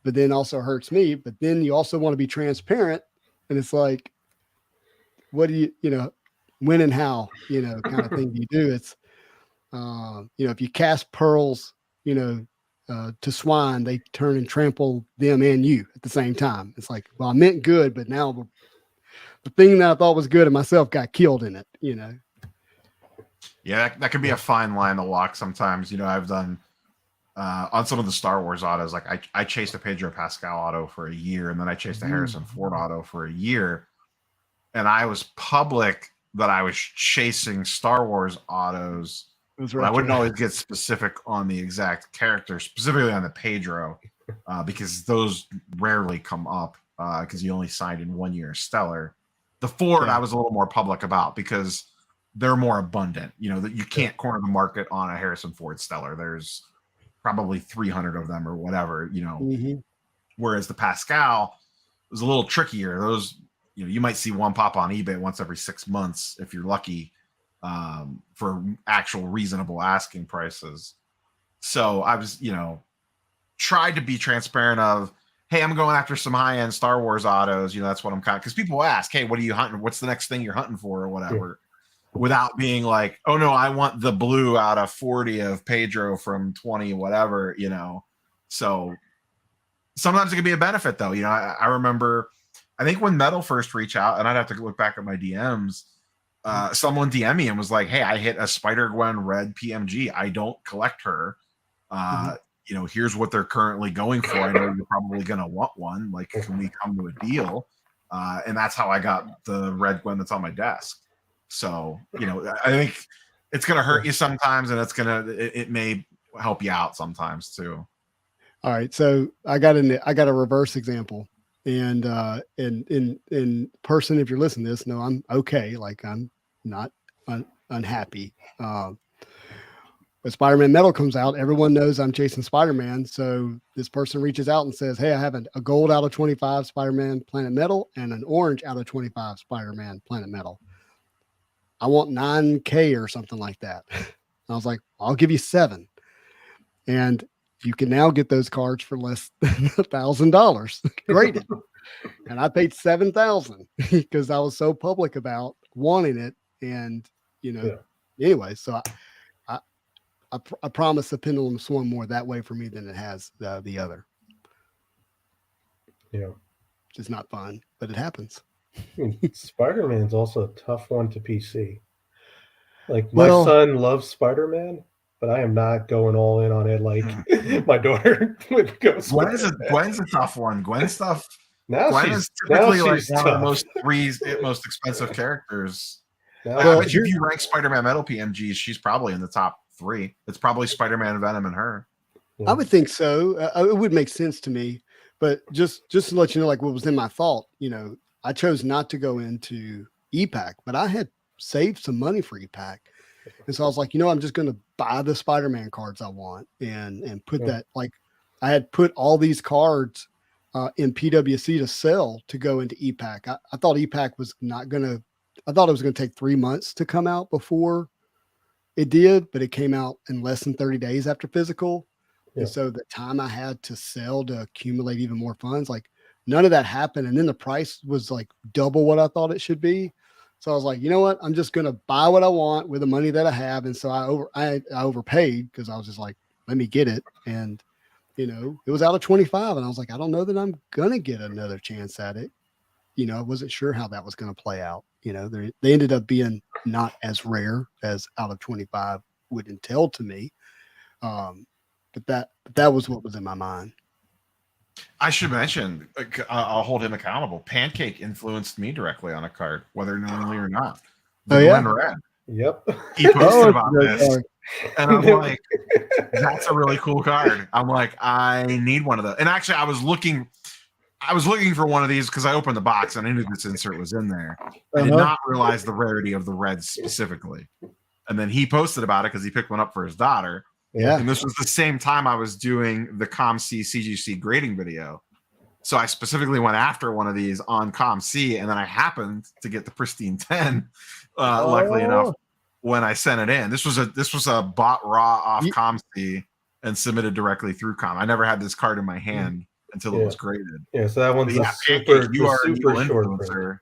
but then also hurts me. But then you also want to be transparent. And it's like, what do when and how, kind of thing do you do? It's, if you cast pearls, to swine, they turn and trample them and you at the same time. It's like, well, I meant good, but now the thing that I thought was good in myself got killed in it. Yeah, that can be a fine line to walk sometimes. I've done on some of the Star Wars autos, like I chased a Pedro Pascal auto for a year, and then I chased a Harrison Ford auto for a year. and I was public that I was chasing Star Wars autos. But I wouldn't always get specific on the exact character, specifically on the Pedro, because those rarely come up because you only signed in 1 year Stellar. The Ford I was a little more public about because they're more abundant. You know, that you can't corner the market on a Harrison Ford Stellar. There's probably 300 of them or whatever, you know. Whereas the Pascal was a little trickier. Those, you know, you might see one pop on eBay once every 6 months if you're lucky, for actual reasonable asking prices. So I was, you know, tried to be transparent of, hey, I'm going after some high-end Star Wars autos. You know, that's what I'm kind of, because people ask, hey, what are you hunting? What's the next thing you're hunting for or whatever, without being like, oh no, I want the blue out of 40 of Pedro from 20, whatever, you know. So sometimes it can be a benefit though. You know, I remember, I think when Metal first reached out, and I'd have to look back at my DMs, someone DM me and was like, hey, I hit a Spider-Gwen red PMG. I don't collect her. You know, here's what they're currently going for. I know you're probably going to want one. Like, can we come to a deal? And that's how I got the red Gwen that's on my desk. So, you know, I think it's going to hurt you sometimes, and it may help you out sometimes too. All right. So I got a reverse example. And in person, if you're listening to this, no, I'm okay. Like, I'm not unhappy. When Spider-Man Metal comes out, everyone knows I'm chasing Spider-Man. So this person reaches out and says, hey, I have a gold out of 25 Spider-Man Planet Metal and an orange out of 25 Spider-Man Planet Metal. I want 9K or something like that. I was like, I'll give you 7. And you can now get those cards for less than $1,000 graded. And I paid $7,000 because I was so public about wanting it. And, you know, anyway, so I promise the pendulum swung more that way for me than it has the other. Yeah. Which is not fun, but it happens. Spider-Man's also a tough one to PC. Like, my son loves Spider-Man, but I am not going all in on it like my daughter would go. Gwen's a tough one. Gwen stuff. Now Gwen is typically like one tough. of the most expensive characters. Now, I bet you if you rank Spider-Man Metal PMGs, she's probably in the top 3. It's probably Spider-Man, Venom, and her. I would think so. It would make sense to me. But just to let you know, like, what was in my thought, you know, I chose not to go into EPAC, but I had saved some money for EPAC. And so I was like, you know, I'm just going to buy the Spider-Man cards I want and put that, like, I had put all these cards in PWC to sell to go into EPAC. I thought EPAC was not going to, I thought it was going to take 3 months to come out before it did, but it came out in less than 30 days after physical. And so the time I had to sell to accumulate even more funds, like, none of that happened. And then the price was like double what I thought it should be. So I was like, you know what? I'm just going to buy what I want with the money that I have. And so I overpaid because I was just like, let me get it. And, you know, it was out of 25. And I was like, I don't know that I'm going to get another chance at it. You know, I wasn't sure how that was going to play out. You know, they ended up being not as rare as out of 25 would entail to me. But that was what was in my mind. I should mention, I'll hold him accountable. Pancake influenced me directly on a card, whether knowingly or not. The Glen Red. Yep. He posted about this. And I'm like, that's a really cool card. I'm like, I need one of those. And actually, I was looking for one of these because I opened the box and I knew this insert was in there. I did not realize the rarity of the red specifically. And then he posted about it because he picked one up for his daughter. Yeah. And this was the same time I was doing the ComC CGC grading video. So I specifically went after one of these on ComC, and then I happened to get the pristine 10, luckily enough, when I sent it in. This was a bought raw off ComC and submitted directly through Com. I never had this card in my hand until it was graded. Yeah, so that one's super short influencer.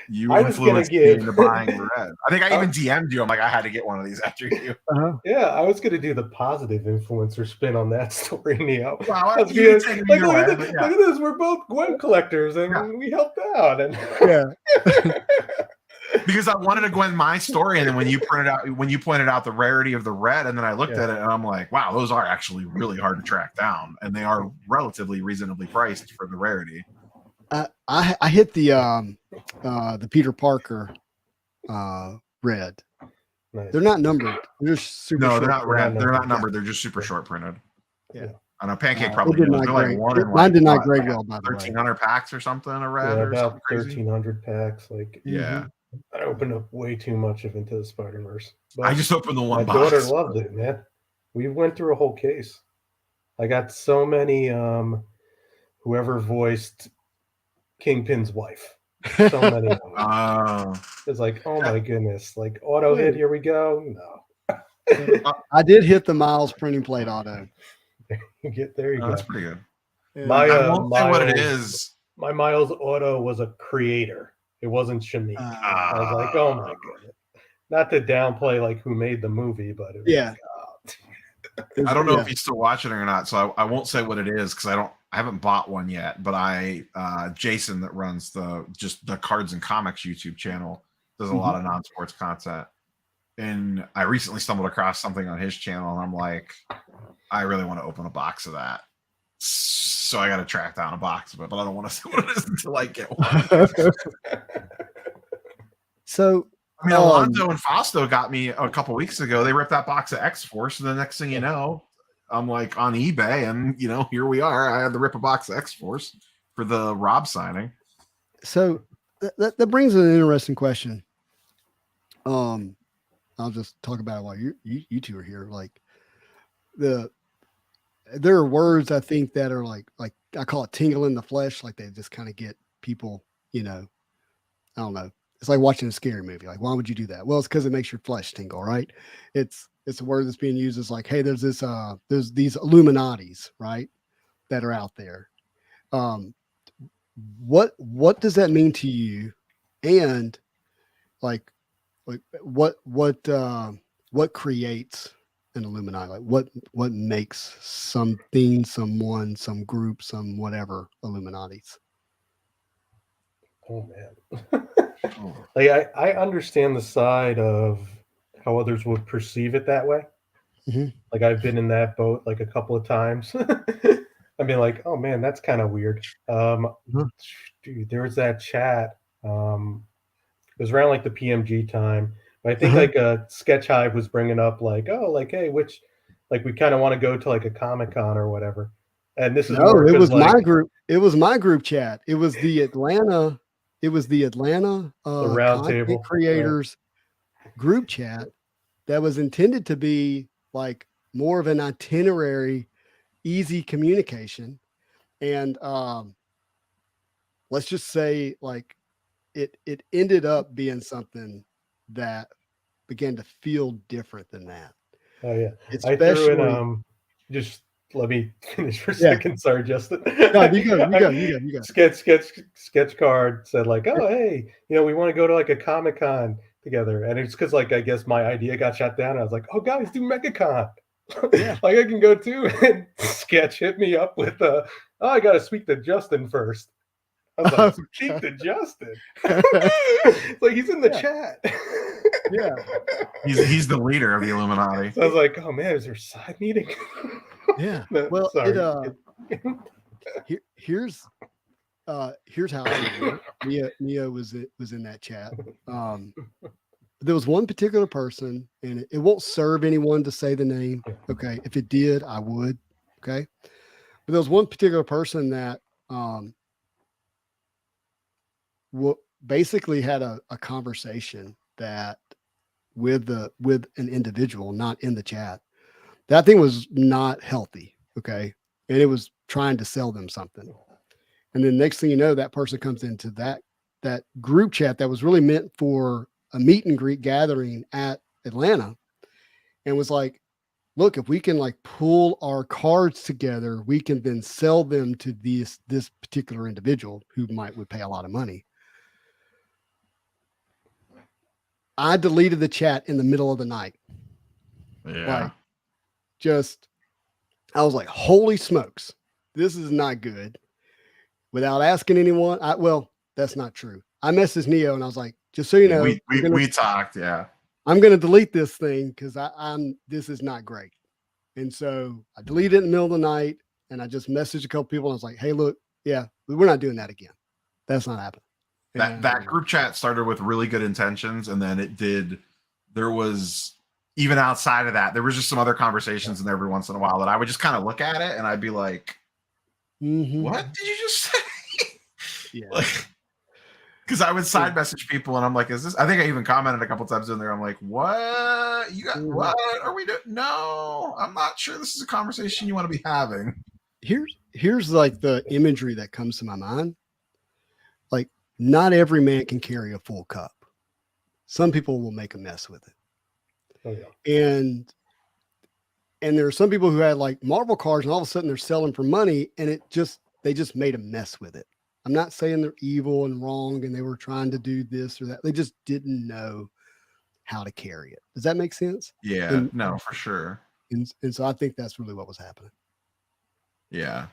You influenced me into buying the red. I think I even DM'd you. I'm like, I had to get one of these after you. Yeah, I was going to do the positive influencer spin on that story, Neo. Wow, I was look at this. We're both Gwen collectors, and we helped out. And because I wanted to Gwen my story, and then when you pointed out the rarity of the red, and then I looked at it, and I'm like, wow, those are actually really hard to track down, and they are relatively reasonably priced for the rarity. I hit the Peter Parker red. Nice. They're not numbered. They're just super No, short. they're not red. They're not Yeah. numbered. They're just super short printed. Yeah. I know Pancake It probably did knows. not They're like grade. one in Mine like did not what, grade like well, by the way. 1,300 packs or something a red Yeah, or about something crazy. 1,300 packs. Like, Yeah. I opened up way too much of Into the Spider-Verse. But I just opened the one my box. daughter loved it, man. We went through a whole case. I got so many whoever voiced Kingpin's wife. So many of them. Oh. It's like, oh my goodness. Like auto hit, here we go. No. I did hit the Miles printing plate auto. There you go. That's pretty good. And I won't say what it is. My Miles auto was a creator. It wasn't Shanique. I was like, oh my goodness. Not to downplay like who made the movie, but it was yeah. I don't know if he's still watching or not, so I won't say what it is because I haven't bought one yet. But Jason that runs the Cards and Comics YouTube channel does a lot of non-sports content, and I recently stumbled across something on his channel, and I'm like, I really want to open a box of that. So I got to track down a box of it, but I don't want to say what it is until I get one. So, I mean, Alonzo and Fausto got me a couple weeks ago. They ripped that box of X-Force, and the next thing you know, I'm like on eBay, and here we are. I had to rip a box of X-Force for the Rob signing. So that brings an interesting question. I'll just talk about it while you two are here. Like there are words I think that are like I call it tingle in the flesh. Like they just kind of get people, I don't know. It's like watching a scary movie. Like, why would you do that? Well, it's because it makes your flesh tingle, right? It's a word that's being used as like, hey, there's these Illuminatis, right, that are out there. What does that mean to you? And like what creates an Illuminati? Like what makes something, someone, some group, some whatever Illuminatis? Oh man. Like I understand the side of how others would perceive it that way. Like I've been in that boat like a couple of times. I mean, like, oh man, that's kind of weird. Dude, there was that chat. It was around like the PMG time. But I think like Sketch Hive was bringing up like, oh, like, hey, which, like, we kind of want to go to like a Comic-Con or whatever. And this is it was like, my group. It was my group chat. It was the Atlanta. It was the Atlanta the roundtable creators group chat that was intended to be like more of an itinerary, easy communication. And let's just say like it ended up being something that began to feel different than that. Oh yeah. Especially, I threw in just let me finish for a second. Sorry, Justin. No, you go. Sketch card said like, oh hey, we want to go to like a Comic-Con together, and it's because like I guess my idea got shut down. And I was like, oh guys, do MegaCon. Yeah. Like I can go too. And Sketch hit me up with I got to speak to Justin first. I was like, speak to Justin. It's like he's in the chat. Yeah, he's the leader of the Illuminati. So I was like, oh man, is there a side meeting? Yeah. No, well, sorry. Here's how I knew it. Mia was in that chat. There was one particular person, and it won't serve anyone to say the name. Okay, if it did, I would. Okay, but there was one particular person that basically had a conversation that with an individual, not in the chat. That thing was not healthy. Okay. And it was trying to sell them something. And then next thing you know, that person comes into that group chat that was really meant for a meet and greet gathering at Atlanta and was like, look, if we can like pull our cards together, we can then sell them to this particular individual who would pay a lot of money. I deleted the chat in the middle of the night. Yeah. Like, I was like, holy smokes, this is not good. Without asking anyone, that's not true. I messaged Neo and I was like, just so you know, we talked. Yeah. I'm going to delete this thing because this is not great. And so I deleted it in the middle of the night and I just messaged a couple people and I was like, hey, look, yeah, we're not doing that again. That's not happening. That group chat started with really good intentions, and then there was, even outside of that, there was just some other conversations in there every once in a while that I would just kind of look at it and I'd be like, what did you just say? Yeah. Like, because I would side message people and I'm like, is this, I think I even commented a couple times in there. I'm like, what? You got, what are we doing? No, I'm not sure this is a conversation you want to be having. Here's like the imagery that comes to my mind. Like, not every man can carry a full cup. Some people will make a mess with it. Oh, yeah. And there are some people who had like Marvel cards and all of a sudden they're selling for money and they just made a mess with it. I'm not saying they're evil and wrong and they were trying to do this or that. They just didn't know how to carry it. Does that make sense? Yeah, no, for sure. And so I think that's really what was happening. Yeah.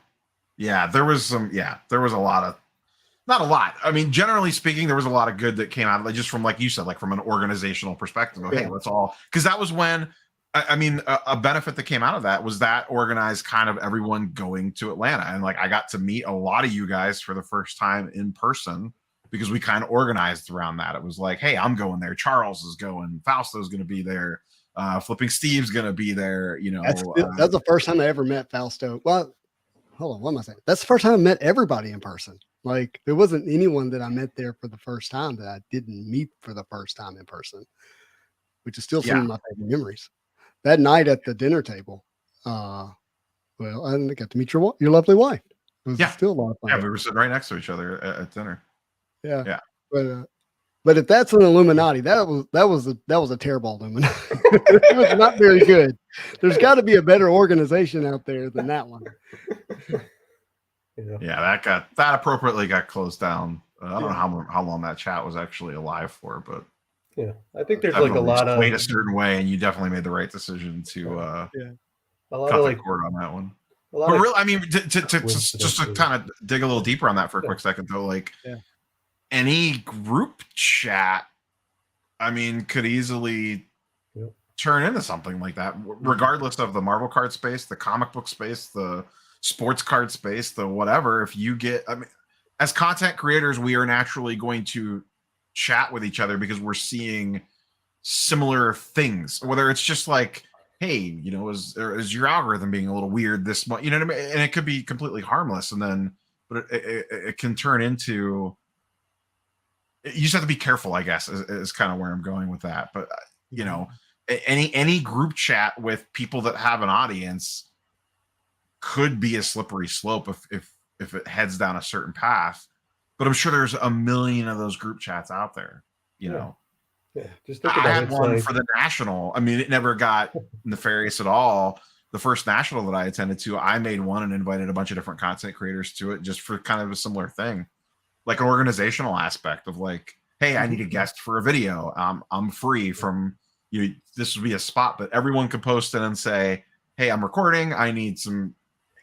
There was a lot of, not a lot. I mean, generally speaking, there was a lot of good that came out of it, just from, like you said, like from an organizational perspective. Hey, let's all, because that was when, I mean, a benefit that came out of that was that organized kind of everyone going to Atlanta. And like, I got to meet a lot of you guys for the first time in person because we kind of organized around that. It was like, hey, I'm going there. Charles is going. Fausto's going to be there. Flipping Steve's going to be there. You know, that's the first time I ever met Fausto. Well, hold on. What am I saying? That's the first time I met everybody in person. Like, there wasn't anyone that I met there for the first time that I didn't meet for the first time in person, which is still some of my favorite memories. That night at the dinner table, well, I got to meet your lovely wife. It was still a lot of fun. Yeah, we were sitting right next to each other at dinner. Yeah. But if that's an Illuminati, that was a terrible Illuminati. It was not very good. There's got to be a better organization out there than that one. Yeah, that appropriately got closed down. I don't know how long that chat was actually alive for, but yeah, I think there's like a lot of played a certain way, and you definitely made the right decision to a lot cut of the like cord on that one. but really, I mean, just to kind of dig a little deeper on that for a quick second, though, like any group chat, I mean, could easily turn into something like that, regardless of the Marvel card space, the comic book space, the sports card space, the whatever. If you get, I mean, as content creators, we are naturally going to chat with each other because we're seeing similar things, whether it's just like, hey, you know, is your algorithm being a little weird this month, you know what I mean? And it could be completely harmless, and then but it can turn into, you just have to be careful, I guess, is kind of where I'm going with that. But you know, any group chat with people that have an audience could be a slippery slope if it heads down a certain path. But I'm sure there's a million of those group chats out there, you know. Yeah, just think I about had it. one for the national. I mean, it never got nefarious at all. The first national that I attended to, I made one and invited a bunch of different content creators to it, just for kind of a similar thing, like an organizational aspect of like, hey, I need a guest for a video. I'm free from you. This would be a spot, but everyone could post in and say, hey, I'm recording. I need some.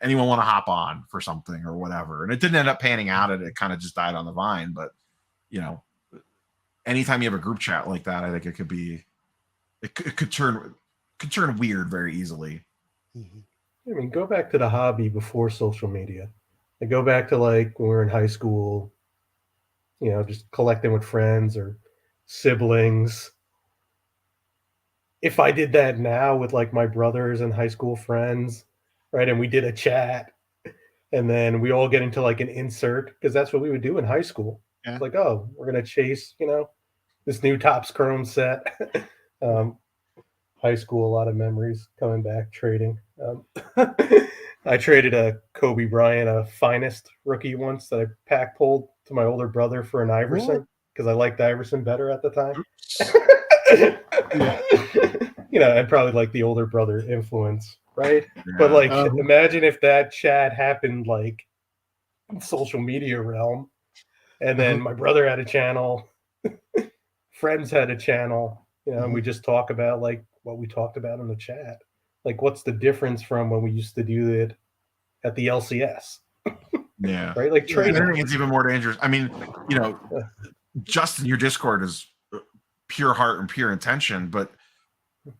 Anyone want to hop on for something or whatever? And it didn't end up panning out. It kind of just died on the vine. But you know, anytime you have a group chat like that, I think it could turn weird very easily. I mean, go back to the hobby before social media. And go back to like when we were in high school, you know, just collecting with friends or siblings. If I did that now with like my brothers and high school friends, right, and we did a chat, and then we all get into like an insert, because that's what we would do in high school. It's like, oh, we're gonna chase, you know, this new Topps Chrome set. High school, a lot of memories coming back trading. I traded a Kobe Bryant, a finest rookie once that I pack pulled to my older brother for an Iverson because I liked Iverson better at the time. You know, and probably like the older brother influence, right? Yeah. But like, imagine if that chat happened like in social media realm, and then my brother had a channel, friends had a channel, you know, and we just talk about like what we talked about in the chat. Like, what's the difference from when we used to do it at the LCS? Yeah. Right? Like, trading. I think it's even more dangerous. I mean, you know, Justin, your Discord is pure heart and pure intention, but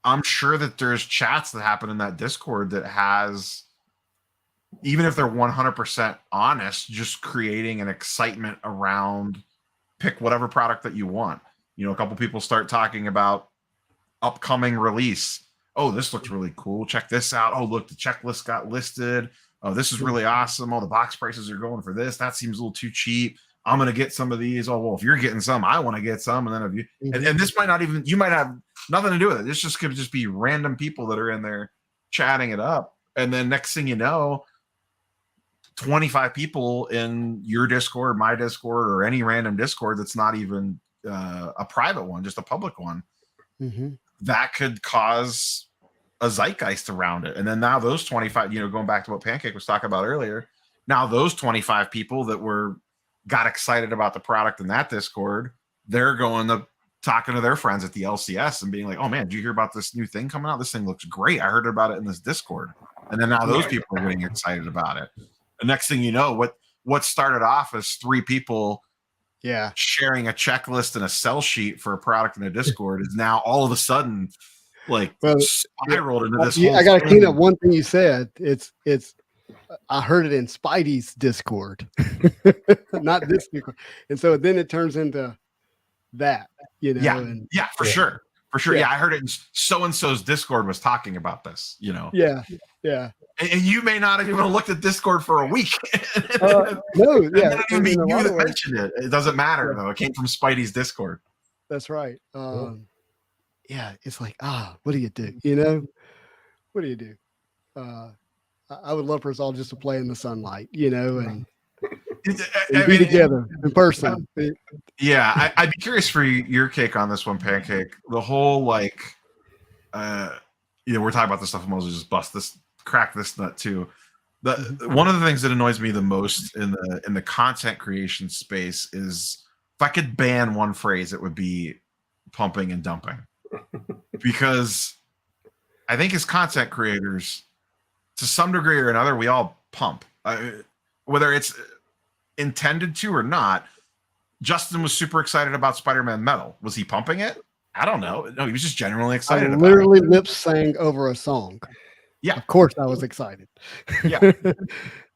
I'm sure that there's chats that happen in that Discord that has even if they're 100% honest, just creating an excitement around pick whatever product that you want. You know, a couple people start talking about upcoming release. Oh, this looks really cool. Check this out. Oh, look, the checklist got listed. Oh, this is really awesome. Oh, the box prices are going for this. That seems a little too cheap. I'm going to get some of these. Oh, well, if you're getting some, I want to get some. And then if you, and this might not even, you might have nothing to do with it. This just could just be random people that are in there chatting it up. And then next thing you know, 25 people in your Discord, my Discord, or any random Discord that's not even a private one, just a public one, that could cause a zeitgeist around it. And then now those 25, you know, going back to what Pancake was talking about earlier, now those 25 people that got excited about the product in that Discord, they're going to talking to their friends at the LCS and being like, oh man, did you hear about this new thing coming out? This thing looks great. I heard about it in this Discord. And then now those people are getting excited about it. The next thing you know, what started off as 3 people sharing a checklist and a sell sheet for a product in a Discord is now all of a sudden spiraled into this. I got to clean up one thing you said. It's I heard it in Spidey's Discord, not this Discord, and so then it turns into that, you know. For sure. Yeah, I heard it in so-and-so's Discord was talking about this, you know. Yeah. And you may not have even looked at Discord for a week. No, yeah. It be you that mentioned it. It doesn't matter, though. It came from Spidey's Discord. That's right. Yeah, it's like, what do you do? You know? What do you do? I would love for us all just to play in the sunlight, you know, and be together in person. Yeah, I'd be curious for your take on this one, Pancake. The whole, like, you know, we're talking about this stuff, and Moses just crack this nut too. One of the things that annoys me the most in the content creation space is if I could ban one phrase, it would be pumping and dumping, because I think as content creators, to some degree or another, we all pump, whether it's intended to or not. Justin was super excited about SpiderMan Metal. Was he pumping it? I don't know. No, he was just genuinely excited. I literally lip sang over a song. Yeah, of course I was excited. Yeah, it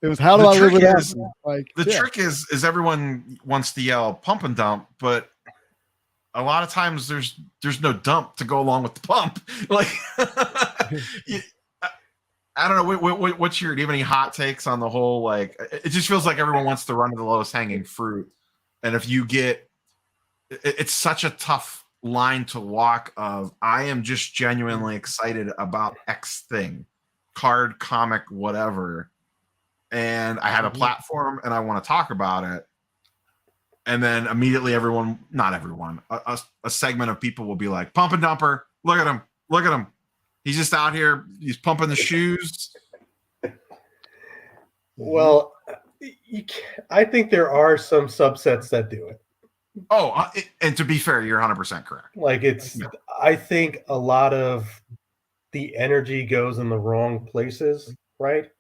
was how do I live without you? Like the trick is everyone wants to yell pump and dump, but a lot of times there's no dump to go along with the pump. Like, I don't know. Do you have any hot takes on the whole? Like, it just feels like everyone wants to run to the lowest hanging fruit, and if you get, it's such a tough line to walk. Of I am just genuinely excited about X thing, card, comic, whatever, and I have a platform and I want to talk about it. And then immediately not everyone, a segment of people will be like, pump and dumper. Look at him. He's just out here. He's pumping the shoes. Well, I think there are some subsets that do it. Oh, and to be fair, you're 100% correct. Like I think a lot of the energy goes in the wrong places, right?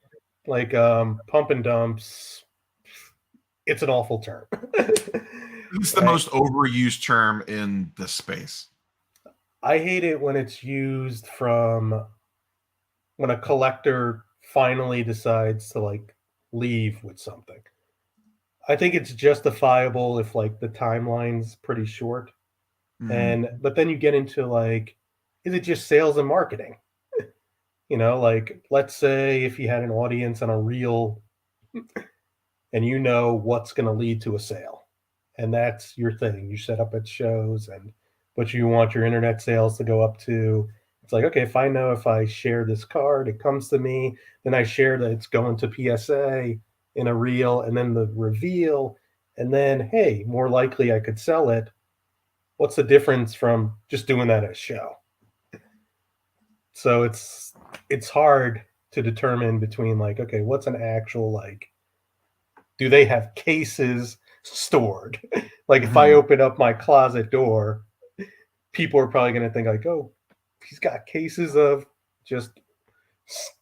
Like pump and dumps. It's an awful term. It's the most overused term in this space. I hate it when it's used from when a collector finally decides to like leave with something. I think it's justifiable if like the timeline's pretty short. But then you get into like, is it just sales and marketing? You know, like let's say if you had an audience on a reel and you know what's going to lead to a sale, and that's your thing. You set up at shows but you want your internet sales to go up to. It's like, okay, if I know if I share this card, it comes to me, then I share that it's going to PSA in a reel, and then the reveal, and then, hey, more likely I could sell it. What's the difference from just doing that at a show? So it's hard to determine between like, okay, what's an actual, like, do they have cases stored? Like if I open up my closet door, people are probably going to think like, oh, he's got cases of just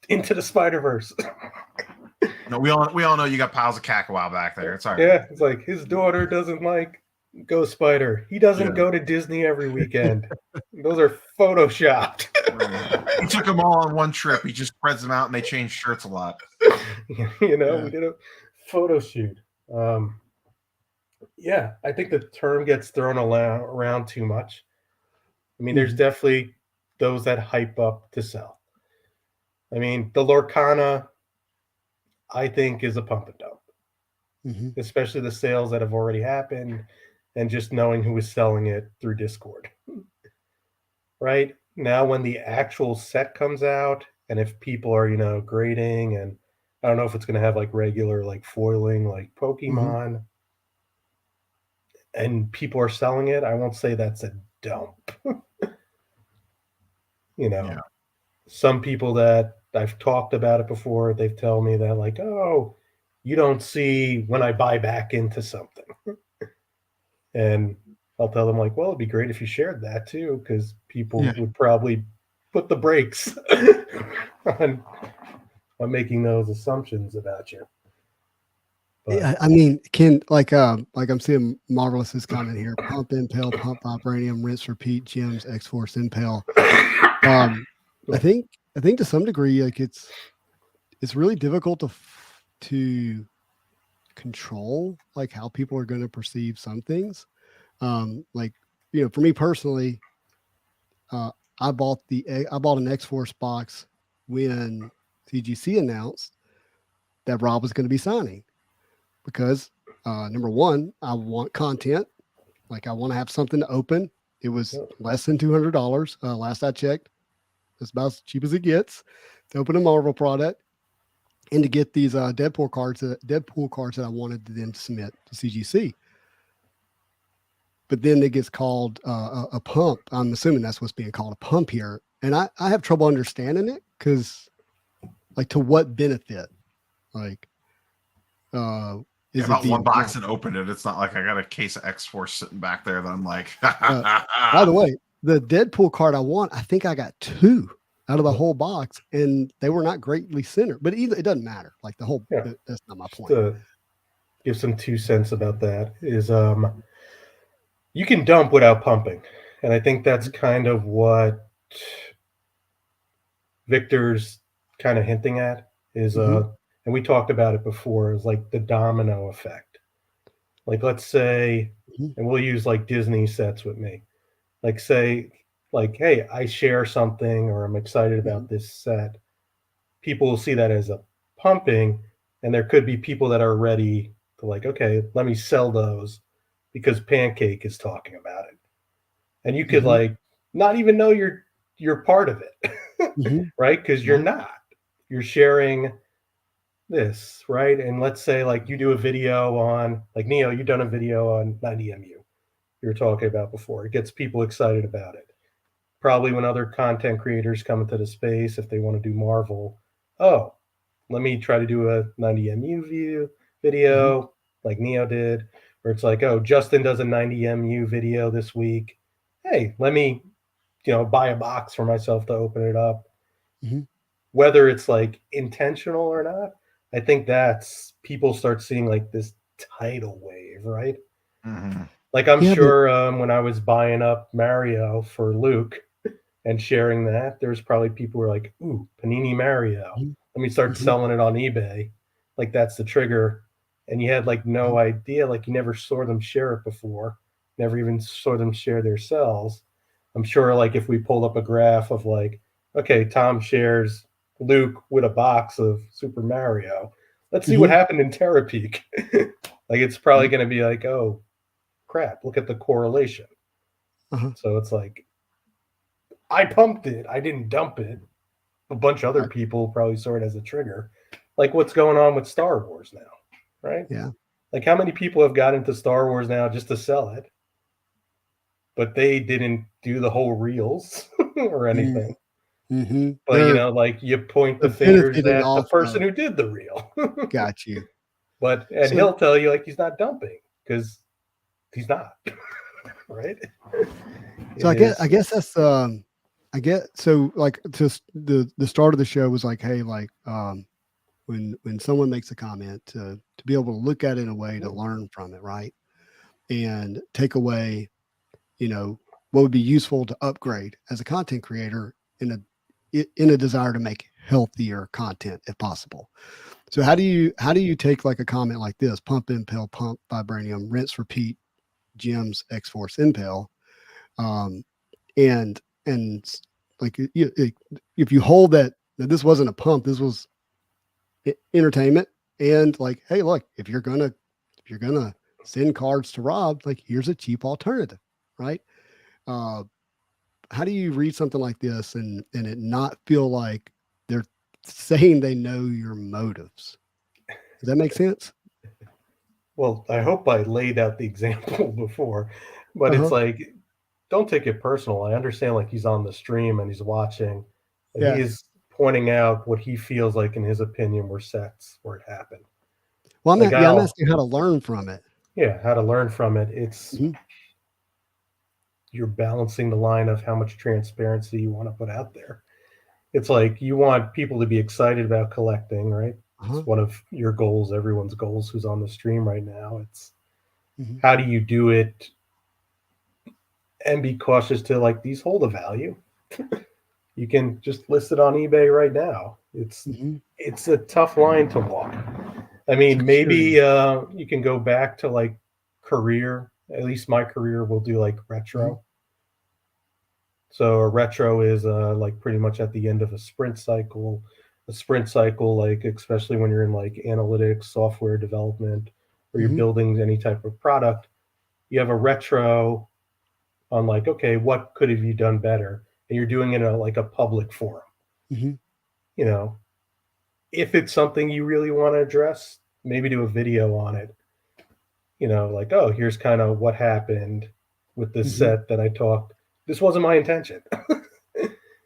Into the Spider-Verse. No, we all know you got piles of cacawaw back there. It's all right. Yeah, it's like his daughter doesn't like Ghost Spider. He doesn't go to Disney every weekend. Those are photoshopped. He took them all on one trip. He just spreads them out, and they change shirts a lot. We did a photo shoot. Yeah, I think the term gets thrown around too much. I mean, there's definitely those that hype up to sell. I mean, the Lorcana, I think, is a pump and dump, especially the sales that have already happened and just knowing who is selling it through Discord. Right? Now, when the actual set comes out, and if people are, grading, and I don't know if it's going to have like regular like foiling like Pokemon, and people are selling it, I won't say that's a dump. Yeah. Some people that I've talked about it before, they've told me that like, oh, you don't see when I buy back into something. And I'll tell them like, well, it'd be great if you shared that too, because people would probably put the brakes on making those assumptions about you. But, Yeah, I mean, like I'm seeing Marvelous's comment here: pump impel, pump vibranium, rinse repeat, gems, X-Force impel. I think to some degree, like it's really difficult to control like how people are going to perceive some things. Like, for me personally, I bought an X-Force box when CGC announced that Rob was going to be signing, because number one, I want content. Like, I want to have something to open. It was less than $200. Last I checked, it's about as cheap as it gets to open a Marvel product and to get these Deadpool cards that I wanted them to submit to CGC. But then it gets called a pump. I'm assuming that's what's being called a pump here. And I have trouble understanding it, because like, to what benefit? Like, If I one box and opened it, it's not like I got a case of X-Force sitting back there that I'm like, by the way, the Deadpool card I want, I think I got 2 out of the whole box, and they were not greatly centered, but it doesn't matter. Like, that's not my point. To give some 2 cents about that is, you can dump without pumping. And I think that's kind of what Victor's kind of hinting at is, and we talked about it before, is like the domino effect. Like, let's say, and we'll use like Disney sets with me. Like, say, like, hey, I share something, or I'm excited about this set. People will see that as a pumping, and there could be people that are ready to like, okay, let me sell those because Pancake is talking about it. And you could like not even know you're part of it, right? Because you're not. You're sharing this, right? And let's say like you do a video on, like, Neo, you've done a video on 90MU you were talking about before. It gets people excited about it. Probably when other content creators come into the space, if they want to do Marvel, oh, let me try to do a 90MU video like Neo did, where it's like, oh, Justin does a 90MU video this week. Hey, let me, buy a box for myself to open it up. Whether it's like intentional or not, I think that's people start seeing like this tidal wave, right? Like, I'm sure when I was buying up Mario for Luke and sharing that, there's probably people who are like, ooh, Panini Mario. Let me start selling it on eBay. Like, that's the trigger. And you had like no idea, like you never saw them share it before, never even saw them share their sales. I'm sure like if we pulled up a graph of like, okay, Tom shares Luke with a box of Super Mario. Let's see what happened in Terrapeak. Like, it's probably going to be like, oh, crap, look at the correlation. So it's like, I pumped it, I didn't dump it. A bunch of other people probably saw it as a trigger. Like, what's going on with Star Wars now, right? Yeah. Like, how many people have got into Star Wars now just to sell it, but they didn't do the whole reels or anything? But like, you point the fingers at the person who did the reel. Got you. But he'll tell you like he's not dumping because he's not. Right? So I guess that's I get, so like, just the start of the show was like, hey, like, when someone makes a comment, to be able to look at it in a way to learn from it, right? And take away, what would be useful to upgrade as a content creator in a desire to make healthier content if possible. So how do you take like a comment like this, pump impel, pump vibranium, rinse, repeat, gems, X-Force impel, and like if you hold that this wasn't a pump, this was entertainment, and like, hey, look, if you're gonna send cards to Rob, like here's a cheap alternative, right? How do you read something like this and it not feel like they're saying they know your motives? Does that make sense? Well, I hope I laid out the example before, but it's like, don't take it personal. I understand like he's on the stream and he's watching, and Yeah. he is pointing out what he feels like, in his opinion, were sets where it happened. Well, I'm, Like, I'm asking how to learn from it. Yeah, how to learn from it. It's Mhm. You're balancing the line of how much transparency you want to put out there. It's like you want people to be excited about collecting, right? Uh-huh. It's one of your goals, everyone's goals who's on the stream right now. It's Mhm. how do you do it and be cautious to like these hold a value. You can just list it on eBay right now. Mhm. It's a tough line to walk. I mean, maybe you can go back to like career. At least my career will do like retro. Mhm. So a retro is like pretty much at the end of a sprint cycle. A sprint cycle, like especially when you're in like analytics, software development, or you're Mhm. building any type of product, you have a retro on like, okay, what could have you done better? And you're doing it in like a public forum. Mhm. You know, if it's something you really want to address, maybe do a video on it. You know, like, oh, here's kind of what happened with this Mhm. set that I talked. This wasn't my intention,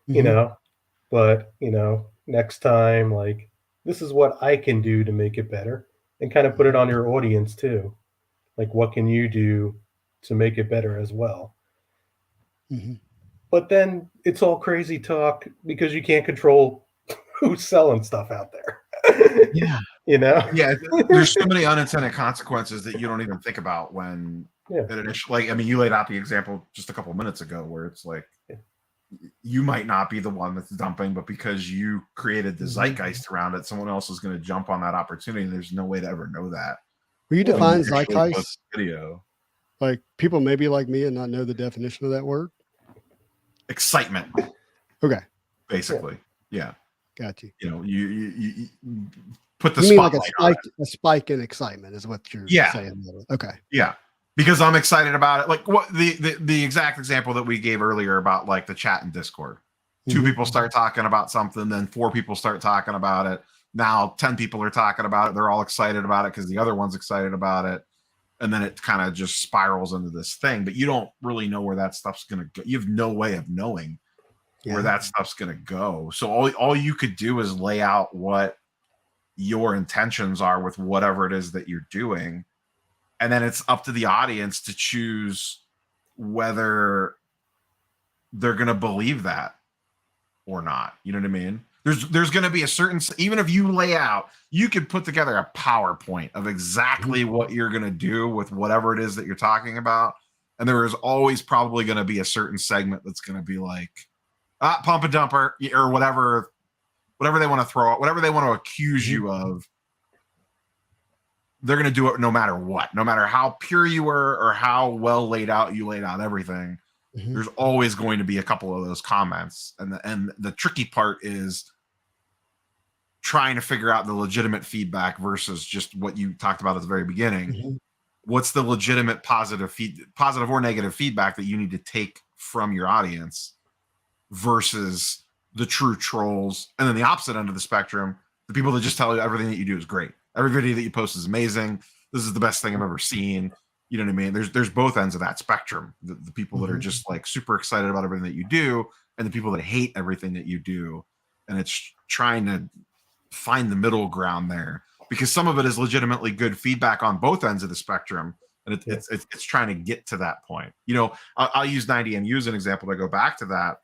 you Mhm. know, but, next time, like, this is what I can do to make it better, and kind of put it on your audience too. Like, what can you do to make it better as well? Mhm. But then it's all crazy talk because you can't control who's selling stuff out there. Yeah. You know? Yeah, there's so many unintended consequences that you don't even think about when Yeah. it initially. Like, I mean, you laid out the example just a couple minutes ago where it's like you might not be the one that's dumping, but because you created the zeitgeist around it, someone else is going to jump on that opportunity. And there's no way to ever know that. Will you Well, when you define actually post zeitgeist? the video. Like people maybe like me and not know the definition of that word. Excitement, Okay, basically. Yeah. got you. You know, you put the You mean like spotlight on it. a spike in excitement is what you're Yeah. saying. Okay. Yeah. Because I'm excited about it. Like what the exact example that we gave earlier about like the chat in Discord. Two Mhm. people start talking about something, then 4 people start talking about it. Now 10 people are talking about it. They're all excited about it because the other one's excited about it. And then it kind of just spirals into this thing. But you don't really know where that stuff's gonna go. You have no way of knowing where that stuff's gonna go. So all you could do is lay out what your intentions are with whatever it is that you're doing. And then it's up to the audience to choose whether they're going to believe that or not. You know what I mean? There's going to be a certain, even if you lay out, you could put together a PowerPoint of exactly what you're going to do with whatever it is that you're talking about. And there is always probably going to be a certain segment that's going to be like, pump a dumper or whatever they want to throw out, whatever they want to accuse you of. They're going to do it no matter what, no matter how pure you were or how well laid out you laid out everything. Mhm. There's always going to be a couple of those comments. And the tricky part is trying to figure out the legitimate feedback versus just what you talked about at the very beginning. Mhm. What's the legitimate positive or negative feedback that you need to take from your audience versus the true trolls? And then the opposite end of the spectrum, the people that just tell you everything that you do is great. Every video that you post is amazing. This is the best thing I've ever seen. You know what I mean? There's both ends of that spectrum. The people that are just like super excited about everything that you do, and the people that hate everything that you do. And it's trying to find the middle ground there, because some of it is legitimately good feedback on both ends of the spectrum. And it's trying to get to that point. You know, I'll use 90MU as an example to go back to that.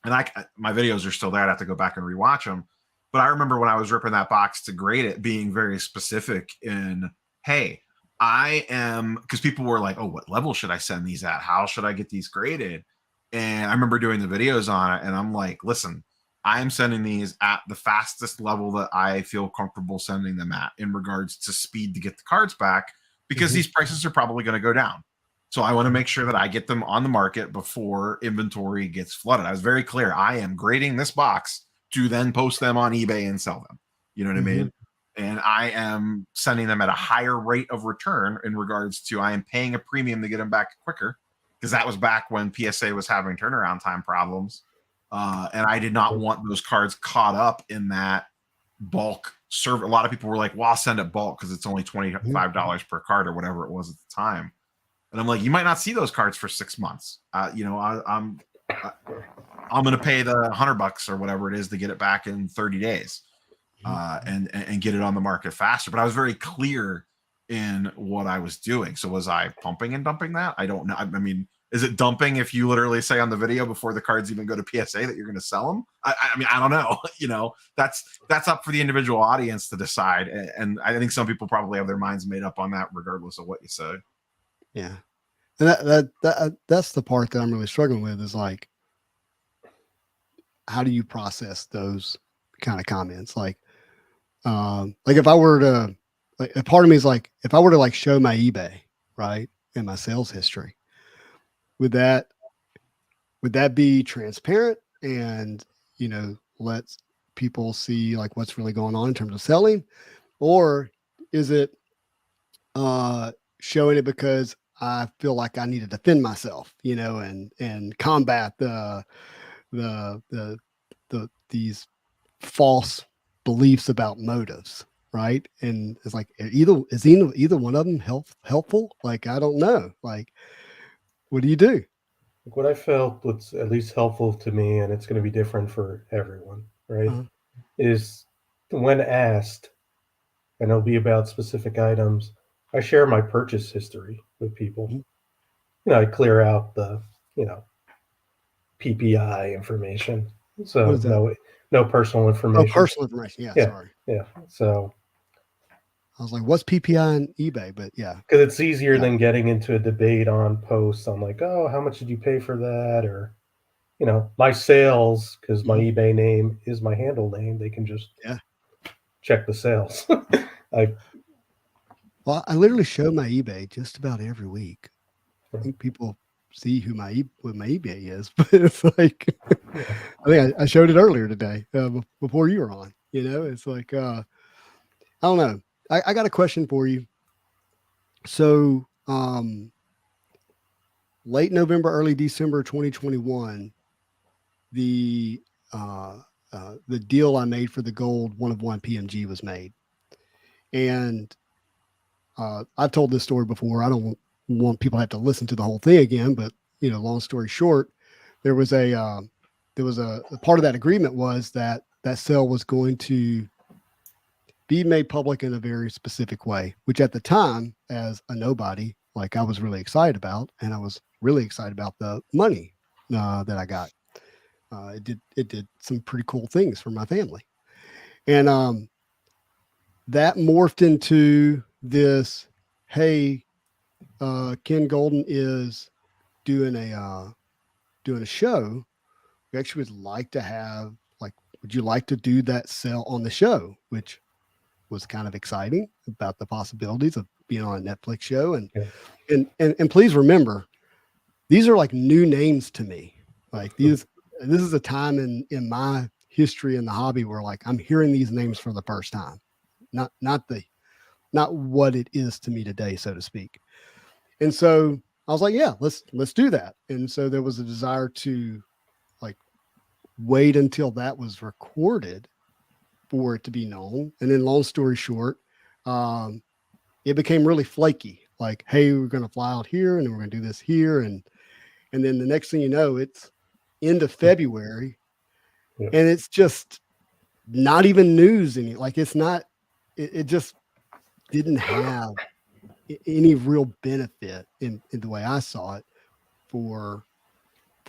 And my videos are still there. I'd have to go back and rewatch them. But I remember when I was ripping that box to grade it, being very specific in, hey, I am, because people were like, oh, what level should I send these at? How should I get these graded? And I remember doing the videos on it, and I'm like, listen, I am sending these at the fastest level that I feel comfortable sending them at in regards to speed to get the cards back, because these prices are probably going to go down. So I want to make sure that I get them on the market before inventory gets flooded. I was very clear. I am grading this box to then post them on eBay and sell them. You know what I mean? And I am sending them at a higher rate of return in regards to I am paying a premium to get them back quicker, because that was back when PSA was having turnaround time problems. And I did not want those cards caught up in that bulk serve. A lot of people were like, well, I'll send it bulk because it's only $25 per card or whatever it was at the time. And I'm like, you might not see those cards for 6 months. I'm going to pay the $100 or whatever it is to get it back in 30 days and get it on the market faster. But I was very clear in what I was doing. So was I pumping and dumping that? I don't know. I mean, is it dumping if you literally say on the video before the cards even go to PSA that you're going to sell them? I mean, I don't know. That's up for the individual audience to decide. And I think some people probably have their minds made up on that, regardless of what you say. Yeah. And that's the part that I'm really struggling with, is like, how do you process those kind of comments? Like if I were to, like, a part of me is like, if I were to like show my eBay, right, and my sales history, would that be transparent and, let people see like what's really going on in terms of selling? Or is it showing it because I feel like I need to defend myself, and combat these false beliefs about motives, right? And it's like, either one of them helpful? Like, I don't know. Like, what do you do? What I felt was at least helpful to me, and it's going to be different for everyone, right? Is when asked, and it'll be about specific items, I share my purchase history with people. I clear out the, PPI information. So no personal information. Oh, personal information. Yeah. Sorry. Yeah. So I was like, what's PPI on eBay? But yeah. Because it's easier than getting into a debate on posts on like, oh, how much did you pay for that? Or, my sales, because my eBay name is my handle name. They can just check the sales. I literally show my eBay just about every week. I think people see what my eBay is, but it's like, I think I showed it earlier today before you were on. It's like, I don't know. I got a question for you. So, late November, early December 2021, the deal I made for the gold 1-of-1 PMG was made. And I've told this story before. I don't want people to have to listen to the whole thing again, but long story short, there was a part of that agreement was that sale was going to be made public in a very specific way, which at the time, as a nobody, like, I was really excited about, and I was really excited about the money that I got. It did some pretty cool things for my family, and that morphed into this. Hey, Ken Golden is doing a show. We actually would like to have, like, would you like to do that sale on the show? Which was kind of exciting about the possibilities of being on a Netflix show. And please remember, these are like new names to me. Like, this is a time in my history in the hobby where, like, I'm hearing these names for the first time, not what it is to me today, so to speak. And so I was like, yeah, let's do that. And so there was a desire to, like, wait until that was recorded for it to be known. And then, long story short, it became really flaky. Like, hey, we're going to fly out here, and then we're going to do this here. And then the next thing you know, it's end of February, and it's just not even news. Like, it's not, it just didn't have any real benefit in the way I saw it for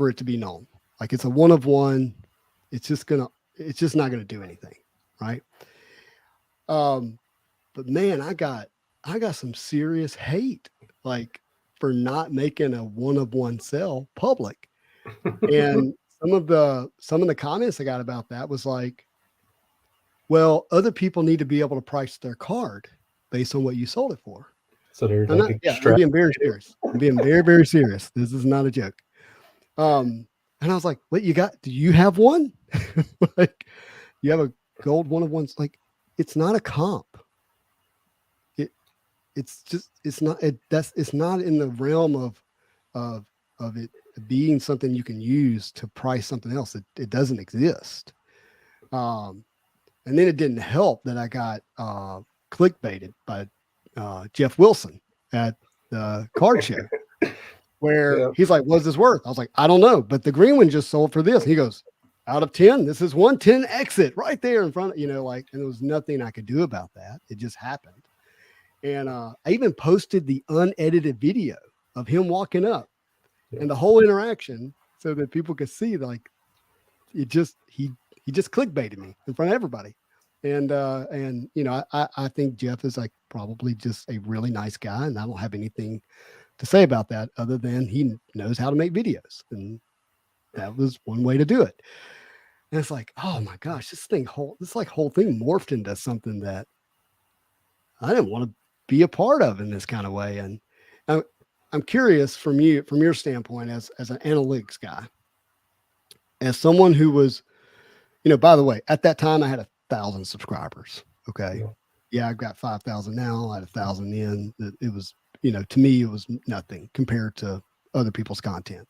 it to be known. Like, it's a 1-of-1. It's just not going to do anything. Right. But man, I got some serious hate, like, for not making a 1-of-1 sale public. And some of the comments I got about that was like, well, other people need to be able to price their card based on what you sold it for. So they're I'm like I'm being very serious. I'm being very, very serious. This is not a joke. And I was like, what do you have one? Like, you have a gold one of ones. Like, it's not a comp. It's not in the realm of it being something you can use to price something else. It doesn't exist. And then it didn't help that I got clickbaited by Jeff Wilson at the card show, where he's like, what's this worth? I was like, I don't know, but the green one just sold for this. He goes, out of 10, this is 110 exit right there in front of, and there was nothing I could do about that. It just happened. And I even posted the unedited video of him walking up and the whole interaction so that people could see, like, he just clickbaited me in front of everybody. And I think Jeff is like probably just a really nice guy, and I don't have anything to say about that other than he knows how to make videos, and that was one way to do it. And it's like, oh my gosh, this whole thing morphed into something that I didn't want to be a part of in this kind of way. And I'm curious from your standpoint as an analytics guy, as someone who was, by the way, at that time I had 1,000 subscribers. Okay. Yeah. I've got 5,000 now. I had 1,000 in. It was, to me, it was nothing compared to other people's content.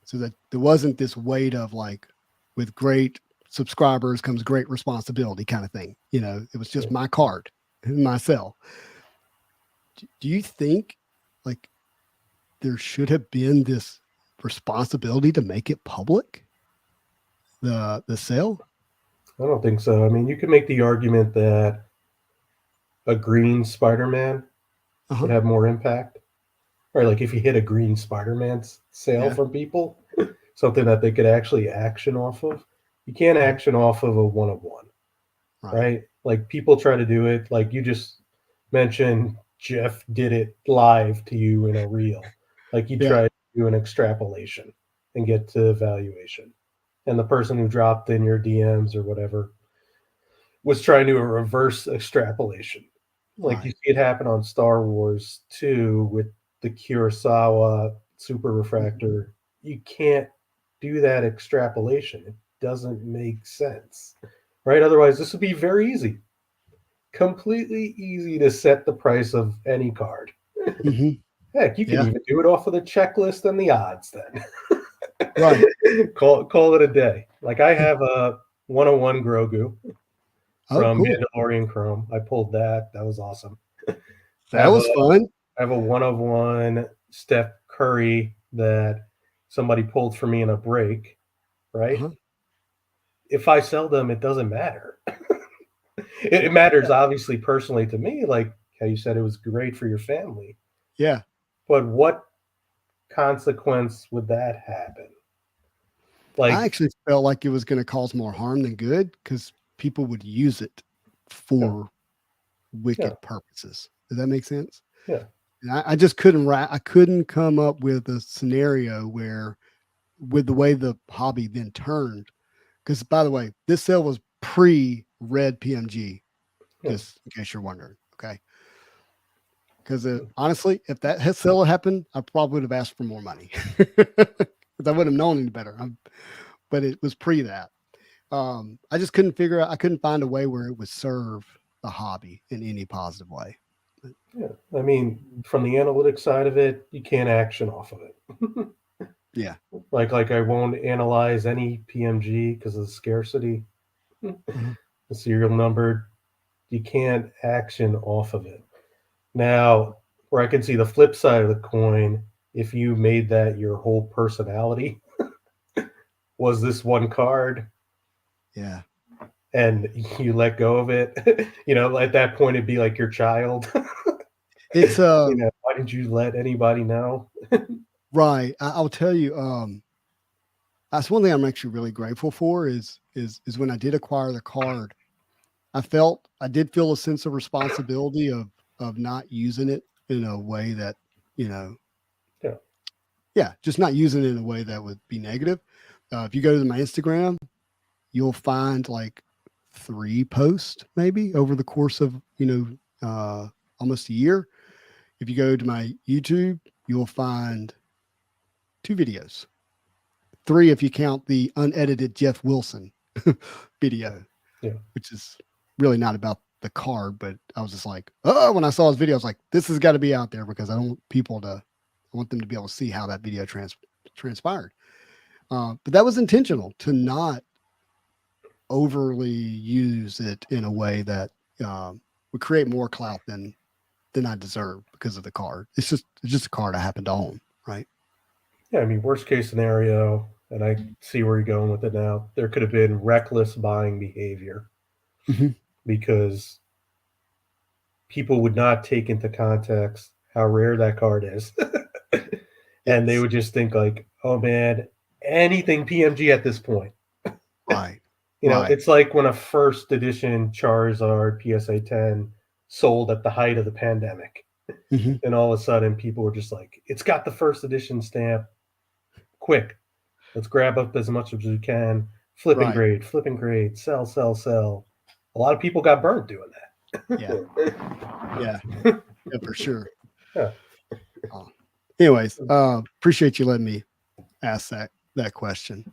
So that there wasn't this weight of like, with great subscribers comes great responsibility kind of thing. It was just my card and my cell. Do you think like there should have been this responsibility to make it public? The sale? I don't think so. I mean, you could make the argument that a green SpiderMan would have more impact. Or like if you hit a green SpiderMan sale from people, something that they could actually action off of. You can't action off of a one of one, right? Like people try to do it. Like you just mentioned, Jeff did it live to you in a reel. Like you try to do an extrapolation and get to valuation. And the person who dropped in your DMs or whatever was trying to do a reverse extrapolation. Like you see it happen on Star Wars 2 with the Kurosawa super refractor. You can't do that extrapolation. It doesn't make sense, right? Otherwise, this would be very easy. Completely easy to set the price of any card. Heck, you can even do it off of the checklist and the odds then. Right. Call it a day. Like I have a 101 Grogu from Mandalorian Chrome. I pulled that. That was awesome. That was fun. I have a 101 Steph Curry that somebody pulled for me in a break, right? If I sell them, it doesn't matter. It matters obviously personally to me, like how you said it was great for your family. Yeah. But what consequence would that happen? Like I actually felt like it was going to cause more harm than good because people would use it for wicked purposes. Does that make sense? Yeah. And I just couldn't come up with a scenario where, with the way the hobby then turned, because by the way, this sale was pre-red PMG, just in case you're wondering. Okay. Because honestly, if that sale had happened, I probably would have asked for more money because I wouldn't have known any better. But it was pre that. I just couldn't find a way where it would serve the hobby in any positive way. Yeah. I mean, from the analytics side of it, you can't action off of it. Yeah. Like I won't analyze any PMG because of the scarcity. The serial number, you can't action off of it. Now, where I can see the flip side of the coin, if you made that your whole personality, was this one card. Yeah. And you let go of it, at that point it'd be like your child. It's why did you let anybody know? Right. I'll tell you, that's one thing I'm actually really grateful for is when I did acquire the card, I did feel a sense of responsibility of not using it in a way that, yeah, just not using it in a way that would be negative. If you go to my Instagram, you'll find like 3 posts maybe over the course of, almost a year. If you go to my YouTube, you'll find 2 videos, 3 if you count the unedited Jeff Wilson video, which is really not about the card, but I was just like, oh, when I saw his video, I was like, this has got to be out there because I want them to be able to see how that video transpired. But that was intentional to not overly use it in a way that would create more clout than I deserve because of the card. It's just a card I happen to own, right? Yeah, I mean, worst case scenario, and I see where you're going with it now. There could have been reckless buying behavior because people would not take into context how rare that card is. And they would just think like, oh man, anything PMG at this point. Right. It's like when a first edition Charizard PSA 10 sold at the height of the pandemic. And all of a sudden people were just like, it's got the first edition stamp. Quick. Let's grab up as much as we can. Flipping grade, sell. A lot of people got burnt doing that. Yeah, for sure. Yeah. Anyways, appreciate you letting me ask that question.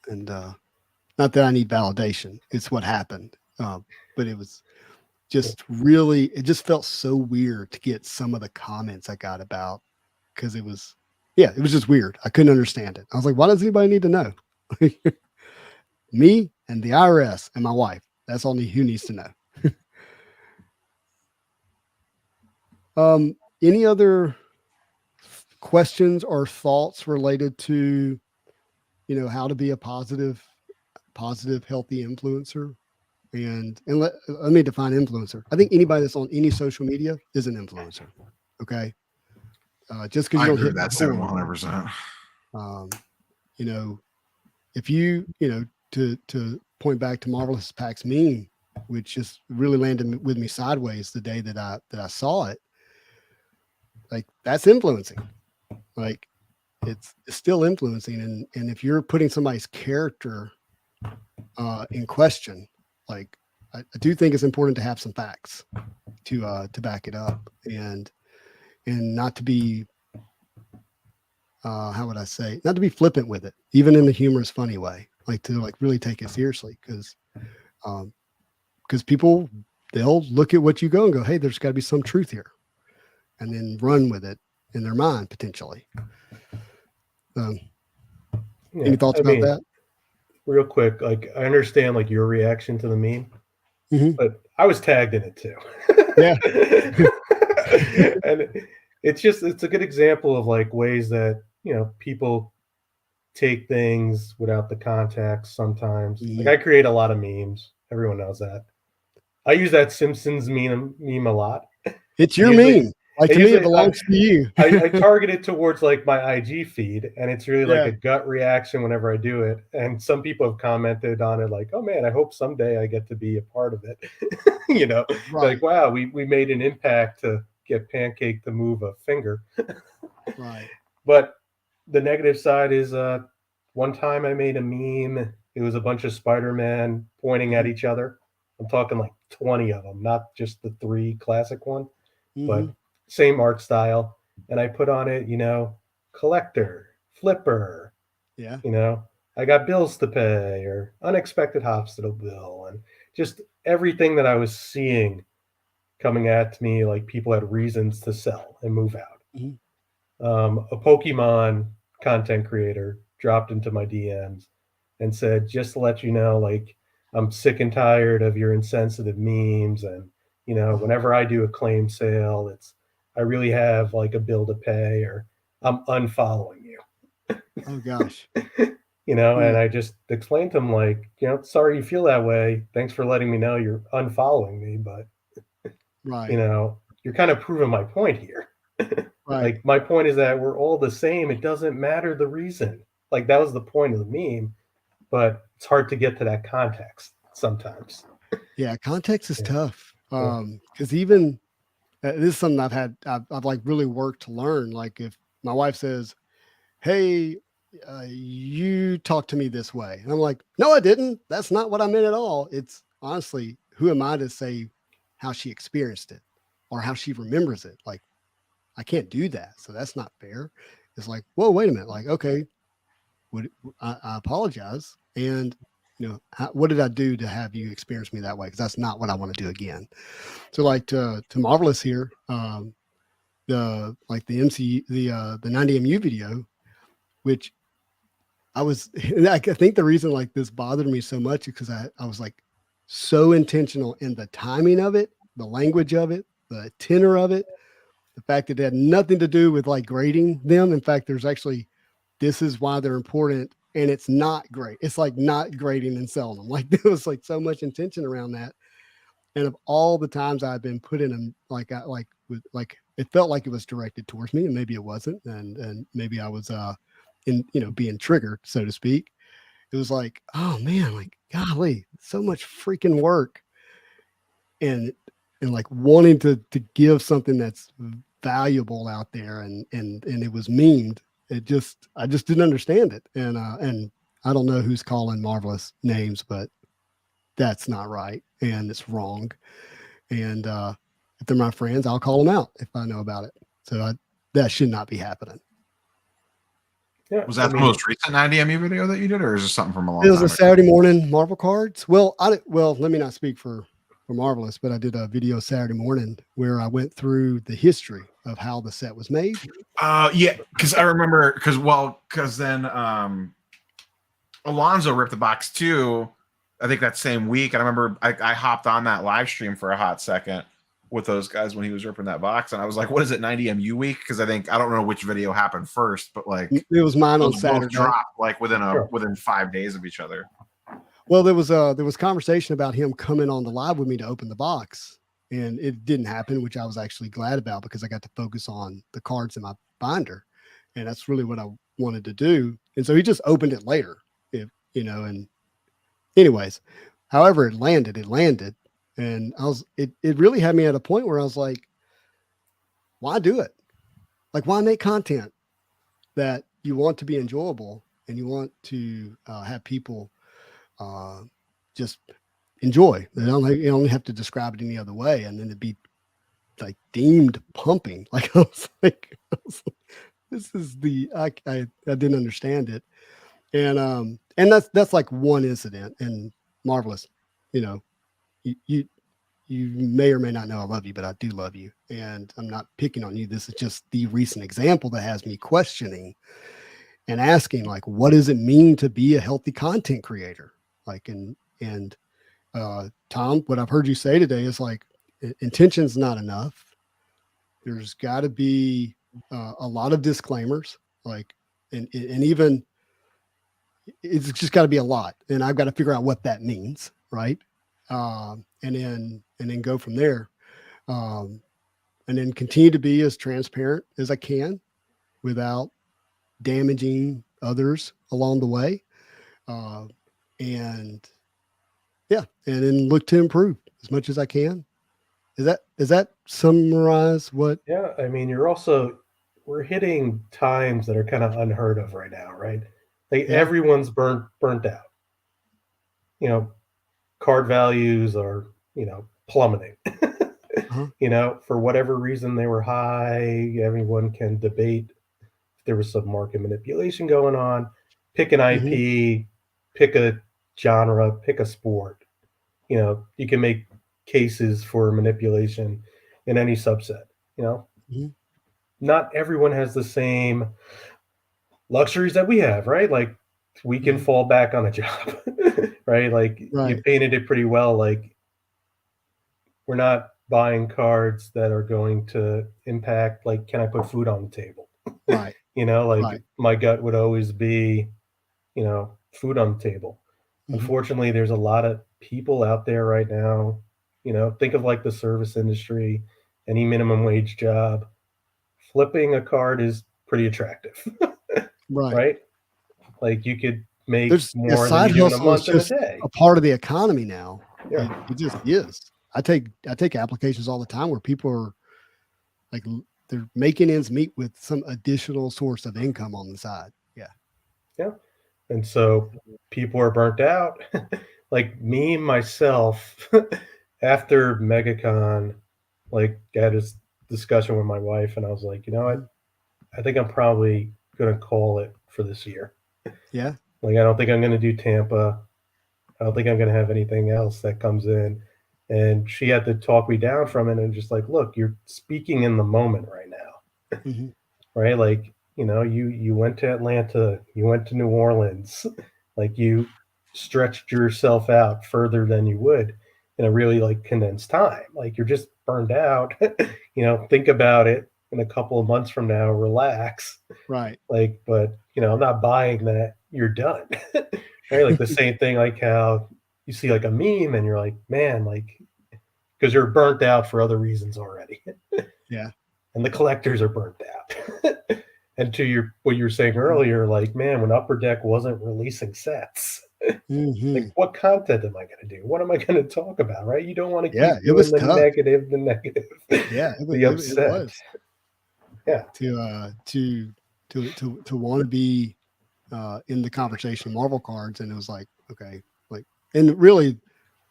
And not that I need validation. It's what happened. But it was just really, it just felt so weird to get some of the comments I got about, because it was just weird. I couldn't understand it. I was like, why does anybody need to know? Me and the IRS and my wife. That's all who needs to know. Any other questions or thoughts related to, how to be a positive, healthy influencer? And let me define influencer. I think anybody that's on any social media is an influencer. Okay. Just because you don't hit that 100%. If you, to point back to Marvelous Pack's meme, which just really landed with me sideways the day that I saw it, like that's influencing. Like it's still influencing. And if you're putting somebody's character in question, like I do think it's important to have some facts to back it up and not to be, how would I say, not to be flippant with it, even in the humorous, funny way, like to like really take it seriously. Because people, they'll look at what you go and go, hey, there's got to be some truth here, and then run with it in their mind potentially. Any thoughts about that? Real quick, like I understand like your reaction to the meme, but I was tagged in it too. Yeah. And it's a good example of like ways that, people take things without the context sometimes. Like I create a lot of memes. Everyone knows that. I use that Simpsons meme a lot. It's your meme. Like to me, it belongs to you. I target it towards like my IG feed, and it's really like a gut reaction whenever I do it. And some people have commented on it like, oh man, I hope someday I get to be a part of it. Like, wow, we made an impact to get Pancake to move a finger. Right. But the negative side is one time I made a meme. It was a bunch of SpiderMan pointing at each other. I'm talking like 20 of them, not just the 3 classic one, but same art style. And I put on it, collector, flipper. Yeah. I got bills to pay or unexpected hospital bill, and just everything that I was seeing coming at me, like people had reasons to sell and move out. A Pokemon content creator dropped into my DMs and said, just to let you know, like, I'm sick and tired of your insensitive memes. And, whenever I do a claim sale, I really have like a bill to pay, or I'm unfollowing you. Oh gosh. And I just explained to him like, sorry you feel that way. Thanks for letting me know you're unfollowing me, but you're kind of proving my point here. Like my point is that we're all the same. It doesn't matter the reason. Like that was the point of the meme, but it's hard to get to that context sometimes. Yeah, context is tough. Because even this is something I've like really worked to learn. Like if my wife says, hey, you talked to me this way. And I'm like, no, I didn't. That's not what I meant at all. It's honestly, who am I to say how she experienced it or how she remembers it? Like, I can't do that. So that's not fair. It's like, whoa, wait a minute. Like, okay, I apologize. And, what did I do to have you experience me that way? Because that's not what I want to do again. So like to Marvelous here, the 90MU video, which I think the reason like this bothered me so much is because I was like so intentional in the timing of it, the language of it, the tenor of it, the fact that it had nothing to do with like grading them. In fact, this is why they're important. And it's not great. It's like not grading and selling them. Like there was like so much intention around that. And of all the times I've been put in them, it felt like it was directed towards me, and maybe it wasn't. And maybe I was, being triggered, so to speak. It was like, oh man, like, golly, so much freaking work. And like wanting to give something that's valuable out there. And it was memed. I just didn't understand it. And I don't know who's calling Marvelous names, but that's not right. And it's wrong. And if they're my friends, I'll call them out if I know about it. So that should not be happening. Yeah, was that the most recent 90MU video that you did, or is this something from a long time ago? It was a Saturday morning Marvel cards. Well, let me not speak for Marvelous, but I did a video Saturday morning where I went through the history of how the set was made. Yeah, because I remember, because then Alonzo ripped the box too. I think that same week. I remember I hopped on that live stream for a hot second with those guys when he was ripping that box, and I was like, "What is it, 90MU week?" Because I don't know which video happened first, but like it was mine on Saturday. Dropped like within 5 days of each other. Well, there was conversation about him coming on the live with me to open the box, and it didn't happen, which I was actually glad about because I got to focus on the cards in my binder, and that's really what I wanted to do. And so he just opened it later, and anyways, however it landed, and it really had me at a point where I was like, why do it? Like, why make content that you want to be enjoyable and you want to have people just enjoy? You don't have to describe it any other way, and then it'd be like deemed pumping. Like I was like this is I didn't understand it, and that's like one incident. And Marvelous, you may or may not know I love you, but I do love you, and I'm not picking on you. This is just the recent example that has me questioning and asking, like, what does it mean to be a healthy content creator? Like, and Tom, what I've heard you say today is like, intention's not enough. There's got to be a lot of disclaimers, like, and even it's just got to be a lot, and I've got to figure out what that means, right? And then go from there, and then continue to be as transparent as I can without damaging others along the way. And then look to improve as much as I can. Does that summarize what? Yeah. I mean, we're hitting times that are kind of unheard of right now, right? Like everyone's burnt out. Card values are, plummeting. For whatever reason they were high. Everyone can debate if there was some market manipulation going on. Pick an IP, pick a genre, pick a sport. You can make cases for manipulation in any subset. Not everyone has the same luxuries that we have, right? Like we can fall back on a job, right? Like you painted it pretty well. Like we're not buying cards that are going to impact, like, can I put food on the table? Right. My gut would always be, food on the table. Unfortunately, there's a lot of people out there right now, think of like the service industry, any minimum wage job. Flipping a card is pretty attractive. Right? Like you could make more than you do in a month and a day. A part of the economy now. Yeah. It just is. I take applications all the time where people are like, they're making ends meet with some additional source of income on the side. Yeah. Yeah. And so people are burnt out. Like me, myself, after MegaCon, like I had this discussion with my wife, and I was like, you know what? I think I'm probably going to call it for this year. Yeah. Like, I don't think I'm going to do Tampa. I don't think I'm going to have anything else that comes in. And she had to talk me down from it and just like, look, you're speaking in the moment right now, Mm-hmm. right? Like, you know, you went to Atlanta, you went to New Orleans, like you stretched yourself out further than you would in a really like condensed time. Like you're just burned out. You know, think about it in a couple of months from now, relax. Right. Like, but you know, I'm not buying that you're done. Right? Like the same thing, like how you see like a meme and you're like, man, like because you're burnt out for other reasons already. Yeah. And the collectors are burnt out. And to your what you were saying earlier, like, man, when Upper Deck wasn't releasing sets, Mm-hmm. like what content am I going to do? What am I going to talk about? Right? You don't want to keep Yeah, it doing was the tough. negative, Yeah, the it upset. was. Yeah. To want to be in the conversation of Marvel cards, and it was like, okay, like, and really,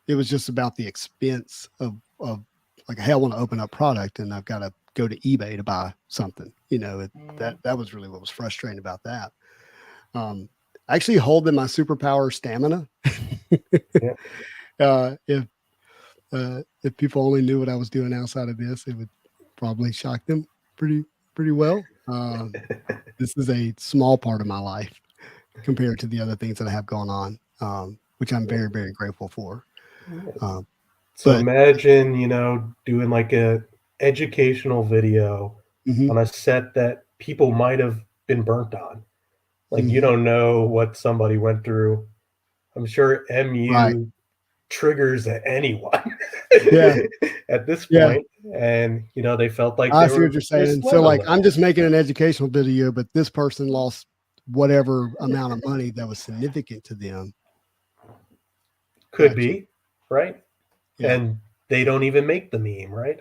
it was just about the expense of like, hey, I want to open up product, and I've got to go to eBay to buy something. You know, that was really what was frustrating about that. I actually holding my superpower stamina. Yeah. If people only knew what I was doing outside of this, it would probably shock them pretty well. This is a small part of my life compared to the other things that I have going on, which I'm very, very grateful for. So But imagine, you know, doing like a educational video mhm, on a set that people might have been burnt on. Like you mhm, don't know what somebody went through. I'm sure right. MU triggers anyone Yeah. at this Yeah. point. And, you know, they felt like I they see what were you're they're saying. So like, swindled. I'm just making an educational video, but this person lost whatever amount of money that was significant to them. Could Gotcha. be, right? Yeah. And they don't even make the meme, right?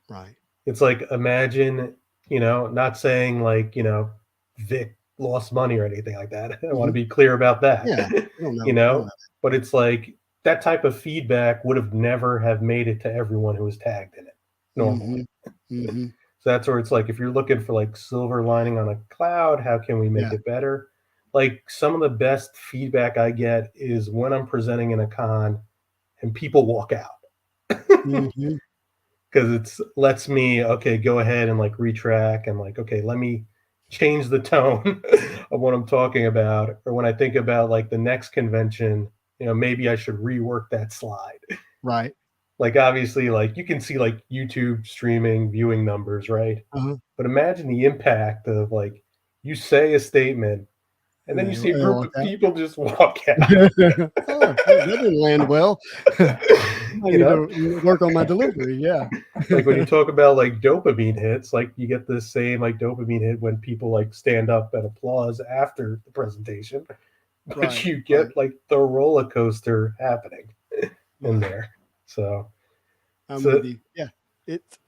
Right. It's like imagine, you know, not saying like, you know, Vic lost money or anything like that. I want to Mhm. be clear about that. Yeah. I don't You know. I don't know, know. but it's like that type of feedback would have never have made it to everyone who was tagged in it normally. Mm-hmm. Mm-hmm. So that's where it's like if you're looking for like silver lining on a cloud, how can we make Yeah. it better? Like some of the best feedback I get is when I'm presenting in a con and people walk out Mm-hmm. because it's lets me okay go ahead and like retrack and like okay let me change the tone of what I'm talking about or when I think about like the next convention, you know, maybe I should rework that slide. Right. Like obviously like you can see like YouTube streaming viewing numbers, right? Uh-huh. But imagine the impact of like you say a statement and And then you they see a group walk of out. people just walk out. Oh, that didn't land well. I You need know, to work on my delivery. Yeah. like when you talk about like dopamine hits, like you get the same like dopamine hit when people like stand up and applause after the presentation, but Right. you Right. get like the roller coaster happening in Right. there. So, I'm so with you. Yeah. It's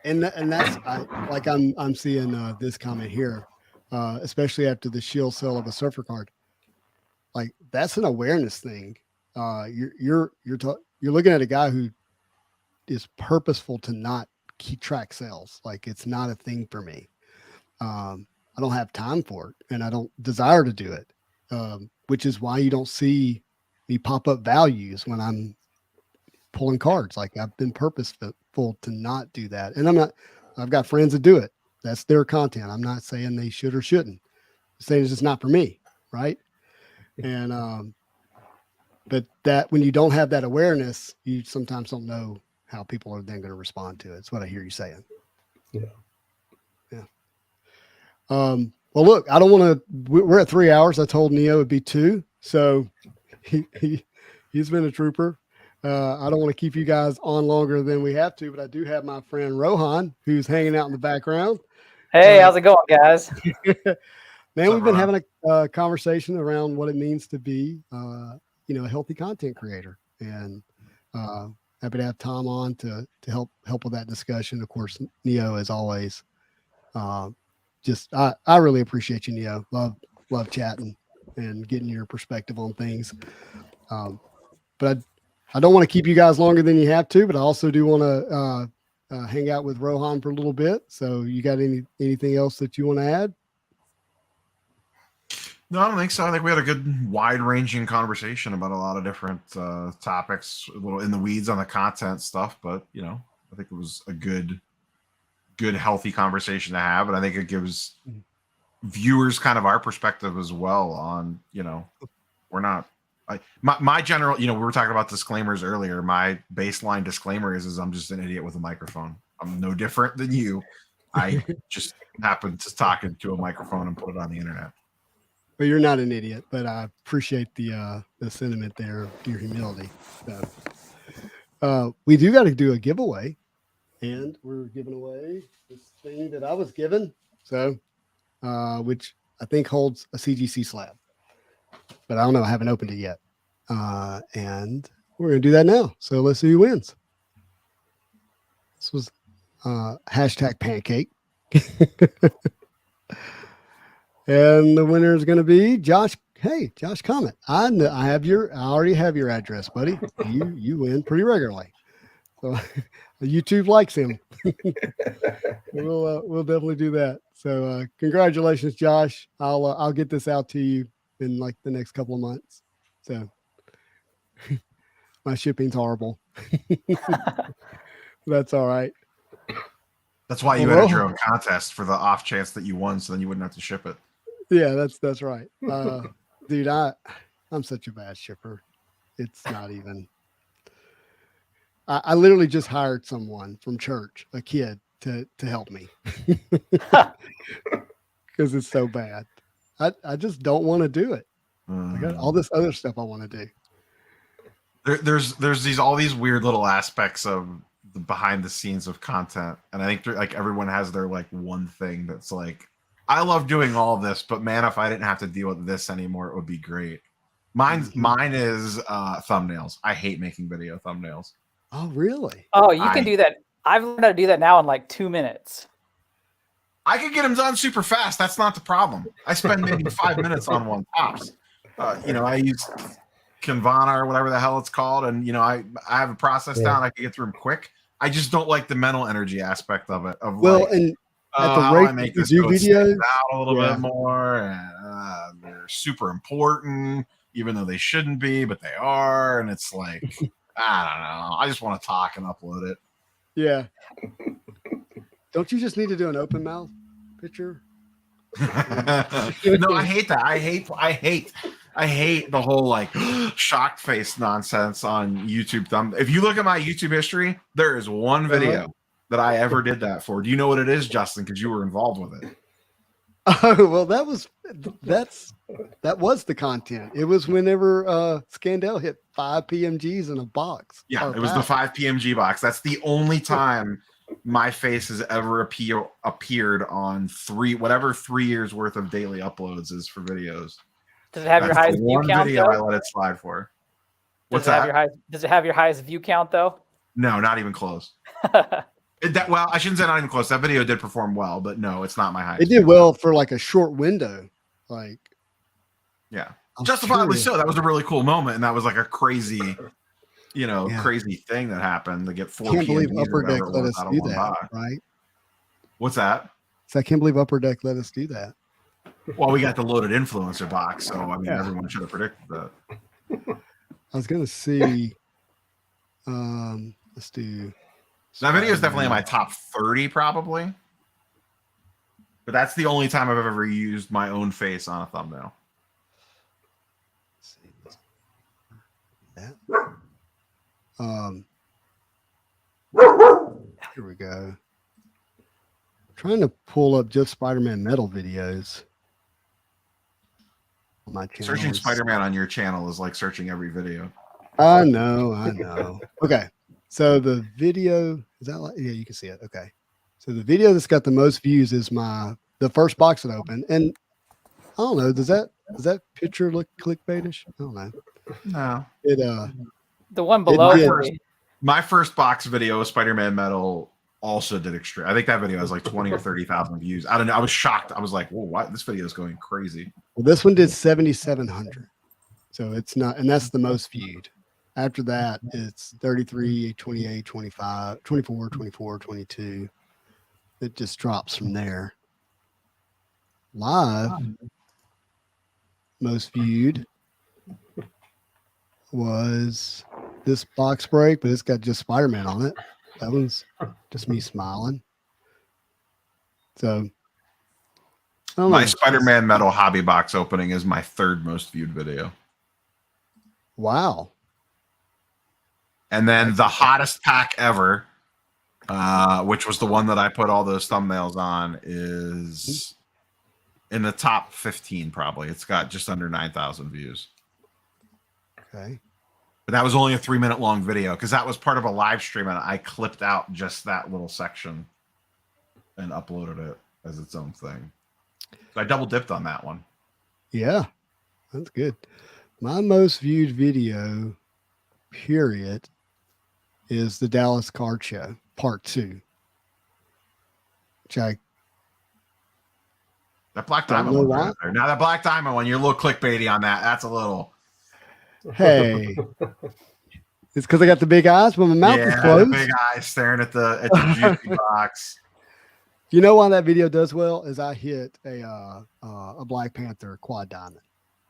and that's I'm seeing this comment here, especially after the shield sale of a surfer card. Like that's an awareness thing. You're looking at a guy who is purposeful to not keep track sales. Like it's not a thing for me. I don't have time for it, and I don't desire to do it. Which is why you don't see me pop up values when I'm pulling cards. Like I've been purposeful to not do that, and I've got friends that do it. That's their content. I'm not saying they should or shouldn't. I'm saying it's just not for me, right? And but that when you don't have that awareness, you sometimes don't know how people are then going to respond to it. It's what I hear you saying. yeah. Yeah. Well, look, I don't want to. We're at 3 hours. I told Neo it'd be 2, so he's been a trooper. I don't want to keep you guys on longer than we have to, but I do have my friend Rohan who's hanging out in the background. Hey, how's it going, guys? Man, we've been Rohan? having a conversation around what it means to be, a healthy content creator, and Happy to have Tom on to help with that discussion. Of course, Neo, as always. I really appreciate you, Neo. Love chatting and getting your perspective on things. But I don't want to keep you guys longer than you have to, but I also do want to hang out with Rohan for a little bit. So you got anything else that you want to add? No, I don't think so. I think we had a good wide-ranging conversation about a lot of different topics, a little in the weeds on the content stuff, but I think it was a good, healthy conversation to have, and I think it gives viewers kind of our perspective as well on, we're not. My general, we were talking about disclaimers earlier. My baseline disclaimer is I'm just an idiot with a microphone. I'm no different than you. I just happen to talk into a microphone and put it on the internet. Well, you're not an idiot, but I appreciate the sentiment there, your humility. So, we do got to do a giveaway, and we're giving away this thing that I was given, so which I think holds a CGC slab, but I don't know. I haven't opened it yet, and we're gonna do that now. So let's see who wins. This was hashtag pancake. And the winner is going to be Josh. Hey, Josh Comet. I already have your address, buddy. You win pretty regularly. So YouTube likes him. We'll definitely do that. So congratulations, Josh. I'll get this out to you in like the next couple of months. So my shipping's horrible. That's all right. That's why you entered your own contest, for the off chance that you won, so then you wouldn't have to ship it. Yeah, that's right. Dude, I'm such a bad shipper. It's not even. I literally just hired someone from church, a kid, to help me because it's so bad. I just don't want to do it. I got all this other stuff I want to do. There's all these weird little aspects of the behind the scenes of content, and I think like everyone has their like one thing that's like, I love doing all this, but man, if I didn't have to deal with this anymore, it would be great. Mine is thumbnails. I hate making video thumbnails. Oh, really? Oh, you can do that. I've learned how to do that now in like 2 minutes. I could get them done super fast. That's not the problem. I spend maybe 5 minutes on one tops. I use Canvana or whatever the hell it's called, and I have a process down. I can get through them quick. I just don't like the mental energy aspect of it. And at the rate you do videos out a little bit more, and they're super important, even though they shouldn't be, but they are. And it's like, I don't know. I just want to talk and upload it. Yeah. Don't you just need to do an open mouth picture? No, I hate that. I hate the whole like shocked face nonsense on YouTube. If you look at my YouTube history, there is one video that I ever did that for. Do you know what it is, Justin? Because you were involved with it. Oh, well, that was the content. It was whenever Scandell hit 5 PMGs in a box. Yeah, it was the 5 PMG box. That's the only time my face has ever appeared on 3 years worth of daily uploads is for videos. Does it have your highest view count? Video I let it slide for. Does it have your highest view count though? No, not even close. Well, I shouldn't say not even close. That video did perform well, but no, it's not my highest. It did well for like a short window. Like, yeah, justifiably so. That was a really cool moment, and that was like a crazy, crazy thing that happened to get 4 Can't believe PMGs Upper Deck let us do that, right? What's that? So I can't believe Upper Deck let us do that. Well, we got the loaded influencer box, so I mean, everyone should have predicted that. I was gonna see. Let's do. That video is definitely in my top 30, probably. But that's the only time I've ever used my own face on a thumbnail. Here we go. Trying to pull up just SpiderMan metal videos. On my channel. Searching SpiderMan on your channel is like searching every video. I know. Okay. So the video is that like, yeah, you can see it. Okay. So the video that's got the most views is the first box that opened. And I don't know, does that picture look clickbaitish? I don't know. No. It the one below My first box video of Spider-Man Metal also did extreme. I think that video has like 20 or 30,000 views. I don't know. I was shocked. I was like, whoa, what? This video is going crazy. Well, this one did 7,700. So it's not, and that's the most viewed. After that, it's 33, 28, 25, 24, 24, 22. It just drops from there. Live, most viewed was this box break, but it's got just Spider-Man on it. That one's just me smiling. So I don't My know. Spider-Man Metal hobby box opening is my third most viewed video. Wow. And then the hottest pack ever, which was the one that I put all those thumbnails on, is in the top 15 probably. It's got just under 9,000 views. Okay. But that was only a 3-minute long video because that was part of a live stream, and I clipped out just that little section and uploaded it as its own thing. So I double dipped on that one. Yeah, that's good. My most viewed video, period, is the Dallas Card Show Part 2. Which I That Black Don't Diamond know one. why. Right there. Now that Black Diamond one, you're a little clickbaity on that. That's a little. hey, it's because I got the big eyes, but my mouth is Yeah, the closed. big eye staring at the juicy box. You know why that video does well is I hit a Black Panther quad diamond.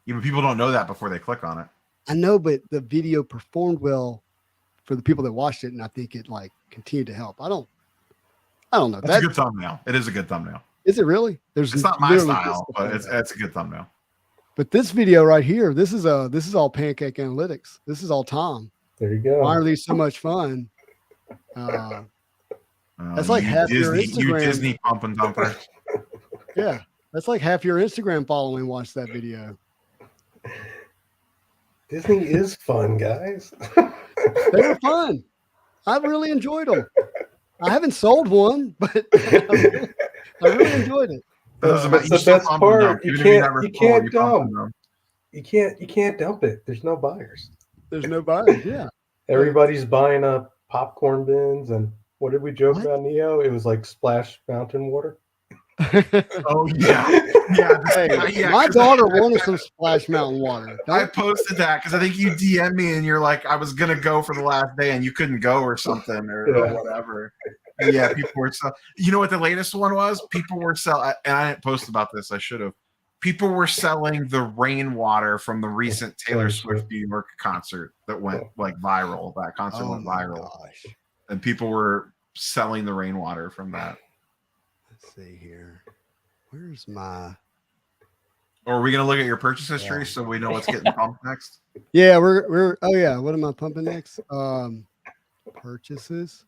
Even people don't know that before they click on it. I know, but the video performed well for the people that watched it, and I think it like continued to help. I don't know. That's a good thumbnail. It is a good thumbnail. Is it really? It's not my literally style, just but the it's a good thumbnail. But this video right here, this is all Pancake Analytics. This is all Tom. There you go. Why are these so much fun? That's like You half your Disney, you Instagram. Disney pump and dumper. Yeah, that's like half your Instagram following watched that video. Disney is fun, guys. They were fun. I really enjoyed them. I haven't sold one, but I really enjoyed it. That's the best part. You can't dump. You can't dump it. There's no buyers. There's no buyers. Yeah. Everybody's buying up popcorn bins, and what did we joke about, Neo? It was like Splash Mountain water. Oh yeah, yeah. Hey, my daughter wanted some Splash Mountain water. I posted that because I think you DM me and you're like, I was gonna go for the last day and you couldn't go or something or whatever. Yeah, people were selling. You know what the latest one was? People were selling, and I didn't post about this. I should have. People were selling the rainwater from the recent Taylor Swift New York concert that went like viral. That concert went viral, gosh. and people were selling the rainwater from that. Let's see here. Where's my? Or are we gonna look at your purchase history so we know what's getting pumped next? Yeah, we're. Oh yeah, what am I pumping next? Purchases.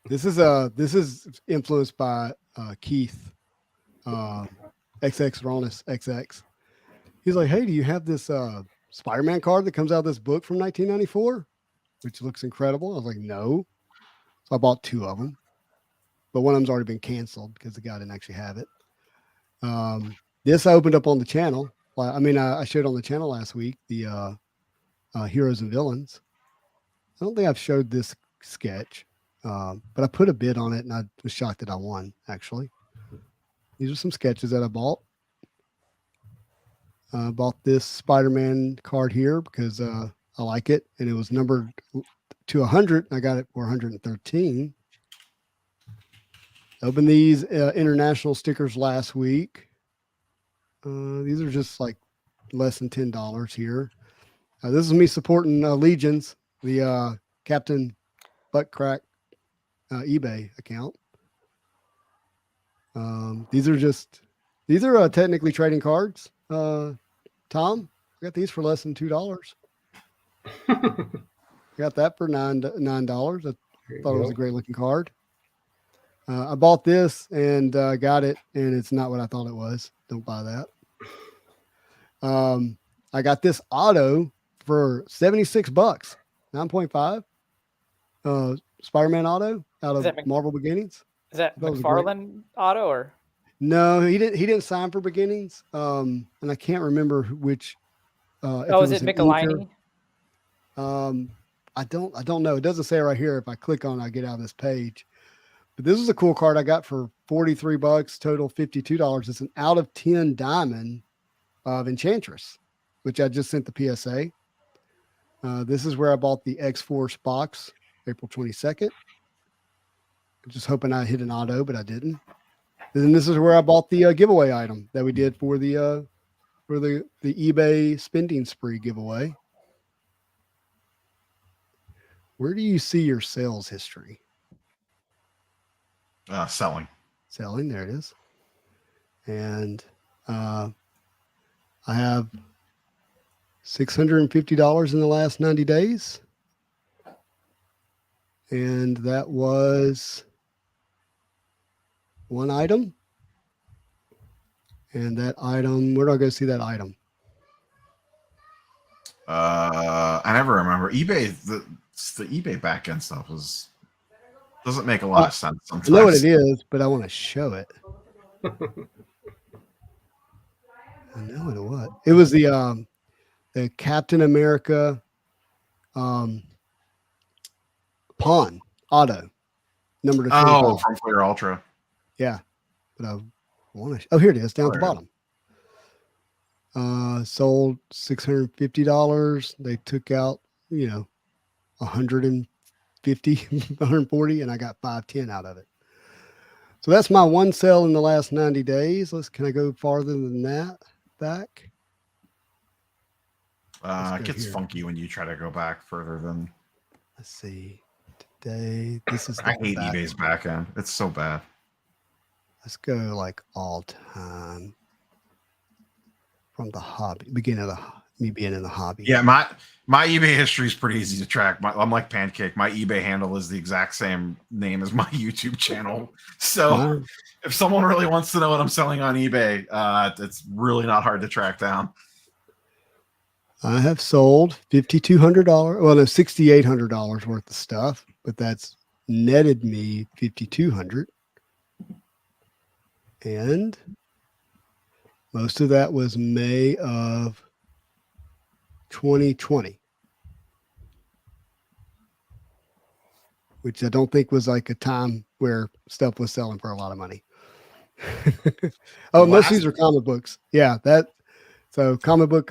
This is influenced by Keith, XX Ronis XX. He's like, hey, do you have this Spider-Man card that comes out of this book from 1994, which looks incredible? I was like, no. So I bought 2 of them, but one of them's already been canceled because the guy didn't actually have it. This I opened up on the channel. I mean, I showed on the channel last week the Heroes and Villains. I don't think I've showed this sketch. But I put a bid on it, and I was shocked that I won, actually. These are some sketches that I bought. I bought this Spider-Man card here because I like it, and it was numbered to 100. I got it for 113. Opened these international stickers last week. These are just like less than $10 here. This is me supporting Legions, the Captain Buttcrack eBay account. These are technically trading cards. Tom, I got these for less than $2. Got that for $9. I thought it was a great looking card. I bought this and got it, and it's not what I thought it was. Don't buy that. I got this auto for $76, 9.5. Spider-Man auto out of Marvel Beginnings. Is that McFarlane auto or? No, he didn't sign for Beginnings. And I can't remember which. Is it Michelini? I don't know. It doesn't say right here. If I click on it, I get out of this page. But this is a cool card I got for $43, total $52. It's an out of 10 diamond of Enchantress, which I just sent the PSA. This is where I bought the X-Force box, April 22nd. I'm just hoping I hit an auto, but I didn't. And then this is where I bought the giveaway item that we did for the eBay spending spree giveaway. Where do you see your sales history? Selling. Selling, there it is. And I have $650 in the last 90 days. And that was one item. And that item, where do I go see that item? I never remember. eBay, the eBay backend stuff doesn't make a lot of sense sometimes. I know what it is, but I want to show it. I know what it was. It was the Captain America pawn auto number to 25. Oh, from Flair Ultra. Yeah, but I want to. Oh, here it is down at the There. bottom. Sold $650. They took out, $150, 140, and I got 510 out of it. So that's my one sale in the last 90 days. Can I go farther than that back? It gets funky when you try to go back further than. Let's see. Today, this is. I hate eBay's backend. It's so bad. Let's go like all time from the hobby, beginning of me being in the hobby. Yeah, my eBay history is pretty easy to track. I'm like Pancake. My eBay handle is the exact same name as my YouTube channel. So if someone really wants to know what I'm selling on eBay, it's really not hard to track down. I have sold $5,200. Well, no, $6,800 worth of stuff, but that's netted me $5,200. And most of that was May of 2020, which I don't think was like a time where stuff was selling for a lot of money. Most of these are comic books. Yeah, so comic book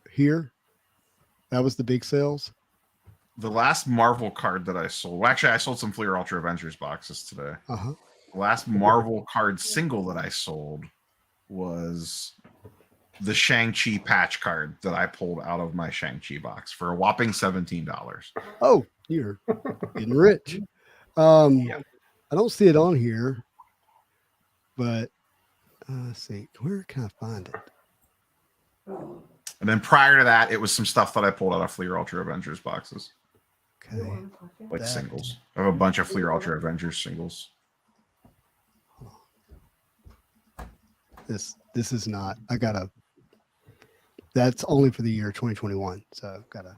here. That was the big sales. The last Marvel card that I sold, well, actually, I sold some Fleer Ultra Avengers boxes today. Uh-huh. The last Marvel card single that I sold was the Shang-Chi patch card that I pulled out of my Shang-Chi box for a whopping $17. Oh, you're getting rich. I don't see it on here, but let's see. Where can I find it? And then prior to that, it was some stuff that I pulled out of Fleer Ultra Avengers boxes. Okay. Like singles. I have a bunch of Fleer Ultra Avengers singles. This is not. That's only for the year 2021. So I've got to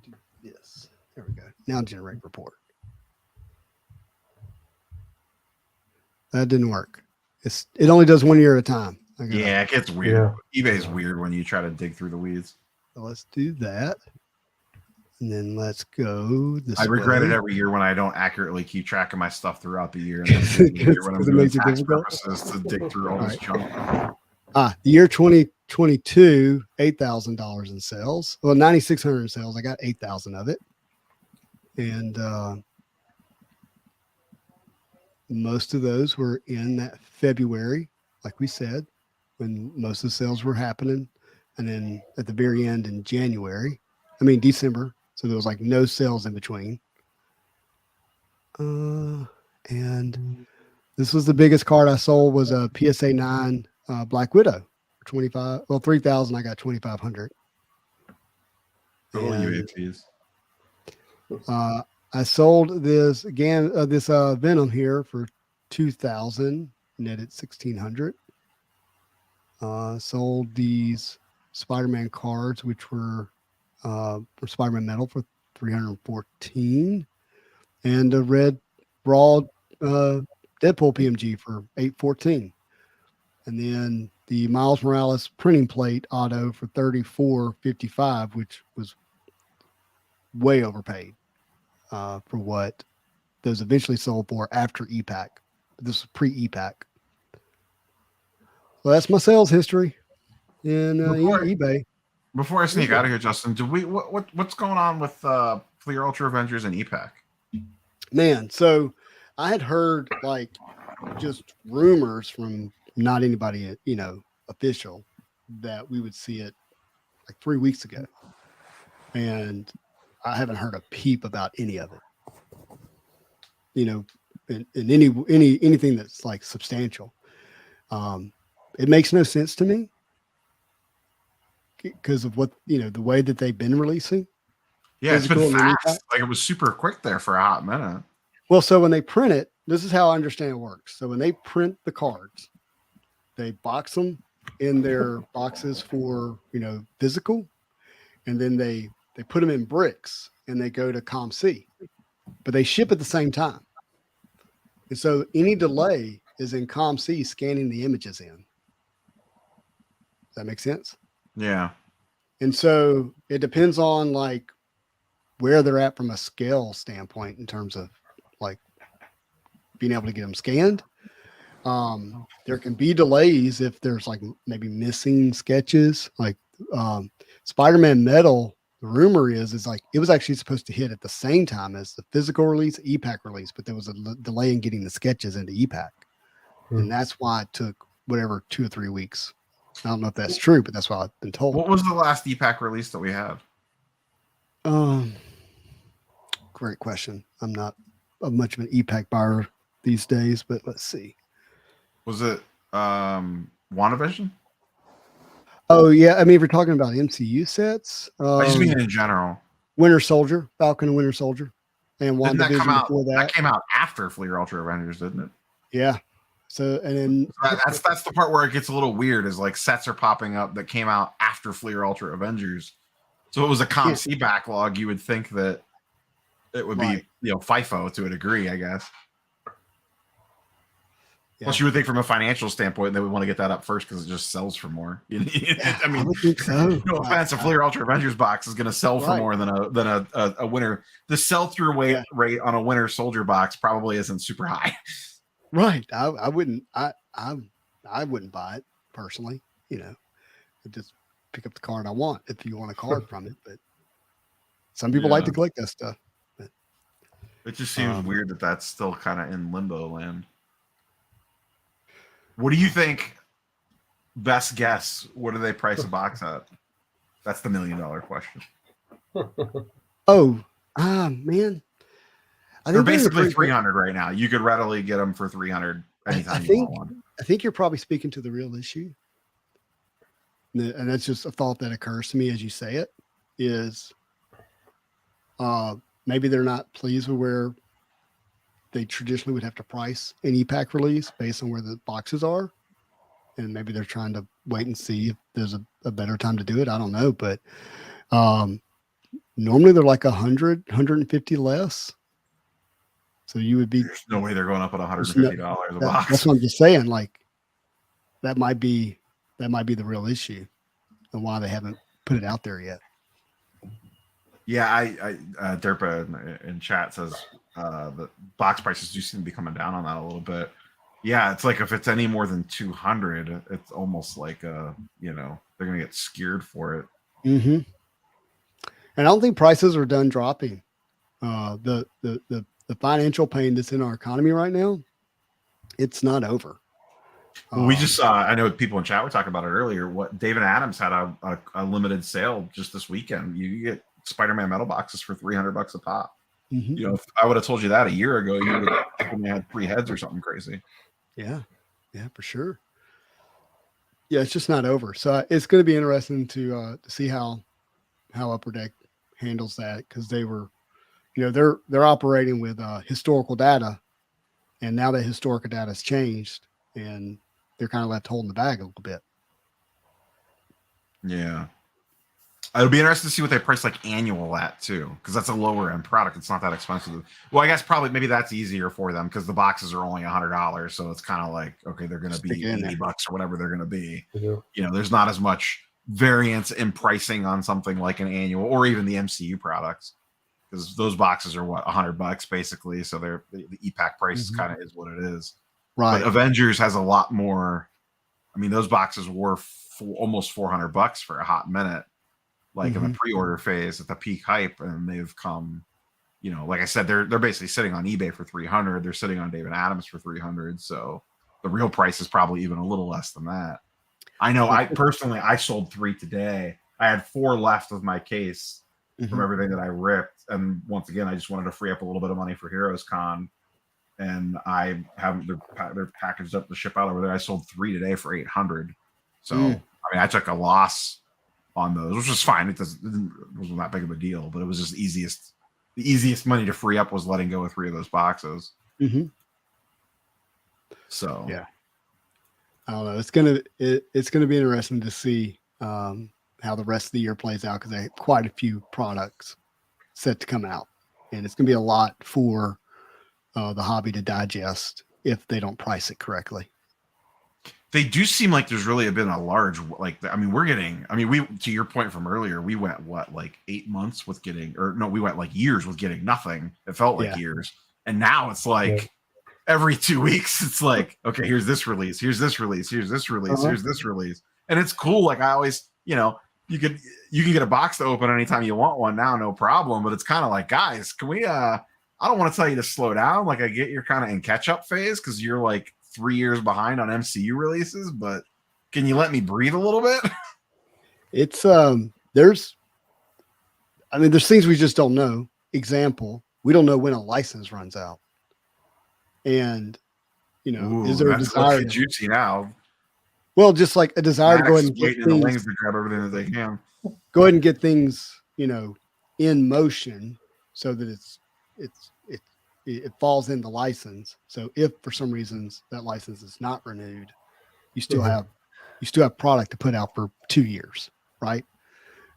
do this. There we go. Now generate report. That didn't work. It only does 1 year at a time. Yeah, it gets weird. Yeah. eBay's weird when you try to dig through the weeds. So let's do that. And then let's go this I regret it every year when I don't accurately keep track of my stuff throughout the year. And then when I'm doing tax purposes to dig through all this junk. The year 2022, $8,000 in sales. Well, 9,600 in sales. I got 8,000 of it. And most of those were in that February, like we said, when most of the sales were happening. And then at the very end in December. So there was like no sales in between. And this was the biggest card I sold was a PSA 9 Black Widow. 3,000. I got 2,500. I sold this again, this Venom here for 2,000, netted 1,600. Sold these SpiderMan cards, which were for SpiderMan metal for 314, and a red raw Deadpool PMG for 814. And then the Miles Morales printing plate auto for $34.55, which was way overpaid for what those eventually sold for after EPAC. This was pre-EPAC. Well, that's my sales history in eBay. Before I sneak out of here, Justin, do we what's going on with Fleer Ultra Avengers and EPAC? Man, so I had heard like just rumors from not anybody, official, that we would see it like 3 weeks ago. And I haven't heard a peep about any of it. In anything that's like substantial. It makes no sense to me because of what, the way that they've been releasing. Yeah, it's been Physical and fast. Like it was super quick there for a hot minute. Well, so when they print it, this is how I understand it works. So when they print the cards, they box them in their boxes for, physical, and then they put them in bricks and they go to ComC, but they ship at the same time. And so any delay is in ComC scanning the images in. Does that make sense? Yeah. And so it depends on like where they're at from a scale standpoint in terms of like being able to get them scanned. There can be delays if there's like maybe missing sketches, like SpiderMan Metal. The rumor is like it was actually supposed to hit at the same time as the physical release, EPAC release, but there was a delay in getting the sketches into EPAC. And that's why it took whatever 2 or 3 weeks. I don't know if that's true, but that's what I've been told. What was the last EPAC release that we had? Great question. I'm not much of an EPAC buyer these days, but let's see. Was it WandaVision? Oh yeah, I mean, if we're talking about MCU sets, I just mean in general. Winter Soldier, Falcon and Winter Soldier, and Didn't that come WandaVision out? before that. That came out after Fleer Ultra Avengers, didn't it? Yeah. So and then that's the part where it gets a little weird. Is like sets are popping up that came out after Fleer Ultra Avengers. So it was a ComC backlog. You would think that it would be FIFO to a degree, I guess. Yeah. Plus, you would think from a financial standpoint they would want to get that up first because it just sells for more. I mean, I would think so. No offense, a Fleer Ultra Avengers box is going to sell for more than a winter. The sell-through rate on a Winter Soldier box probably isn't super high. Right. I wouldn't buy it personally. I'd just pick up the card I want if you want a card from it. But some people like to collect that stuff. But, it just seems weird that that's still kind of in limbo land. What do you think? Best guess. What do they price a box at? That's the $1 million question. Man. They're basically 300 right now. You could readily get them for 300 anytime you want one. I think you're probably speaking to the real issue. And that's just a thought that occurs to me as you say it, is maybe they're not pleased with where they traditionally would have to price an EPAC release based on where the boxes are. And maybe they're trying to wait and see if there's a better time to do it. I don't know. But normally they're like 100, 150 less. So you would be. There's no way they're going up at $150 a box. That's what I'm just saying. Like that might be the real issue and why they haven't put it out there yet. Yeah, I Derpa in chat says the box prices do seem to be coming down on that a little bit. Yeah, it's like if it's any more than 200, it's almost like they're gonna get scared for it. Mm-hmm. And I don't think prices are done dropping. The financial pain that's in our economy right now, it's not over. Well, we just saw, I know people in chat were talking about it earlier. What David Adams had a limited sale just this weekend. You get SpiderMan metal boxes for $300 a pop. Mm-hmm. If I would have told you that a year ago, you would have only had 3 heads or something crazy. Yeah, for sure. Yeah, it's just not over. So it's going to be interesting to see how Upper Deck handles that, because they were, they're operating with historical data, and now that historical data has changed, and they're kind of left holding the bag a little bit. Yeah. It'll be interesting to see what they price like annual at too, because that's a lower end product. It's not that expensive. Well, I guess probably maybe that's easier for them because the boxes are only $100, so it's kind of like okay, they're going to be $80 or whatever they're going to be. Yeah. You know, there's not as much variance in pricing on something like an annual or even the MCU products because those boxes are what $100 basically. So they're the EPAC price kind of is what it is. Right. But Avengers has a lot more. I mean, those boxes were almost $400 for a hot minute. Like in the pre-order phase at the peak hype, and they've come, you know, like I said, they're basically sitting on eBay for $300. They're sitting on David Adams for $300. So the real price is probably even a little less than that. I know. I personally, I sold 3 today. I had 4 left of my case from everything that I ripped, and once again, I just wanted to free up a little bit of money for Heroes Con, and I haven't. They're packaged up to ship out over there. I sold 3 today for $800. So I mean, I took a loss on those, which was fine. It wasn't that big of a deal, but it was just the easiest money to free up was letting go of 3 of those boxes. So yeah, I don't know. It's gonna be interesting to see how the rest of the year plays out because they have quite a few products set to come out, and it's gonna be a lot for the hobby to digest if they don't price it correctly. They do seem like there's really been a large, like, I mean, we, to your point from earlier, we went, what, like 8 months with getting, or no, we went like years with getting nothing. It felt like years. And now it's like every 2 weeks, it's like, okay, here's this release, here's this release, here's this release, here's this release. And it's cool. Like I always, you know, you can get a box to open anytime you want one now, no problem. But it's kind of like, guys, can we, I don't want to tell you to slow down. Like I get you're kind of in catch up phase because you're like 3 years behind on MCU releases, but can you let me breathe a little bit? It's there's things we just don't know. Example, we don't know when a license runs out, and you know, is there a desire? Juicy now. Well, just like a desire to go ahead and get in the wings to grab everything that they can. Go ahead and get things, you know, in motion so that it falls in the license. So if for some reasons that license is not renewed, you still have product to put out for 2 years, right?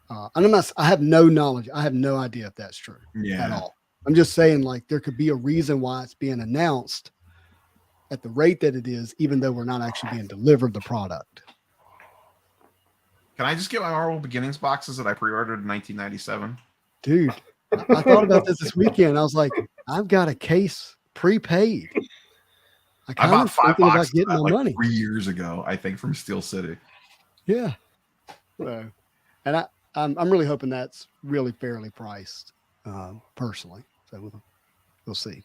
And I have no knowledge. I have no idea if that's true at all. I'm just saying, like, there could be a reason why it's being announced at the rate that it is, even though we're not actually being delivered the product. Can I just get my Marvel Beginnings boxes that I pre-ordered in 1997? Dude, I thought about this weekend. I was like, I've got a case prepaid. I bought 5 boxes about getting my like money 3 years ago, I think, from Steel City. Yeah. So, and I'm really hoping that's really fairly priced, personally. So we'll see.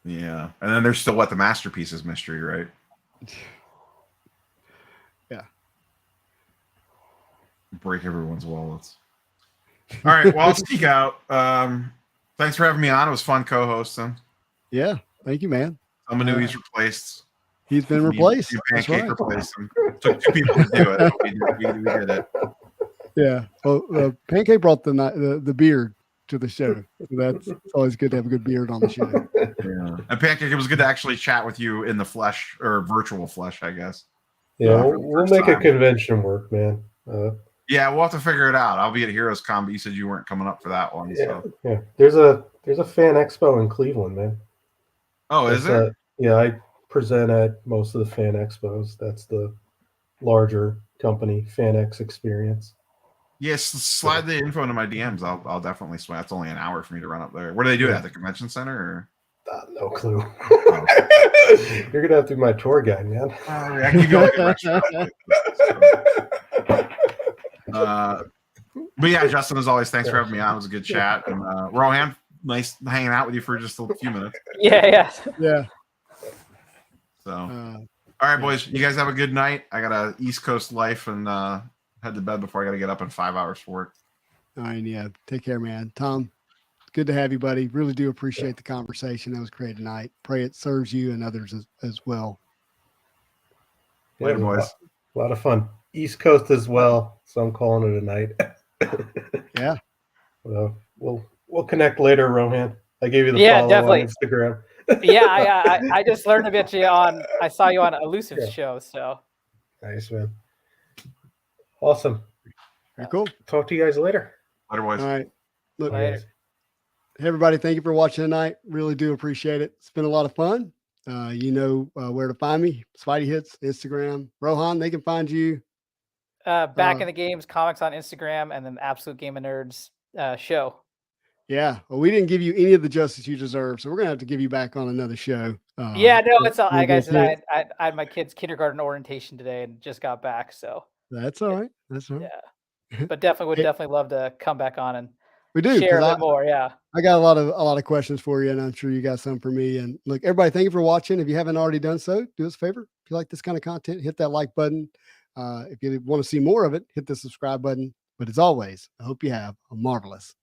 Yeah. And then there's still the Masterpieces mystery, right? Yeah. Break everyone's wallets. All right. Well, I'll sneak out. Thanks for having me on. It was fun co-hosting. Yeah. Thank you, man. Someone knew he's replaced. He's been replaced. Pancake replaced him. It took 2 people to do it. We did it. Yeah. Well, Pancake brought the beard to the show. So it's always good to have a good beard on the show. Yeah. And Pancake, it was good to actually chat with you in the flesh or virtual flesh, I guess. Yeah, we'll make a convention work, man. Yeah, we'll have to figure it out. I'll be at Heroes Con, but you said you weren't coming up for that one. Yeah, so. yeah. There's a fan expo in Cleveland, man. Oh, is there? Yeah, I present at most of the fan expos. That's the larger company, FanX Experience. Yes, slide the info into my DMs. I'll definitely swing. That's only an hour for me to run up there. Where do they do it? At the convention center? Or? No clue. You're gonna have to be my tour guide, man. I can go to restaurant. But yeah, Justin, as always, thanks for having me on. It was a good chat. And Rohan, nice hanging out with you for just a few minutes. Yeah. So, all right, boys, you guys have a good night. I got a East Coast life and head to bed before I got to get up in 5 hours for work. All right, yeah. Take care, man. Tom, good to have you, buddy. Really do appreciate the conversation. That was great tonight. Pray it serves you and others as well. Later, boys. A lot of fun. East Coast as well, so I'm calling it a night. Yeah. Well, we'll connect later, Rohan. I gave you the follow definitely. on Instagram. I just learned about you I saw you on Elusive's show, so. Nice, man. Awesome. Very cool. Talk to you guys later. Later, boys. All right. Look, Bye, guys. hey, everybody, thank you for watching tonight. Really do appreciate it. It's been a lot of fun. You know where to find me. Spidey Hits, Instagram. Rohan, they can find you. Back in the Games, comics on Instagram, and then Absolute Game of Nerds show. Yeah. Well, we didn't give you any of the justice you deserve, so we're gonna have to give you back on another show. Yeah, no, it's all. we'll Like I go said, through it. I had my kid's kindergarten orientation today and just got back. So That's all right. That's all right. yeah, but definitely would Hey, definitely love to come back on and we do, share a because bit more. Yeah. I got a lot of questions for you, and I'm sure you got some for me. And look, everybody, thank you for watching. If you haven't already done so, do us a favor. If you like this kind of content, hit that like button. If you want to see more of it, hit the subscribe button. But as always, I hope you have a marvelous